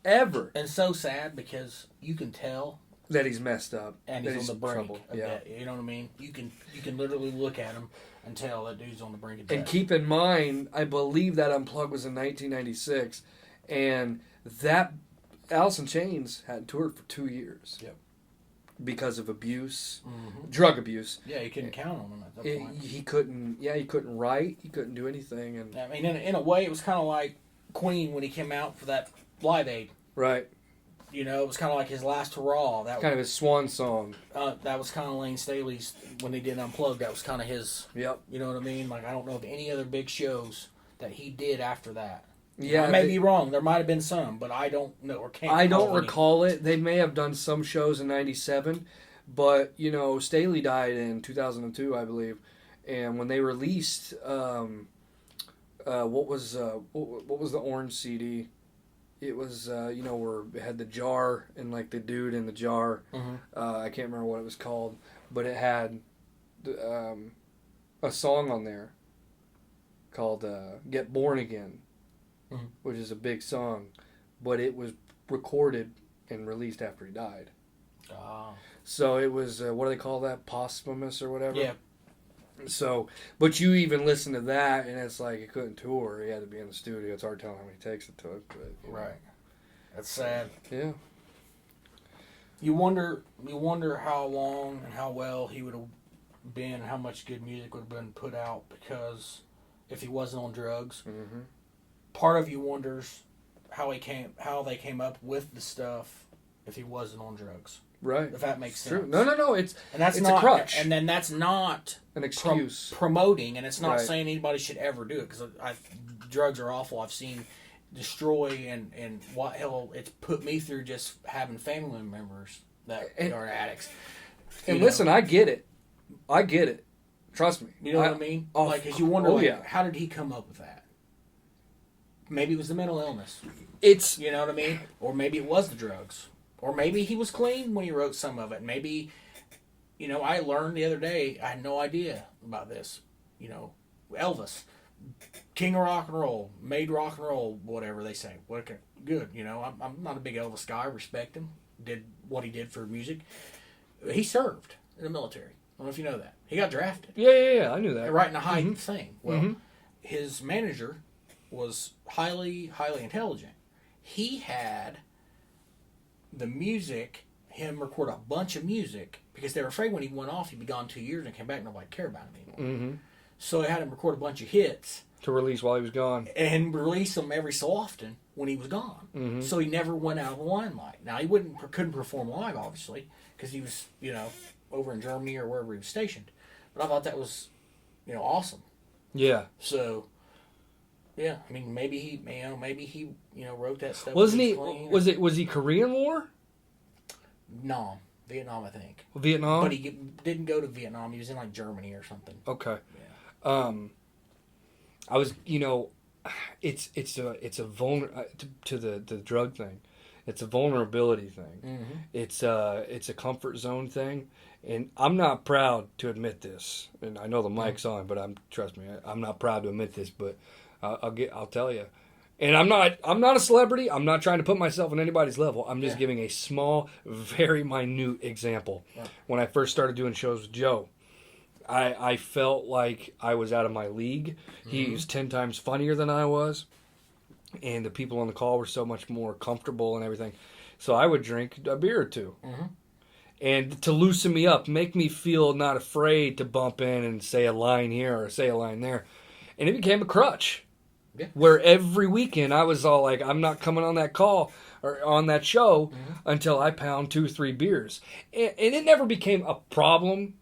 Ever. And so sad because you can tell, That he's messed up. and that he's on the brink troubled. of death. You know what I mean? You can literally look at him and tell that dude's on the brink of death. And keep in mind, I believe that Unplugged was in 1996, and that Alice in Chains hadn't toured for 2 years. Yep. Because of abuse, Mm-hmm. drug abuse. Yeah, you couldn't count on him at that point. He couldn't write, he couldn't do anything, and I mean, in a way, it was kind of like Queen when he came out for that Live Aid. right, It was kind of like his last hurrah. That kind of his swan song. that was kind of Lane Staley's when they did Unplugged. That was kind of his. Yep. You know what I mean? Like I don't know of any other big shows that he did after that. Yeah, I may be wrong. There might have been some, but I don't know or can't. I don't any. recall it. They may have done some shows in '97, but Staley died in 2002, I believe. And when they released, what was the orange CD? It was where it had the jar and like the dude in the jar. Mm-hmm. I can't remember what it was called, but it had a song on there called "Get Born Again." Mm-hmm. Which is a big song, but it was recorded and released after he died. Ah. So it was, what do they call that? Posthumous or whatever? Yeah. So, but you even listen to that, and it's like he couldn't tour. He had to be in the studio. It's hard telling how many takes it took. But, Right. That's sad. Yeah. You wonder how long and how well he would have been, how much good music would have been put out because if he wasn't on drugs. Mm-hmm. Part of you wonders how they came up with the stuff if he wasn't on drugs. Right. If that makes sense. True. No. It's And it's a crutch. And then that's not an excuse. promoting, and it's not Right. saying anybody should ever do it because drugs are awful. I've seen destroy and what hell it's put me through just having family members that are addicts. And You listen, know? I get it. Trust me. You know what I mean? Oh, Like, because you wonder, oh, yeah. how did he come up with that? Maybe it was the mental illness. It's You know what I mean? Or maybe it was the drugs. Or maybe he was clean when he wrote some of it. Maybe, I learned the other day, I had no idea about this. Elvis, king of rock and roll, made rock and roll, whatever they say. Good, I'm not a big Elvis guy. I respect him. Did what he did for music. He served in the military. I don't know if you know that. He got drafted. yeah. I knew that. Right in a high thing. Well, Mm-hmm. his manager was highly, highly intelligent. He had the music him record a bunch of music because they were afraid when he went off, he'd be gone 2 years and came back, nobody cared about him anymore. Mm-hmm. So they had him record a bunch of hits To release while he was gone. and release them every so often when he was gone. Mm-hmm. So he never went out of the limelight. Now he couldn't perform live, obviously, because he was, over in Germany or wherever he was stationed. But I thought that was, awesome. Yeah. So, yeah, I mean, maybe he wrote that stuff. Wasn't he? Was he Korean War? No, Vietnam, I think. Vietnam. But he didn't go to Vietnam. He was in like Germany or something. Okay. Yeah. I was, it's a to the drug thing. It's a vulnerability thing. Mm-hmm. It's a comfort zone thing, and I'm not proud to admit this. And I know the mic's on, but trust me, I'm not proud to admit this. But I'll tell you. And I'm not a celebrity. I'm not trying to put myself on anybody's level. I'm just giving a small, very minute example. Yeah. When I first started doing shows with Joe, I felt like I was out of my league. Mm-hmm. He was 10 times funnier than I was. And the people on the call were so much more comfortable and everything. So I would drink a beer or two. Mm-hmm. And to loosen me up, make me feel not afraid to bump in and say a line here or say a line there. And it became a crutch. Yeah. Where every weekend I was all like, I'm not coming on that call or on that show until I pound 2-3 beers. And it never became a problem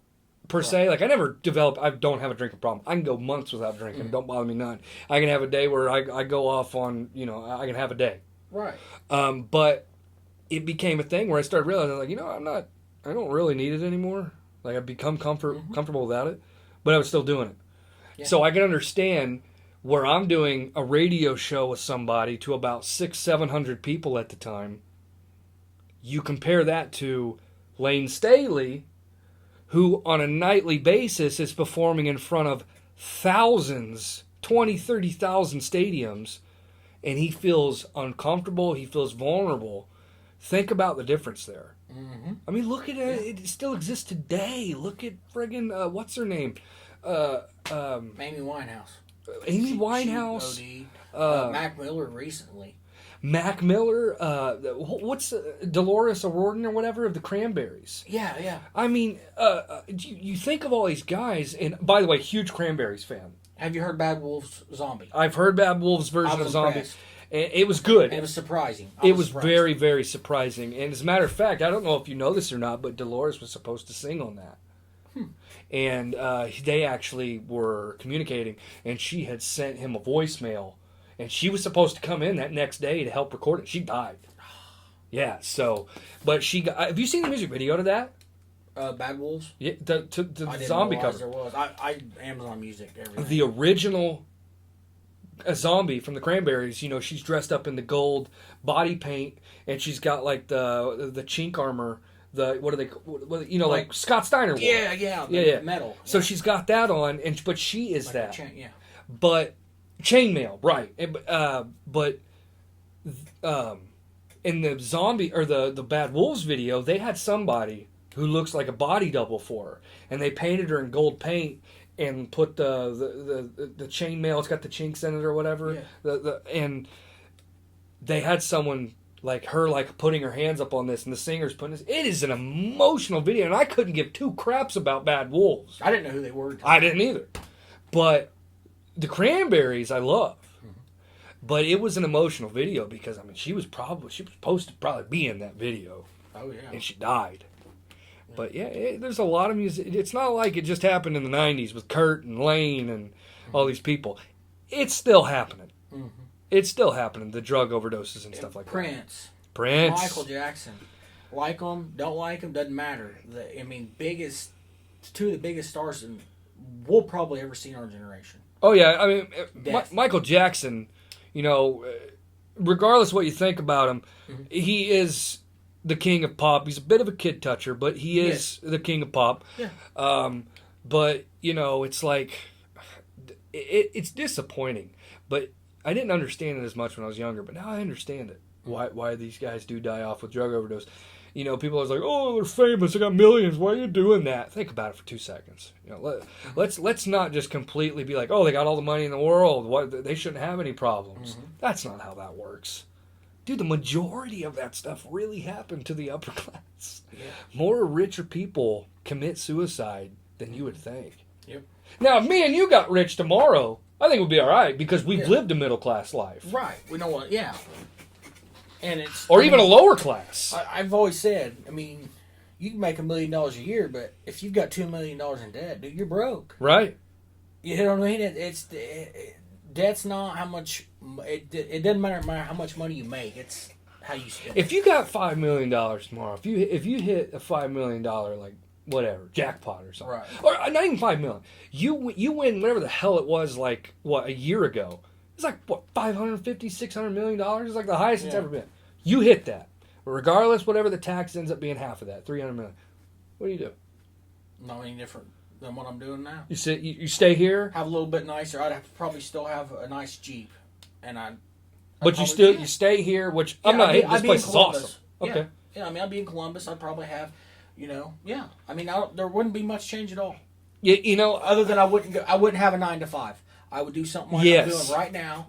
per se. Like I don't have a drinking problem. I can go months without drinking. Don't bother me none. I can have a day where I go off on, I can have a day. Right. But it became a thing where I started realizing like, I don't really need it anymore. Like I've become comfortable without it, but I was still doing it. Yeah. So I can understand where I'm doing a radio show with somebody to about 600-700 people at the time. You compare that to Lane Staley, who on a nightly basis is performing in front of thousands, 20,000-30,000 stadiums, and he feels uncomfortable, he feels vulnerable. Think about the difference there. Mm-hmm. I mean, look at it. It still exists today. Look at friggin' what's her name? Amy Winehouse. Amy Winehouse. She OD'd. Mac Miller recently. Mac Miller. What's Dolores O'Riordan or whatever of the Cranberries? Yeah. I mean, you think of all these guys, and by the way, huge Cranberries fan. Have you heard Bad Wolf's Zombie? I've heard Bad Wolf's version of Zombie. It was good. It was surprising. It was very, very surprising. And as a matter of fact, I don't know if you know this or not, but Dolores was supposed to sing on that. And they actually were communicating, and she had sent him a voicemail, and she was supposed to come in that next day to help record it. She died. Yeah, so, but she got, have you seen the music video to that? Bad Wolves? Yeah, the zombie cover. There was. I Amazon Music, everything. The original zombie from the Cranberries, she's dressed up in the gold body paint, and she's got like the chink armor. Like Scott Steiner wore. Yeah. Metal. So she's got that on, but she is like that. Yeah. But chainmail, right? But in the zombie or the Bad Wolves video, they had somebody who looks like a body double for her, and they painted her in gold paint and put the chainmail. It's got the chinks in it or whatever. Yeah. And they had someone like her, like putting her hands up on this, and the singer's putting this. It is an emotional video, and I couldn't give two craps about Bad Wolves. I didn't know who they were. I didn't either. But the Cranberries, I love. Mm-hmm. But it was an emotional video because she was supposed to probably be in that video. Oh yeah. And she died. Yeah. But there's a lot of music. It's not like it just happened in the '90s with Kurt and Lane and all these people. It's still happening. Mm-hmm. It's still happening, the drug overdoses and stuff like Prince. Michael Jackson. Like them, don't like them, doesn't matter. Two of the biggest stars we'll probably ever see in our generation. Oh, yeah. Michael Jackson, regardless of what you think about him, he is the king of pop. He's a bit of a kid toucher, but he is the king of pop. Yeah. But, it's like, it's disappointing. But I didn't understand it as much when I was younger, but now I understand it. Why these guys do die off with drug overdose. People are like, oh, they're famous, they got millions. Why are you doing that? Think about it for 2 seconds. Let's not just completely be like, oh, they got all the money in the world. They shouldn't have any problems. Mm-hmm. That's not how that works. dude, the majority of that stuff really happened to the upper class. Yeah. More richer people commit suicide than you would think. Yep. Now, if me and you got rich tomorrow, I think we'd be all right because we've Yeah. lived a middle class life. Right. We know what. Yeah. And Or even a lower class. I've always said, I mean, you can make $1 million a year, but if you've got $2 million in debt, dude, you're broke. Right. You know what I mean? Debt's not how much. It doesn't matter how much money you make. It's how you spend. If you got $5 million tomorrow, if you hit a $5 million like whatever jackpot or something, Right. or not even $5 million, you win whatever the hell it was like a year ago. It's like what $550, $600 million. It's like the highest it's ever been. You hit that, regardless whatever the tax ends up being half of that $300 million. What do you do? Not any different than what I'm doing now. You stay here, Have a little bit nicer. I'd have to probably still have a nice Jeep, and but you stay here. Which I'm not hating. This place is awesome. Okay. Yeah, I mean, I'd be in Columbus. I'd probably have, yeah. I mean, there wouldn't be much change at all. Other than I wouldn't have a 9 to 5. I would do something like I'm doing right now.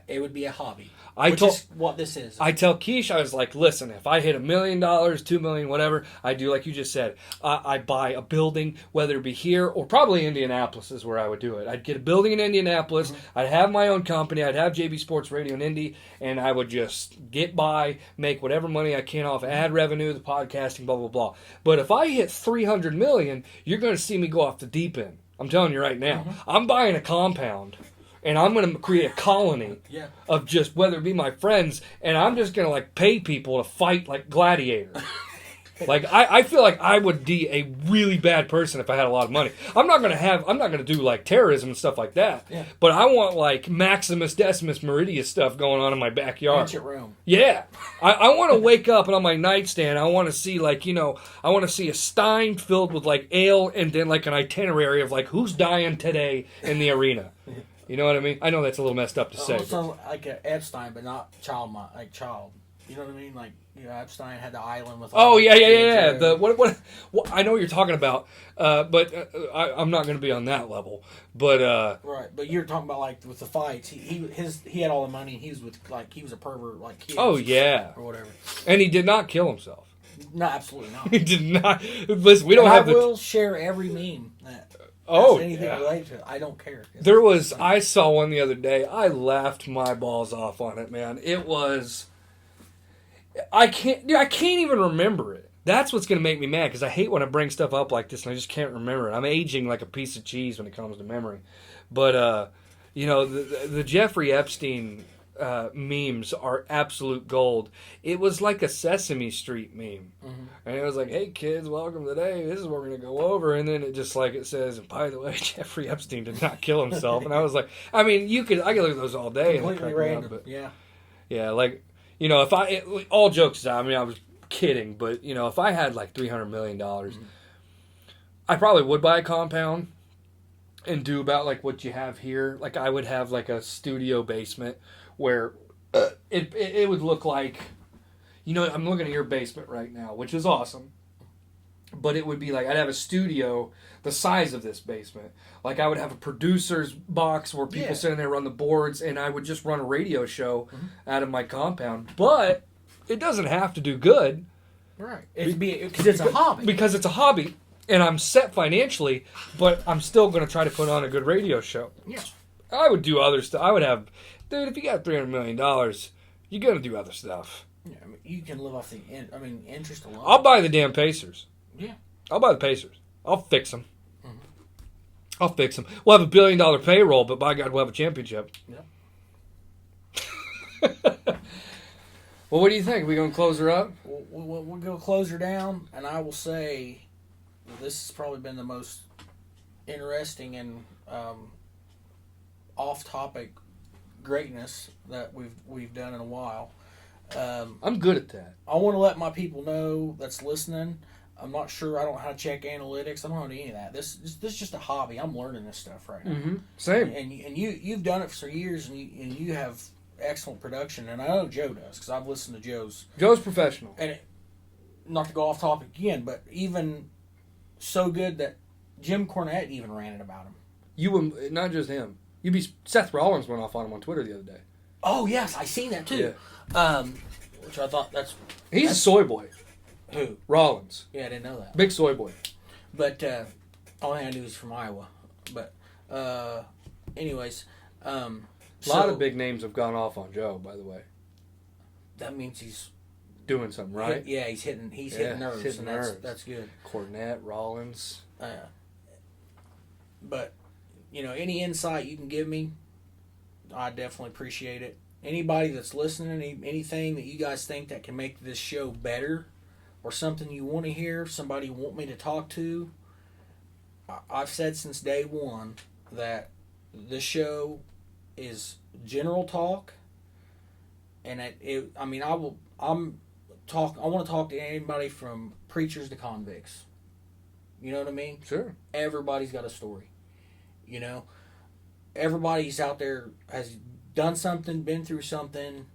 It would be a hobby. Which is what this is. I tell Keish, I was like, listen, if I hit $1 million, $2 million, whatever, I do like you just said. I buy a building, whether it be here or probably Indianapolis is where I would do it. I'd get a building in Indianapolis. Mm-hmm. I'd have my own company. I'd have JB Sports Radio in Indy, and I would just get by, make whatever money I can off ad revenue, the podcasting, blah, blah, blah. But if I hit $300 million, you're going to see me go off the deep end. I'm telling you right now. Mm-hmm. I'm buying a compound. And I'm going to create a colony of just, whether it be my friends, and I'm just going to, like, pay people to fight like gladiators. Like, I feel like I would be a really bad person if I had a lot of money. I'm not going to do, like, terrorism and stuff like that. Yeah. But I want, like, Maximus Decimus Meridius stuff going on in my backyard. Ancient Rome. Yeah. I want to wake up and on my nightstand, I want to see, like, I want to see a stein filled with, like, ale and then, like, an itinerary of, like, who's dying today in the arena. You know what I mean? I know that's a little messed up to say. Also, like Epstein, but not child. You know what I mean? Like, Epstein had the island with. Yeah. The what? I know what you're talking about, but I'm not going to be on that level. But right, but you're talking about like with the fights. He had all the money. And he was a pervert like kids. Oh yeah, or whatever. And he did not kill himself. No, absolutely not. He did not. Listen, we don't have. I will share every meme that. Anything related to it, I don't care. I saw one the other day. I laughed my balls off on it, man. It was. I can't even remember it. That's what's going to make me mad because I hate when I bring stuff up like this and I just can't remember it. I'm aging like a piece of cheese when it comes to memory. But the Jeffrey Epstein memes are absolute gold. It was like a Sesame Street meme. Mm-hmm. And it was like, hey kids, welcome today. This is what we're going to go over. And then it just like it says, and by the way, Jeffrey Epstein did not kill himself. And I was like, I mean, I could look at those all day. Completely random. But yeah, like, if all jokes aside, I mean, I was kidding, but, if I had like $300 million, mm-hmm. I probably would buy a compound and do about like what you have here. Like I would have like a studio basement where it would look like, I'm looking at your basement right now, which is awesome. But it would be like, I'd have a studio the size of this basement. Like I would have a producer's box where people sit in there, run the boards, and I would just run a radio show out of my compound. But it doesn't have to do good. Right. Because it's a hobby. Because it's a hobby. And I'm set financially, but I'm still going to try to put on a good radio show. Yeah. I would do other stuff. I would have, dude, if you got $300 million, you're going to do other stuff. Yeah, I mean, you can live off the interest alone. I'll buy the damn Pacers. Yeah. I'll buy the Pacers. I'll fix them. Mm-hmm. I'll fix them. We'll have $1 billion payroll, but by God, we'll have a championship. Yeah. Well, what do you think? Are we going to close her up? We're going to close her down, and I will say this has probably been the most interesting and off-topic greatness that we've done in a while. I'm good at that. I want to let my people know that's listening. I'm not sure. I don't know how to check analytics. I don't know any of that. This is just a hobby. I'm learning this stuff right now. Mm-hmm. Same. And you've done it for years, and you have excellent production. And I know Joe does because I've listened to Joe's. Joe's professional. And not to go off topic again, but even so good that Jim Cornette even ranted about him. You would not just him. Seth Rollins went off on him on Twitter the other day. Oh yes, I seen that too. Yeah. Which I thought He's a soy boy. Who? Rollins. Yeah, I didn't know that. Big soy boy. But only thing I knew was from Iowa. But anyways, A lot of big names have gone off on Joe, by the way. That means he's doing something right. Yeah, he's hitting nerves, hitting and nerves. that's good. Cornette, Rollins. But any insight you can give me, I definitely appreciate it. Anybody that's listening, anything that you guys think that can make this show better, or something you want to hear, somebody you want me to talk to, I've said since day one that this show is general talk, and I want to talk to anybody from preachers to convicts. You know what I mean? Sure. Everybody's got a story. Everybody's out there has done something, been through something,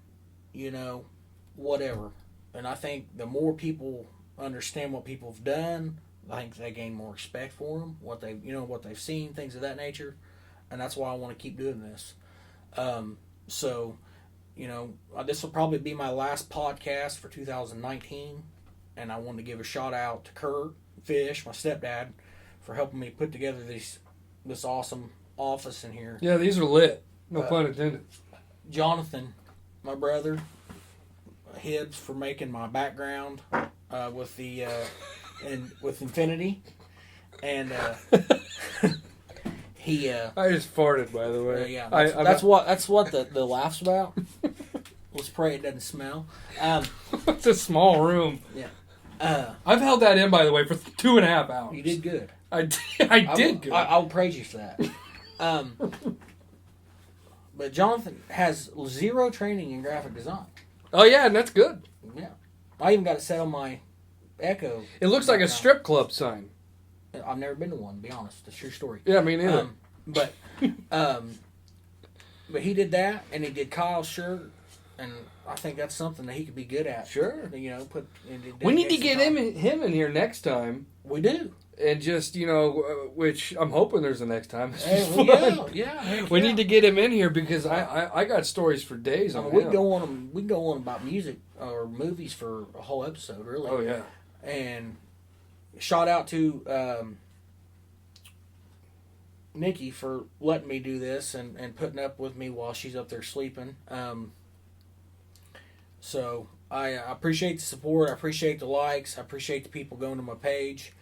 whatever. And I think the more people understand what people have done, I think they gain more respect for them, what they've seen, things of that nature. And that's why I want to keep doing this. This will probably be my last podcast for 2019. And I wanted to give a shout out to Kurt Fish, my stepdad, for helping me put together this awesome office in here. Yeah, these are lit. No pun intended. Jonathan, my brother, Hibbs, for making my background with the with Infinity, and he. I just farted, by the way. Yeah, that's what the laugh's about. Let's pray it doesn't smell. It's a small room. Yeah. I've held that in, by the way, for 2.5 hours. You did good. I did good. I'll praise you for that. But Jonathan has zero training in graphic design. Oh, yeah, and that's good. Yeah. I even got it set on my Echo. It looks like a strip club sign. I've never been to one, to be honest. It's a true story. Yeah, me neither. But he did that, and he did Kyle's shirt, and I think that's something that he could be good at. Sure. We need to get him in here next time. We do. And just, which I'm hoping there's a next time. We need to get him in here because I got stories for days on him. We can go on about music or movies for a whole episode, really. Oh, yeah. And shout out to Nikki for letting me do this and putting up with me while she's up there sleeping. So I appreciate the support. I appreciate the likes. I appreciate the people going to my page.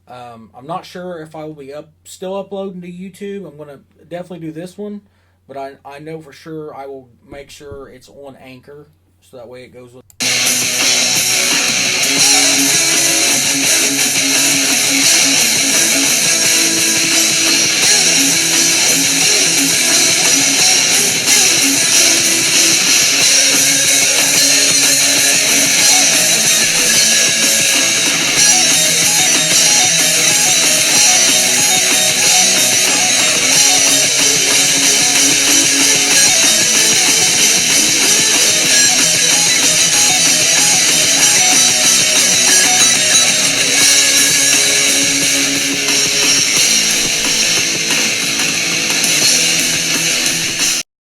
I'm not sure if I will be still uploading to YouTube. I'm going to definitely do this one, but I know for sure I will make sure it's on Anchor, so that way it goes with